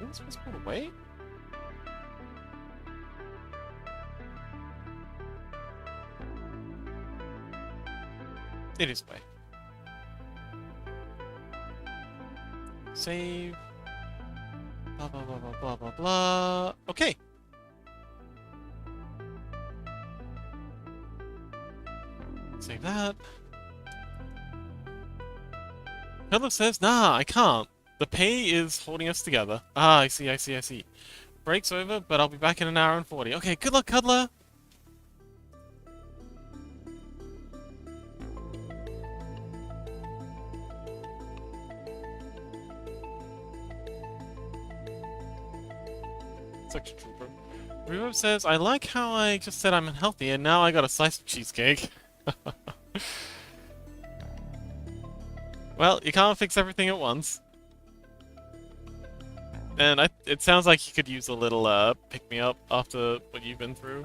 Is this supposed to put away? It is away. Save. Blah, blah, blah, blah, blah, blah, blah. Okay. Save that. Cuddler says, nah, I can't. The pay is holding us together. Ah, I see, I see, I see. Break's over, but I'll be back in an hour and 40. Okay, good luck, Cuddler! Section Trooper. Reverb says, I like how I just said I'm unhealthy and now I got a slice of cheesecake. Well, you can't fix everything at once. And it sounds like you could use a little pick-me-up after what you've been through.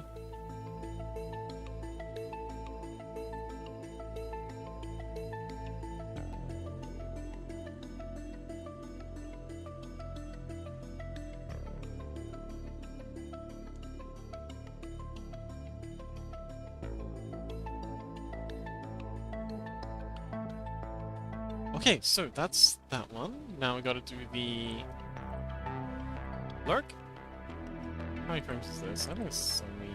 Okay, so that's that one. Now we gotta do the lurk. How many frames is this? I think it's only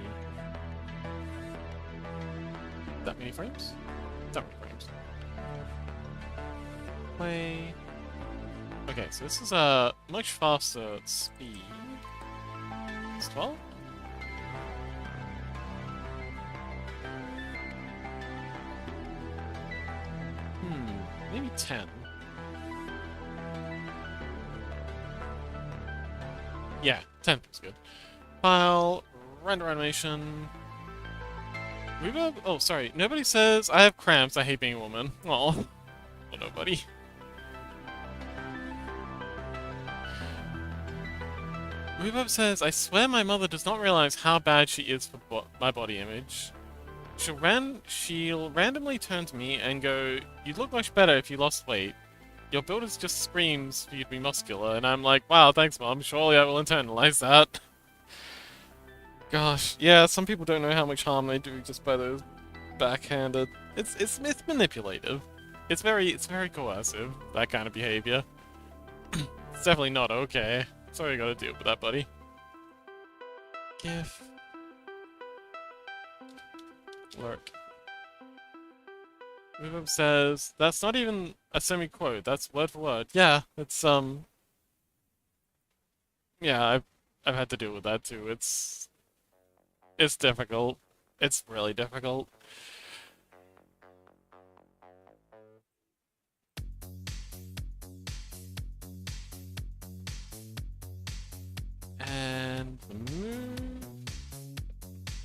that many frames? That many frames. Play. Okay, so this is a much faster speed. It's 12? Maybe 10. Yeah, 10 is good. File, render animation. Reverb? Oh, sorry. Nobody says I have cramps. I hate being a woman. Oh, well, nobody. Reverb says, I swear my mother does not realize how bad she is for my body image. She'll randomly turn to me and go, you'd look much better if you lost weight. Your build just screams for you to be muscular. And I'm like, wow, thanks, Mom. Surely I will internalize that. Gosh, yeah, some people don't know how much harm they do just by those backhanded. It's manipulative. It's very coercive, that kind of behavior. It's definitely not okay. Sorry you gotta deal with that, buddy. GIF. Lurk. Reverb says, that's not even a semi-quote, that's word for word. Yeah, it's, yeah, I've had to deal with that too. It's difficult. It's really difficult. And the move.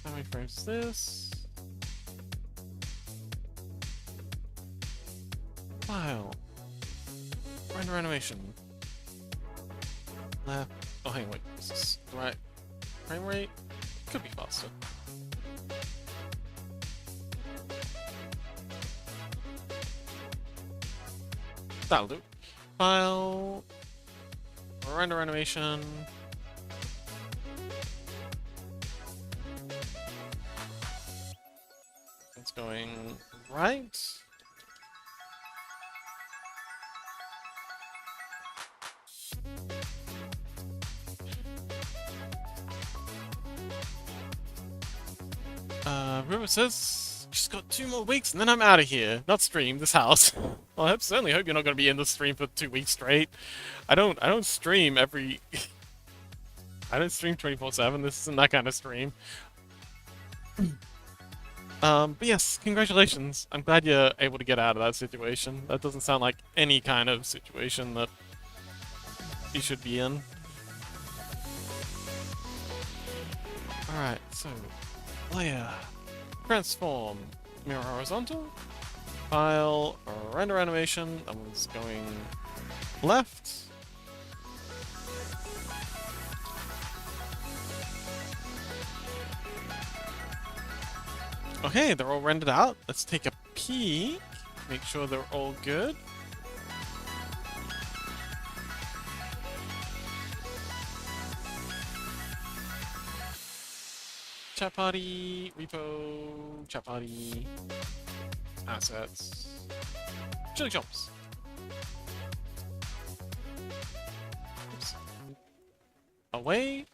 How many frames is this? File. Render animation. Left. Oh, hang on, wait. Is this the right frame rate? Could be faster. That'll do. File. Render animation. It's going right. River says, just got 2 more weeks and then I'm out of here. Not stream, this house. Well, I certainly hope you're not going to be in the stream for 2 weeks straight. I don't stream every... I don't stream 24/7, this isn't that kind of stream. But yes, congratulations. I'm glad you're able to get out of that situation. That doesn't sound like any kind of situation that you should be in. Alright, so... Layer. Transform. Mirror horizontal. File. Render animation. That one's going left. Okay, they're all rendered out. Let's take a peek. Make sure they're all good. Chat party, repo, chat party, assets, chili jumps. Oops. Away.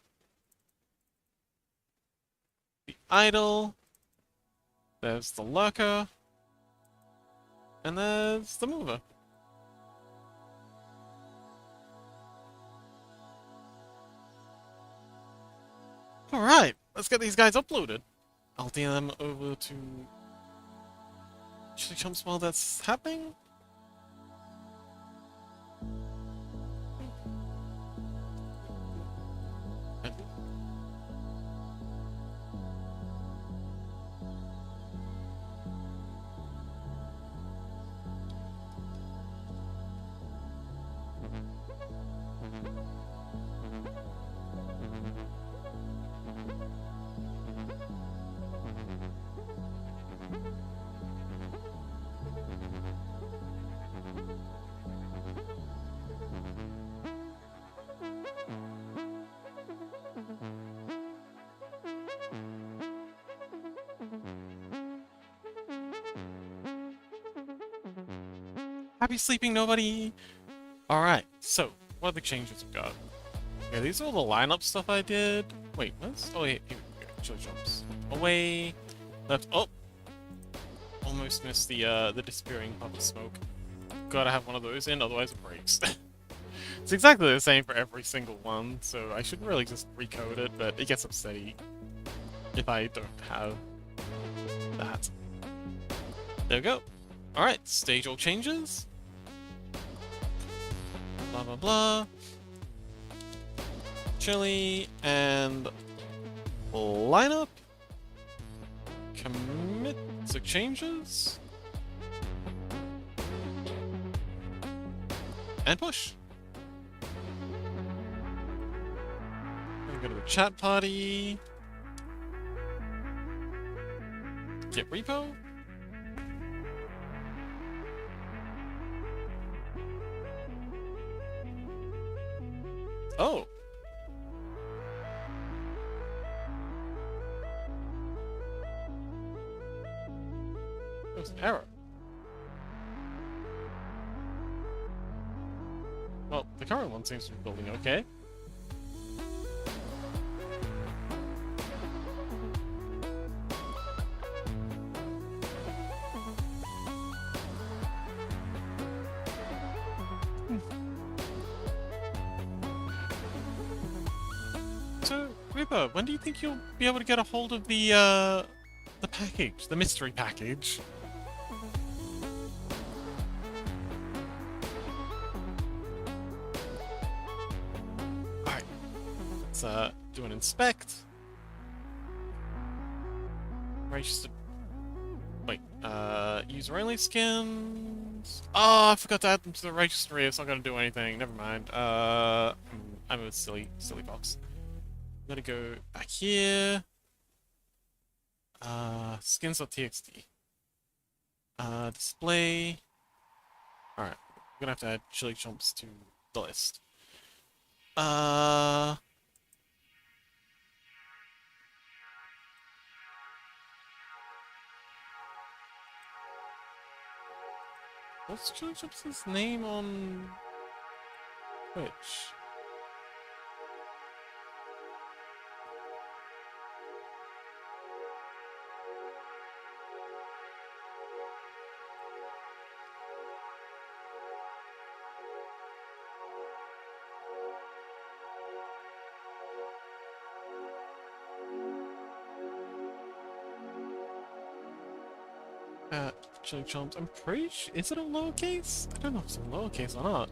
The idle. There's the lurker. And there's the mover. Alright, let's get these guys uploaded. I'll DM them over to Chili Chumps while that's happening. Happy sleeping, nobody! Alright, so, what are the changes we've got? Yeah, these are all the lineup stuff I did. Wait, what's... Oh, wait, here we go. Chili jumps. Away. Left. Oh! Almost missed the disappearing puff of smoke. Gotta have one of those in, otherwise it breaks. It's exactly the same for every single one, so I should really just recode it, but it gets upsetty if I don't have that. There we go. Alright, stage all changes. Blah blah blah. Chili and lineup. Commit to changes. And push. Go to the chat party. Get repo. Oh. There was an error. Well, the current one seems to be building okay. So, Ripper, when do you think you'll be able to get a hold of the package, the mystery package? Alright, let's do an inspect. Registered. Wait, user only skins. Oh, I forgot to add them to the registry. It's not gonna do anything. Never mind. I'm a silly fox. I'm gonna go back here. Skins.txt. Display. Alright, I'm gonna have to add chili chomps to the list. What's Chili Chomps' name on Twitch? Chili Chomps. I'm pretty sure. Is it a lowercase? I don't know if it's a lowercase or not.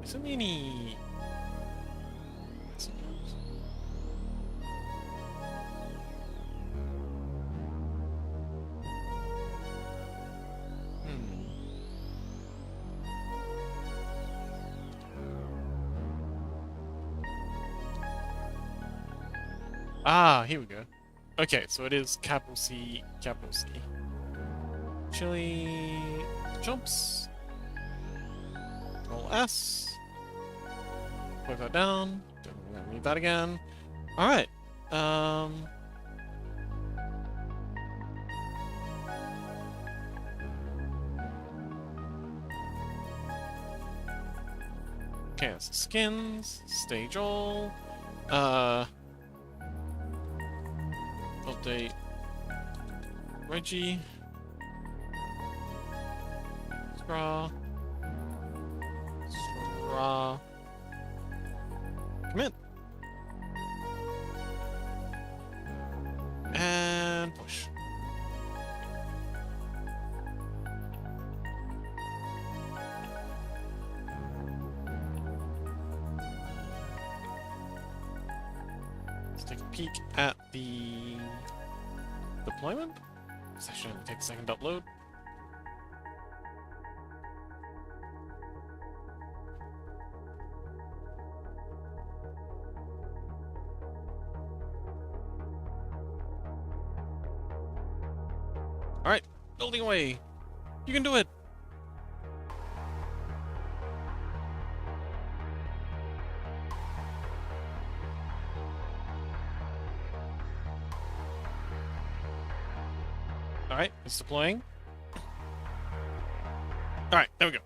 Is there any? Ah, here we go. Okay, so it is capital C, capital C. Chili jumps. Control S. Put that down. Don't need that again. Alright. Okay, so skins, stage all. Update Reggie. Scraw. Commit. And push. Let's take a peek at the deployment. This actually only takes a second to upload. Alright, building away. You can do it. Alright, it's deploying. Alright, there we go.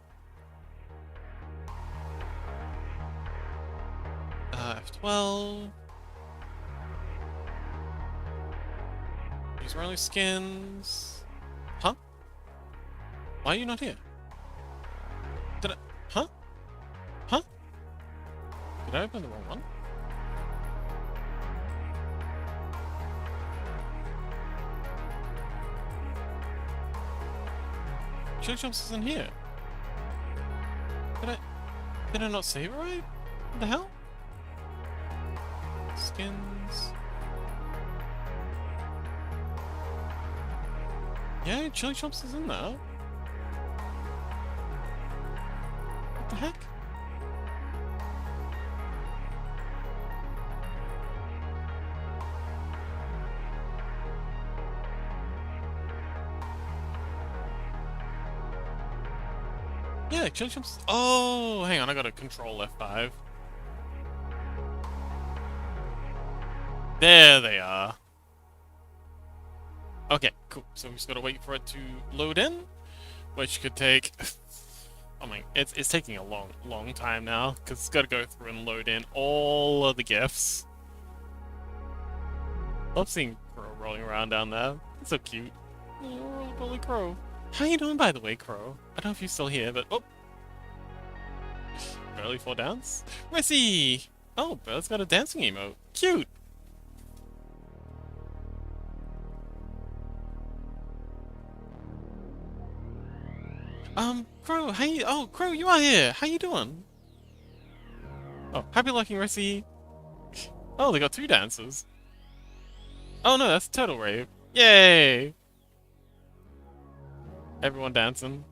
F12. These are only skins. Huh? Why are you not here? Did I... Huh? Huh? Did I open the wrong one? Chili Chomps isn't here. Did I not save it right? What the hell? Skins. Yeah, Chili Chomps is in there. What the heck? Yeah, Chili Chomps. Oh, hang on, I gotta control F5. There they are. Okay, cool. So we just gotta wait for it to load in, which could take. I mean, it's taking a long time now because it's gotta go through and load in all of the gifts. Love seeing Crow rolling around down there. It's so cute. Oh, Bully Crow. How you doing, by the way, Crow? I don't know if you're still here, but oh, barely 4 downs. Missy. Oh, Bird's got a dancing emote. Cute. Crow, how you? Oh, Crow, you are here. How you doing? Oh, happy looking, Rissy. Oh, they got 2 dancers. Oh no, that's Turtle Rave. Yay! Everyone dancing.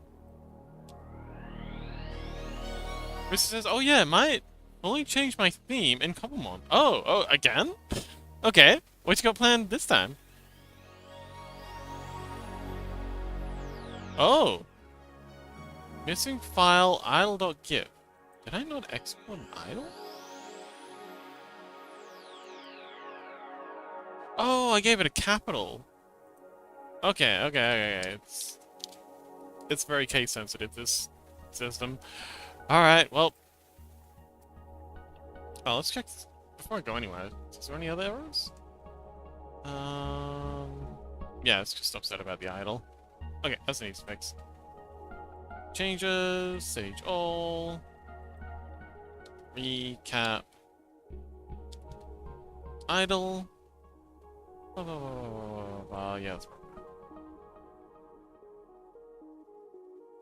Rissy says, "Oh yeah, might only change my theme in Cobblemon." Oh, again? Okay, what you got planned this time? Oh. Missing file idle.gif. Did I not export an idle? Oh, I gave it a capital. Okay. It's very case sensitive, this system. Alright, well. Oh, let's check before I go anywhere. Is there any other errors? Yeah, it's just upset about the idle. Okay, that's an easy fix. Changes, sage all, recap, idle. Yeah, that's perfect.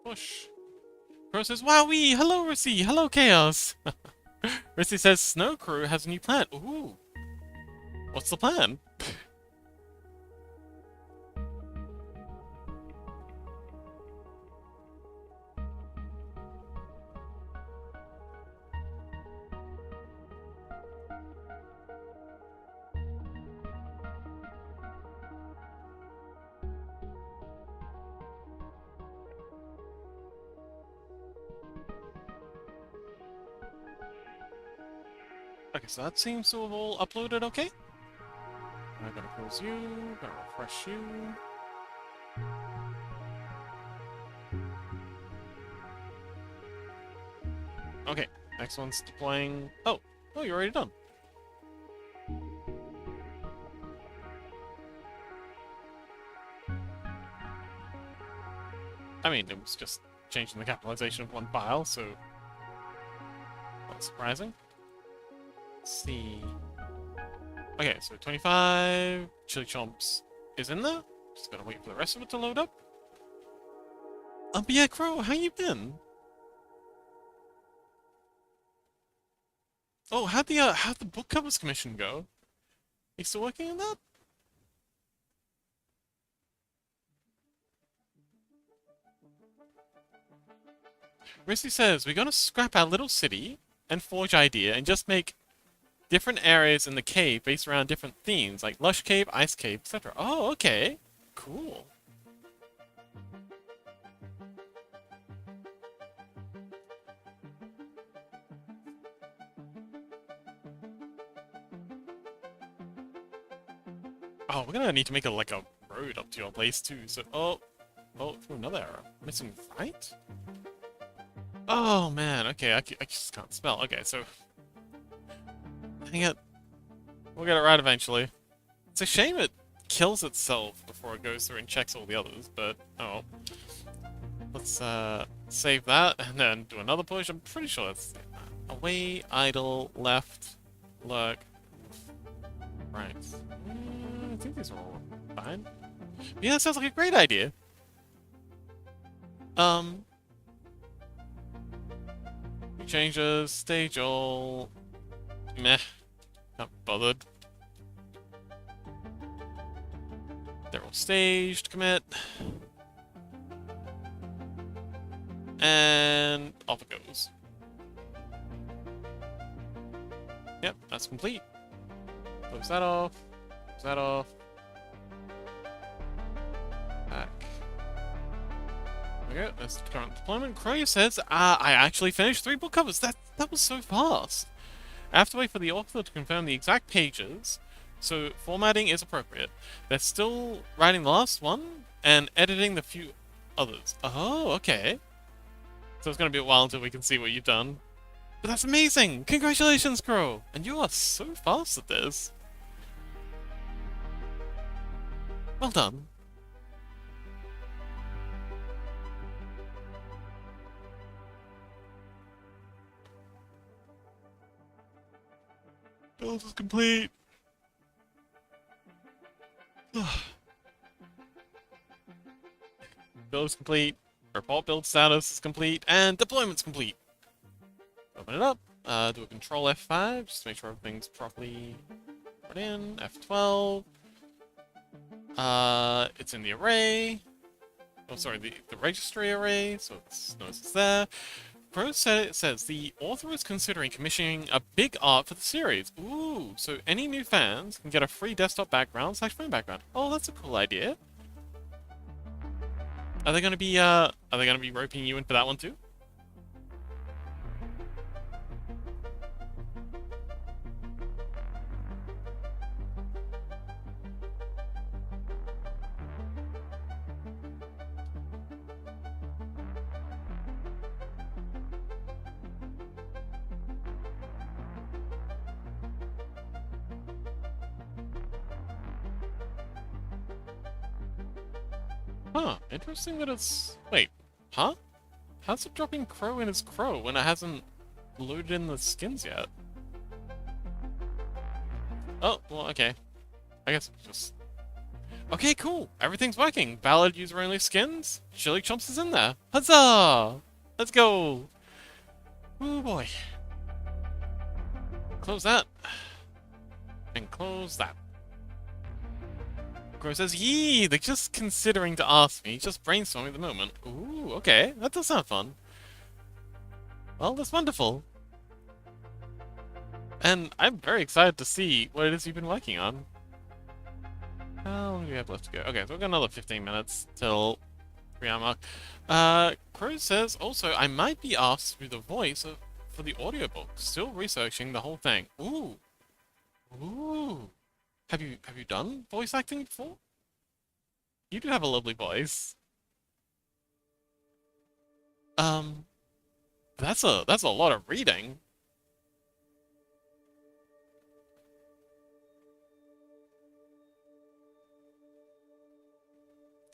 Push. Crow says, "Wowee! Hello, Rissy! Hello, Chaos!" Rissy says, "Snow Crew has a new plan." Ooh. What's the plan? Okay, so that seems to have all uploaded okay. I'm gonna close you, gonna refresh you. Okay, next one's deploying. Oh, you're already done. I mean, it was just changing the capitalization of one file, so not surprising. Let's see. Okay, so 25 Chili Chomps is in there. Just gotta wait for the rest of it to load up. But yeah, Crow, how you been? Oh, how'd the book covers commission go? You still working on that? Rissy says, "We're gonna scrap our little city and Forge idea and just make different areas in the cave based around different themes, like Lush Cave, Ice Cave, etc." Oh, okay. Cool. Oh, we're gonna need to make like a road up to your place too, so... Oh, through another arrow. Missing right? Oh, man, okay, I just can't spell. Okay, so... Dang it. We'll get it right eventually. It's a shame it kills itself before it goes through and checks all the others, but... Oh. Let's, save that, and then do another push. I'm pretty sure it's... Away, idle, left, lurk, right. I think these are all fine. Yeah, that sounds like a great idea. Changes, stage all... Meh. Not bothered. They're all staged, commit. And off it goes. Yep, that's complete. Close that off. Close that off. Back. There we go. That's the current deployment. Crow says, I actually finished 3 book covers. That was so fast. I have to wait for the author to confirm the exact pages, so formatting is appropriate. They're still writing the last one and editing the few others. Oh, okay. So it's going to be a while until we can see what you've done. But that's amazing! Congratulations, Crow! And you are so fast at this. Well done. Build is complete. Build is complete. Report build status is complete. And deployment's complete. Open it up. Do a control F5 just to make sure everything's properly put in. F12. It's in the array. Oh, sorry, the registry array, so it's notice it's there. Pro says the author is considering commissioning a big art for the series. Ooh, so any new fans can get a free desktop background / phone background. Oh, that's a cool idea. Are they gonna be roping you in for that one too? Huh, interesting that it's... Wait, huh? How's it dropping Crow in as Crow when it hasn't loaded in the skins yet? Oh, well, okay. I guess it's just... Okay, cool. Everything's working. Valid user-only skins. Chili Chomps is in there. Huzzah! Let's go! Oh boy. Close that. And close that. Crow says, yee! They're just considering to ask me. Just brainstorming at the moment. Ooh, okay. That does sound fun. Well, that's wonderful. And I'm very excited to see what it is you've been working on. How long do we have left to go? Okay, so we've got another 15 minutes till 3-hour mark. Crow says, also, I might be asked through the voice for the audiobook. Still researching the whole thing. Ooh. Ooh. Have you done voice acting before? You do have a lovely voice. That's a lot of reading.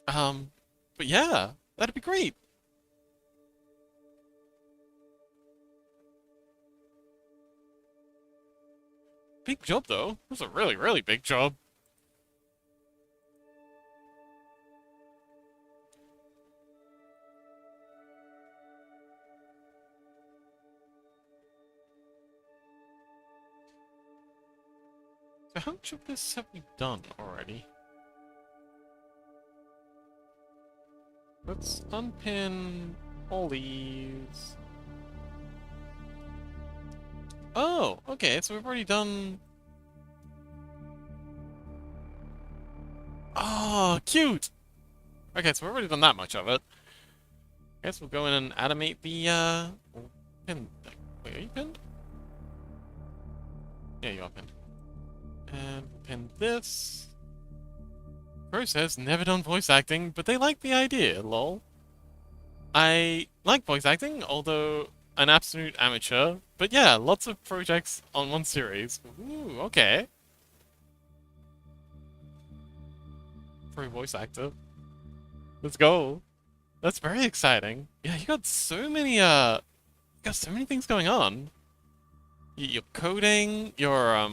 But yeah, that'd be great. Big job, though. That's a really, really big job. So how much of this have we done already? Let's unpin all these. Oh, okay, so we've already done... Oh, cute! Okay, so we've already done that much of it. I guess we'll go in and animate the, pin... Wait, are you pinned? Yeah, you are pinned. And we'll pin this. Pro says never done voice acting, but they like the idea, lol. I like voice acting, although an absolute amateur. But yeah, lots of projects on one series. Ooh, okay. Pro voice actor. Let's go. That's very exciting. Yeah, you got so many things going on. You're coding, you're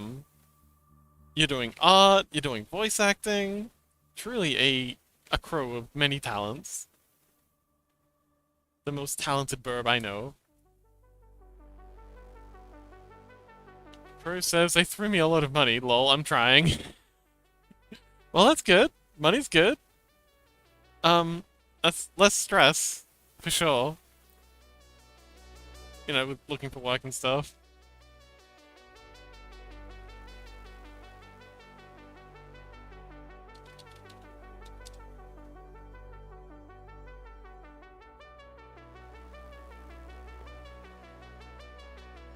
doing art, you're doing voice acting. Truly a crow of many talents. The most talented burb I know. Pro says they threw me a lot of money, lol, I'm trying. Well, that's good. Money's good. That's less stress, for sure. You know, with looking for work and stuff.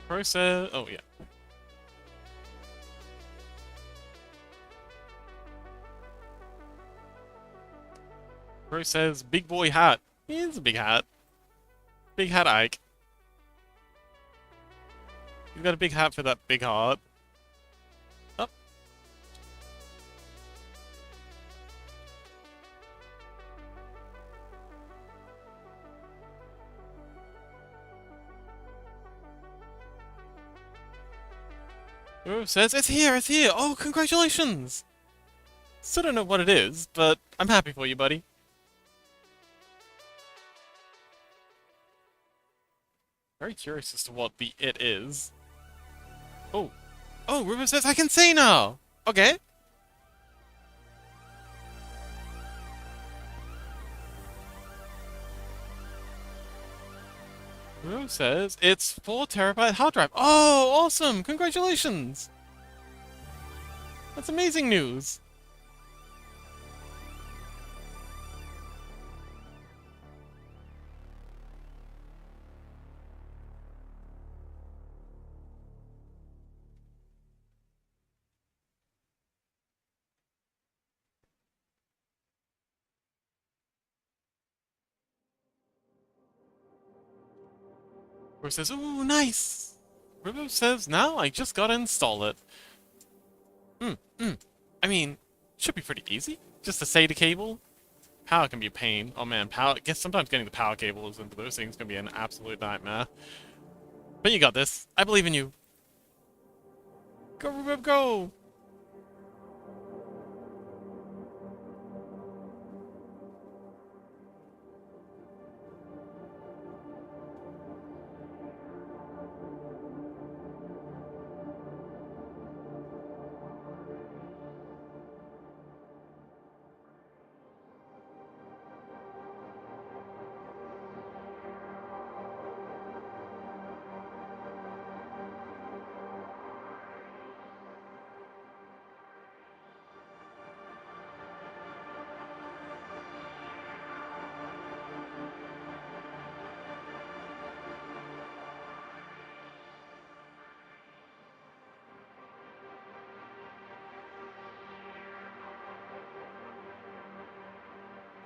Pro says, oh yeah. Pro says, big boy hat. He is a big hat. Big hat Ike. He's got a big hat for that big heart. Oh. Pro says, it's here, it's here. Oh, congratulations. Still don't know what it is, but I'm happy for you, buddy. Very curious as to what the it is. Oh. Oh, Ruben says I can see now! Okay. Ruben says it's 4 terabyte hard drive. Oh, awesome! Congratulations! That's amazing news. Ruben says, ooh, nice! Ruben says, now I just gotta install it. I mean, should be pretty easy. Just a SATA cable. Power can be a pain. Oh man, power. I guess sometimes getting the power cables into those things can be an absolute nightmare. But you got this. I believe in you. Go, Rubib, go!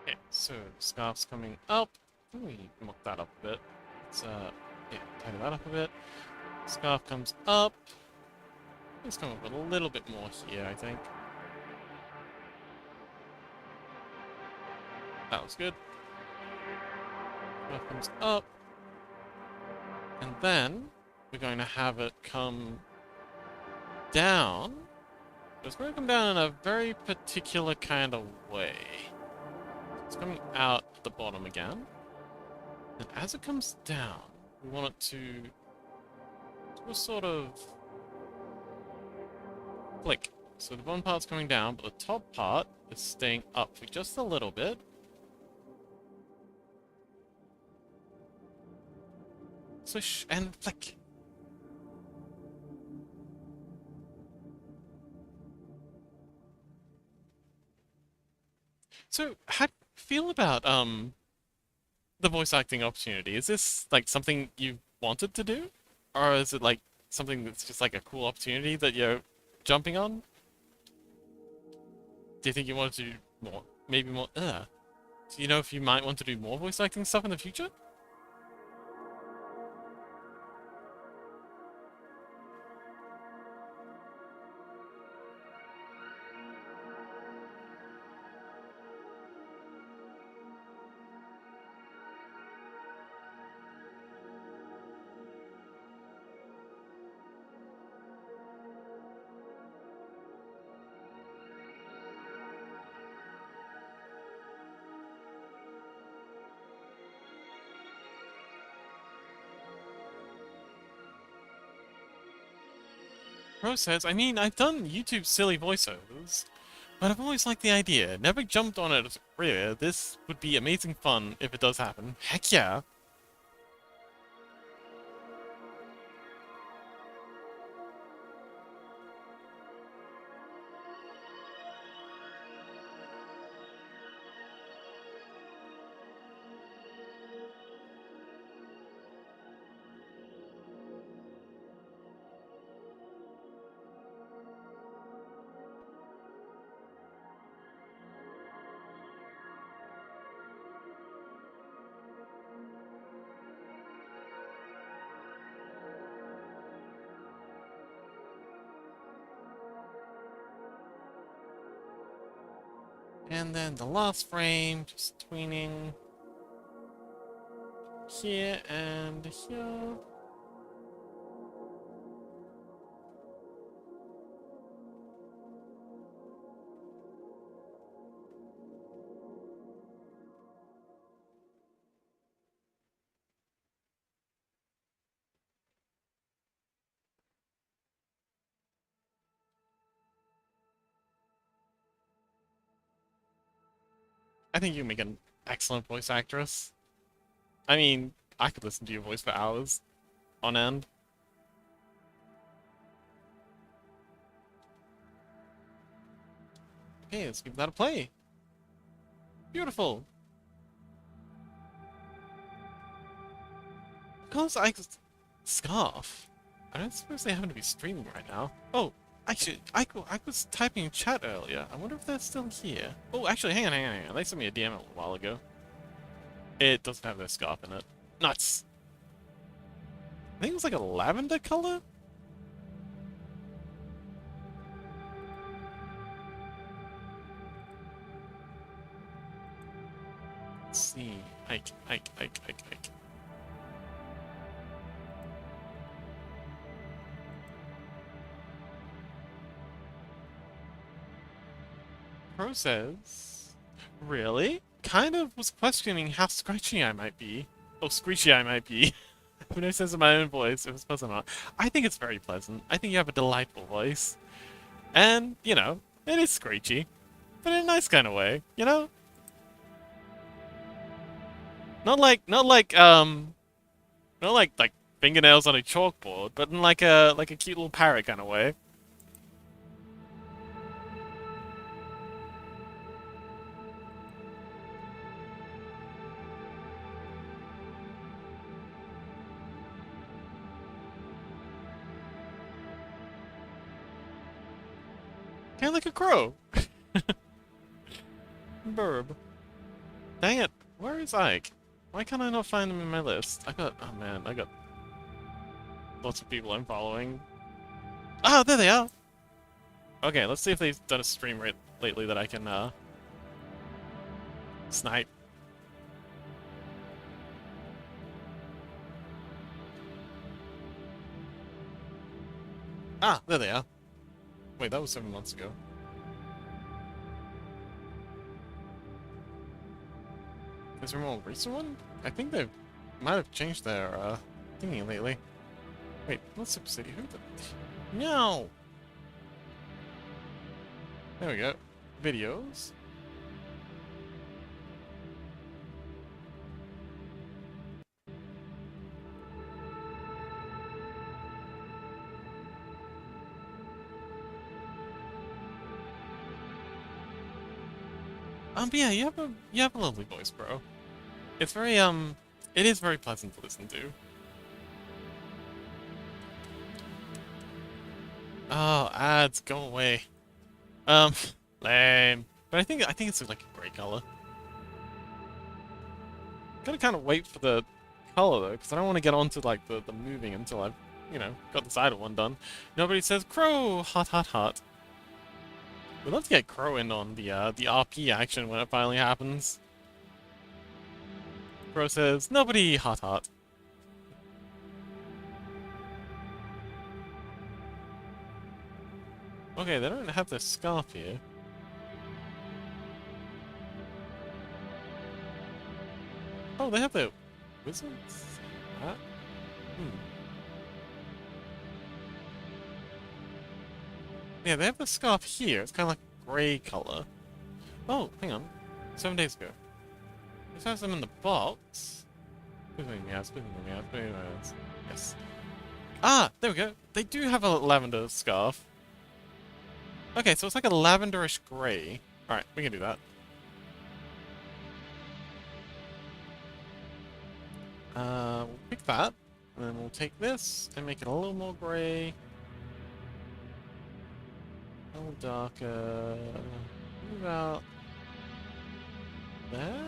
Okay, so scarf's coming up. Let me muck that up a bit. Let's yeah, tighten that up a bit. Scarf comes up. Let's come up a little bit more here, I think. That was good. Scarf comes up. And then we're going to have it come down. It's going to come down in a very particular kind of way. It's coming out at the bottom again. And as it comes down, we want it to do a sort of flick. So the bottom part's coming down, but the top part is staying up for just a little bit. Swish and flick. So, how do you feel about the voice acting opportunity? Is this like something you wanted to do? Or is it like something that's just like a cool opportunity that you're jumping on? Do you think you wanted to more, maybe more, Do you know if you might want to do more voice acting stuff in the future? Rose says, I mean, I've done YouTube silly voiceovers, but I've always liked the idea. Never jumped on it as a career. This would be amazing fun if it does happen. Heck yeah. And then the last frame, just tweening here and here. I think you make an excellent voice actress. I mean, I could listen to your voice for hours on end. Okay, let's give that a play. Beautiful. Because Scarf. I don't suppose they happen to be streaming right now. Oh, actually, I was typing in chat earlier. I wonder if they're still here. Oh, actually, hang on. They sent me a DM a little while ago. It doesn't have their scarf in it. Nuts. I think it was like a lavender color? Let's see. Ike. Pro says, really? Kind of was questioning how scratchy I might be. Oh, screechy I might be. When I says in my own voice, if it's pleasant or not. I think it's very pleasant. I think you have a delightful voice. And, you know, it is screechy. But in a nice kind of way, you know? Not like fingernails on a chalkboard, but in like a cute little parrot kind of way. Kind of like a crow. Burb. Dang it. Where is Ike? Why can't I not find him in my list? Oh man, I got lots of people I'm following. Ah, there they are! Okay, let's see if they've done a stream lately that I can, snipe. Ah, there they are. Wait, that was 7 months ago. Is there a more recent one? I think they might have changed their, thingy lately. Wait, what's Super City? Who the... No! There we go. Videos. But yeah, you have a lovely voice, bro. It's very, it is very pleasant to listen to. Oh, ads, go away. Lame. But I think it's like a grey color. Gotta kind of wait for the color though, because I don't want to get onto like the moving until I've, got the side of one done. Nobody says crow, hot, hot, hot. We'd love to get Crow in on the RP action when it finally happens. Crow says, nobody, hot, hot. Okay, they don't have their scarf here. Oh, they have their wizards? Huh? Yeah, they have the scarf here. It's kind of like grey color. Oh, hang on. 7 days ago. This has them in the box. Yes. Ah, there we go. They do have a lavender scarf. Okay, so it's like a lavenderish grey. Alright, we can do that. We'll pick that. And then we'll take this and make it a little more grey. A little darker. What about that?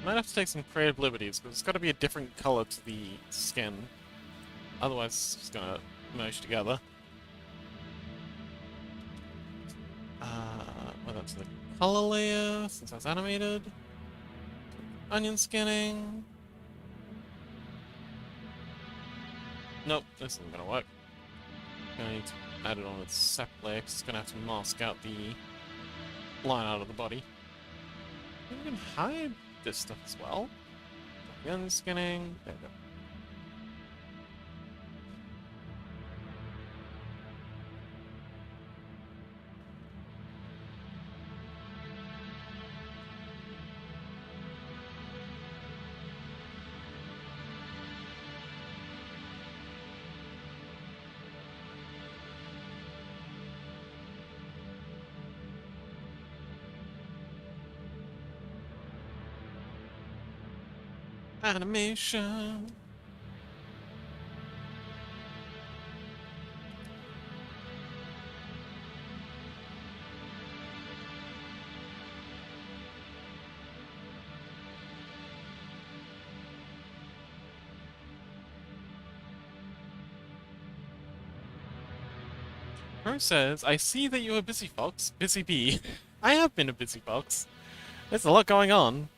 Might have to take some creative liberties, because it's got to be a different color to the skin. Otherwise, it's gonna merge together. Well, that's the color layer, since that's animated. Onion skinning. Nope, this isn't gonna work. Gonna need to add it on its separate layer, 'cause it's gonna have to mask out the line out of the body. We can hide this stuff as well. Onion skinning. There we go. Animation. Crow says, I see that you're a busy fox. Busy bee. I have been a busy fox. There's a lot going on.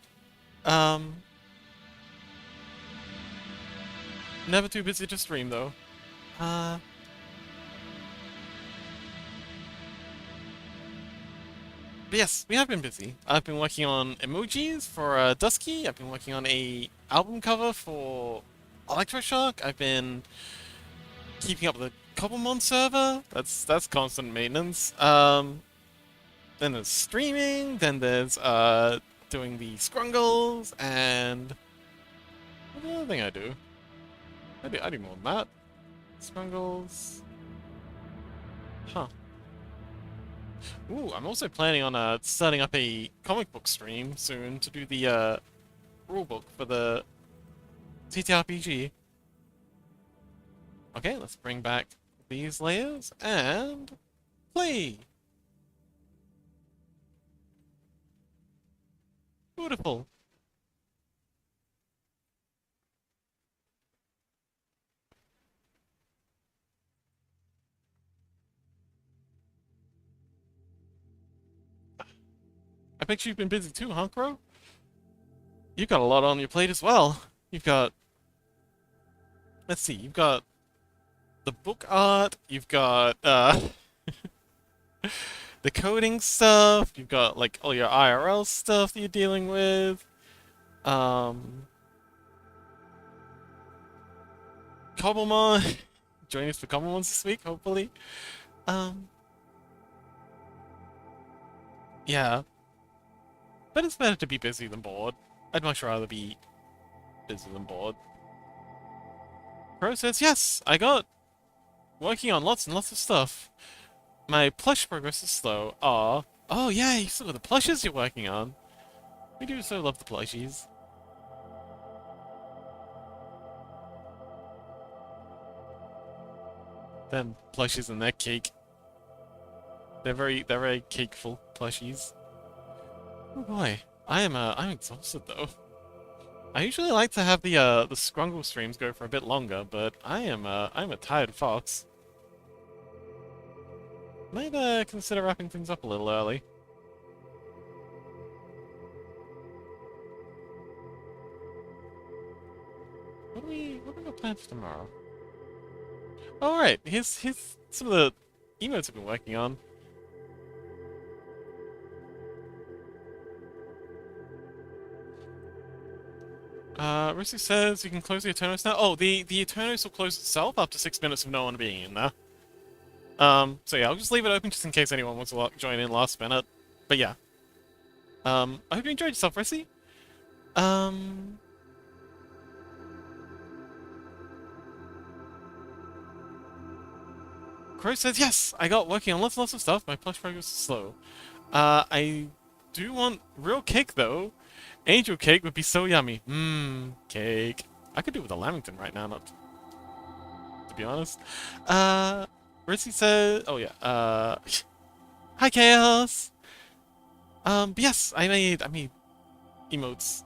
Never too busy to stream, though. But yes, we have been busy. I've been working on emojis for Dusky. I've been working on a album cover for Electroshock. I've been keeping up with the Cobblemon server. That's constant maintenance. Then there's streaming. Then there's doing the Scrungles, and what's the other thing I do? I do more than that. Scrungles. Huh. Ooh, I'm also planning on starting up a comic book stream soon to do the rulebook for the TTRPG. Okay, let's bring back these layers and play. Beautiful. I bet you've been busy too, huh, Crow? You've got a lot on your plate as well. You've got... Let's see, you've got the book art, you've got, the coding stuff, you've got, like, all your IRL stuff that you're dealing with, Cobblemon, join us for Cobblemon this week, hopefully. Yeah. But it's better to be busy than bored. I'd much rather be busy than bored. Pro says, yes, I got working on lots and lots of stuff. My plush progress is slow. Aw. Oh, yeah, you still got the plushes you're working on. We do so love the plushies. Them plushies and their cake. They're very cakeful plushies. Oh boy, I'm exhausted though. I usually like to have the Scrungle streams go for a bit longer, but I'm a tired fox. Might consider wrapping things up a little early. What do we got planned for tomorrow? All right, here's some of the emotes I've been working on. Rusty says you can close the Eternos now. Oh, the Eternos will close itself after 6 minutes of no one being in there. So yeah, I'll just leave it open just in case anyone wants to join in last minute. But yeah. I hope you enjoyed yourself, Rusty. Crow says, yes, I got working on lots and lots of stuff. My plush progress is slow. I do want real cake, though. Angel cake would be so yummy. Mmm, cake. I could do with a Lamington right now, not to be honest. Ritzy says, oh yeah, hi Chaos! But yes, I made emotes.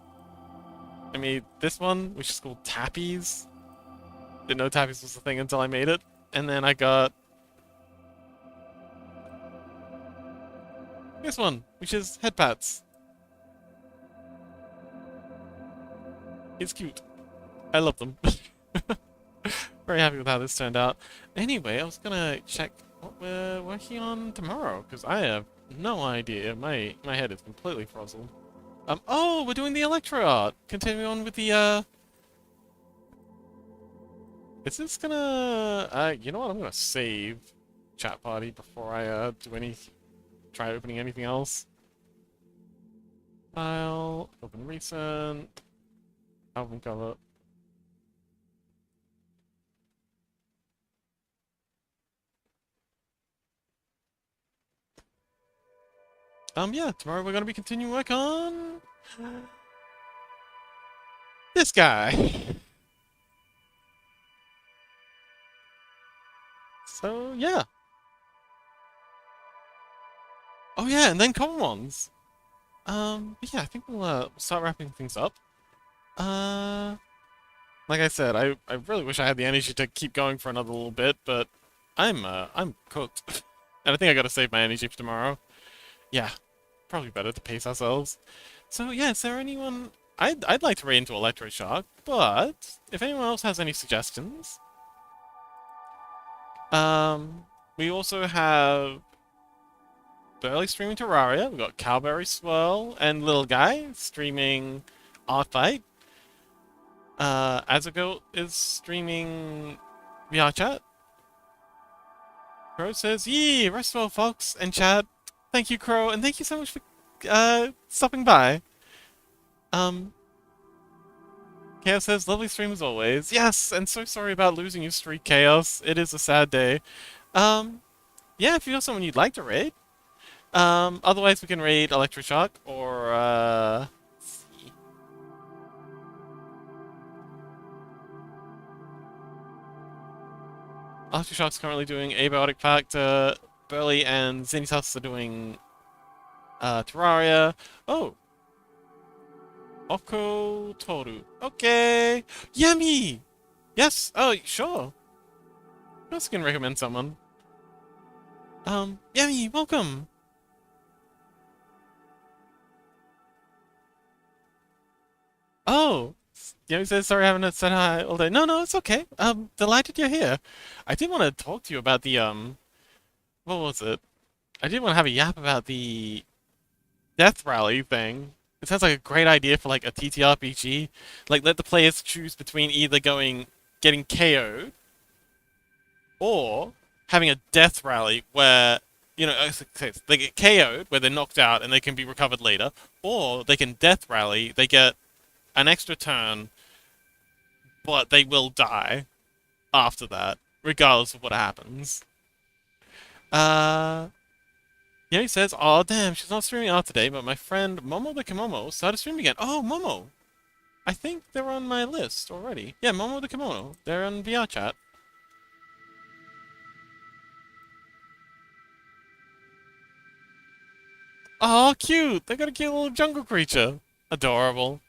I made this one, which is called Tappies. Didn't know Tappies was a thing until I made it. And then I got this one, which is Headpats. It's cute. I love them. Very happy with how this turned out. Anyway, I was gonna check what we're working on tomorrow, because I have no idea. My head is completely frazzled. Oh, we're doing the Electro art! Continuing on with the, Is this gonna... you know what? I'm gonna save chat party before I, try opening anything else. File, open recent, album cover. Yeah, tomorrow we're gonna be continuing work on... this guy! So, yeah. Oh yeah, and then common ones! But yeah, I think we'll start wrapping things up. Like I said, I really wish I had the energy to keep going for another little bit, but I'm cooked. And I think I gotta save my energy for tomorrow. Yeah, probably better to pace ourselves. So yeah, is there anyone... I'd like to raid into Electroshock, but if anyone else has any suggestions... we also have Burley streaming Terraria, we've got Cowberry Swirl, and Little Guy streaming Art Fight. Azagoat is streaming VR Chat. Crow says, yee, rest well, folks, and chat. Thank you, Crow, and thank you so much for, stopping by. Chaos says, lovely stream as always. Yes, and so sorry about losing your streak, Chaos. It is a sad day. Yeah, if you know someone you'd like to raid. Otherwise we can raid Electroshock, or, let's see. Electroshock's currently doing Abiotic Pact, Burley and Zenitas are doing, Terraria. Oh! Oko Toru. Okay! Yummy! Yes! Oh, sure! Who else can recommend someone? Yummy, welcome! Oh! Yummy says, sorry I haven't said hi all day. No, it's okay. Delighted you're here. I did want to talk to you about the, what was it? I did want to have a yap about the Death Rally thing. It sounds like a great idea for, like, a TTRPG. Like, let the players choose between either getting KO'd, or having a Death Rally where, you know, they get KO'd, where they're knocked out and they can be recovered later, or they can Death Rally, they get an extra turn, but they will die after that, regardless of what happens. Yeah, he says, oh damn, she's not streaming out today, but my friend Momo the Kimono started streaming again. Oh, Momo! I think they're on my list already. Yeah, Momo the Kimono. They're on VR chat. Oh, cute! They got a cute little jungle creature. Adorable.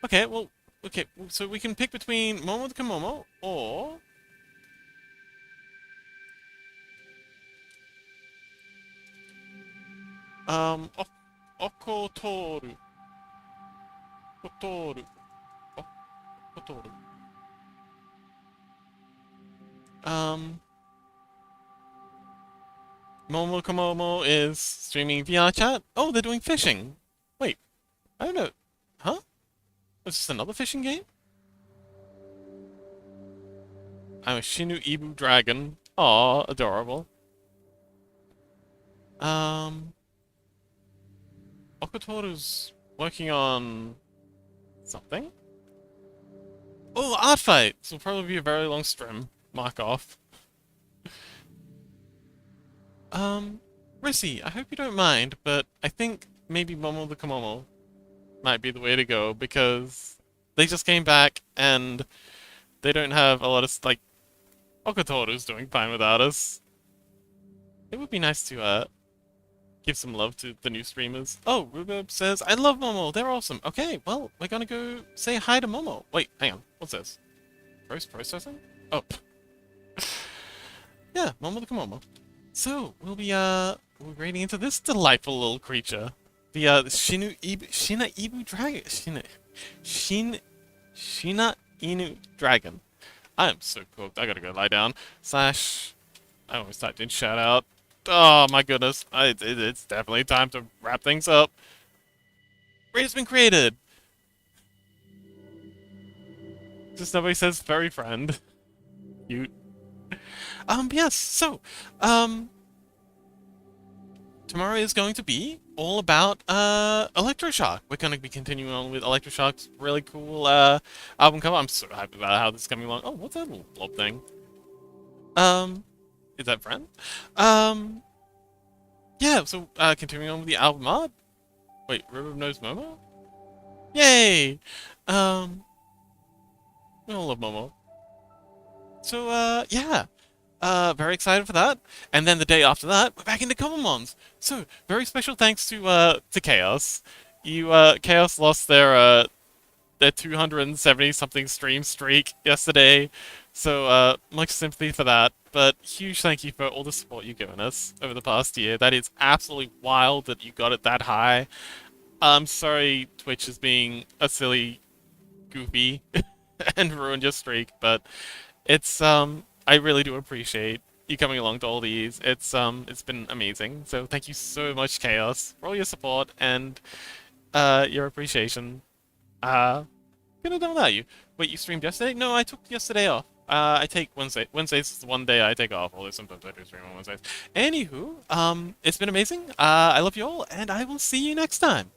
Okay, well, okay, so we can pick between Momo the Komomo or Okotoru. Kotoru. Okotoru. Um, Momo Komomo is streaming VR chat. Oh, they're doing fishing. Wait, I don't know. Huh? Is this another fishing game? I'm a Shinu Ibu dragon. Aw, adorable. Um, Okotoru's working on something? Oh, art fight! This will probably be a very long stream. Mark off. Um, Rissy, I hope you don't mind, but I think maybe Momo the Komomo might be the way to go because they just came back and they don't have a lot of, like, Okotoru's doing fine without us. It would be nice to, give some love to the new streamers. Oh, Rhubarb says, I love Momo, they're awesome. Okay, well, we're gonna go say hi to Momo. Wait, hang on, what's this? Processing? Oh, yeah, Momo the Komomo. So, we're raiding into this delightful little creature. The Shina Ibu Dragon. Shina Inu Dragon. I am so cooked, I gotta go lie down. Slash, I always typed in shout out. Oh my goodness, it's definitely time to wrap things up. Raid has been created! Just nobody says furry friend. Cute. Yes, so, tomorrow is going to be all about, Electroshock. We're gonna be continuing on with Electroshock's really cool, album cover. I'm so happy about how this is coming along. Oh, what's that little blob thing? Is that friend? Um, yeah, so, continuing on with the album art. Wait, River knows Momo? Yay! Um, we all love Momo. So, yeah. Very excited for that. And then the day after that, we're back into Common. So, very special thanks to Chaos. Chaos lost their 270 something stream streak yesterday. So, much sympathy for that. But huge thank you for all the support you've given us over the past year. That is absolutely wild that you got it that high. I'm sorry Twitch is being a silly goofy and ruined your streak, but it's I really do appreciate you coming along to all these. It's been amazing. So thank you so much, Chaos, for all your support and your appreciation. Couldn't have done without you. Wait, you streamed yesterday? No, I took yesterday off. I take Wednesday. Wednesdays is the one day I take off, although sometimes I do stream on Wednesdays. Anywho, it's been amazing. I love you all, and I will see you next time.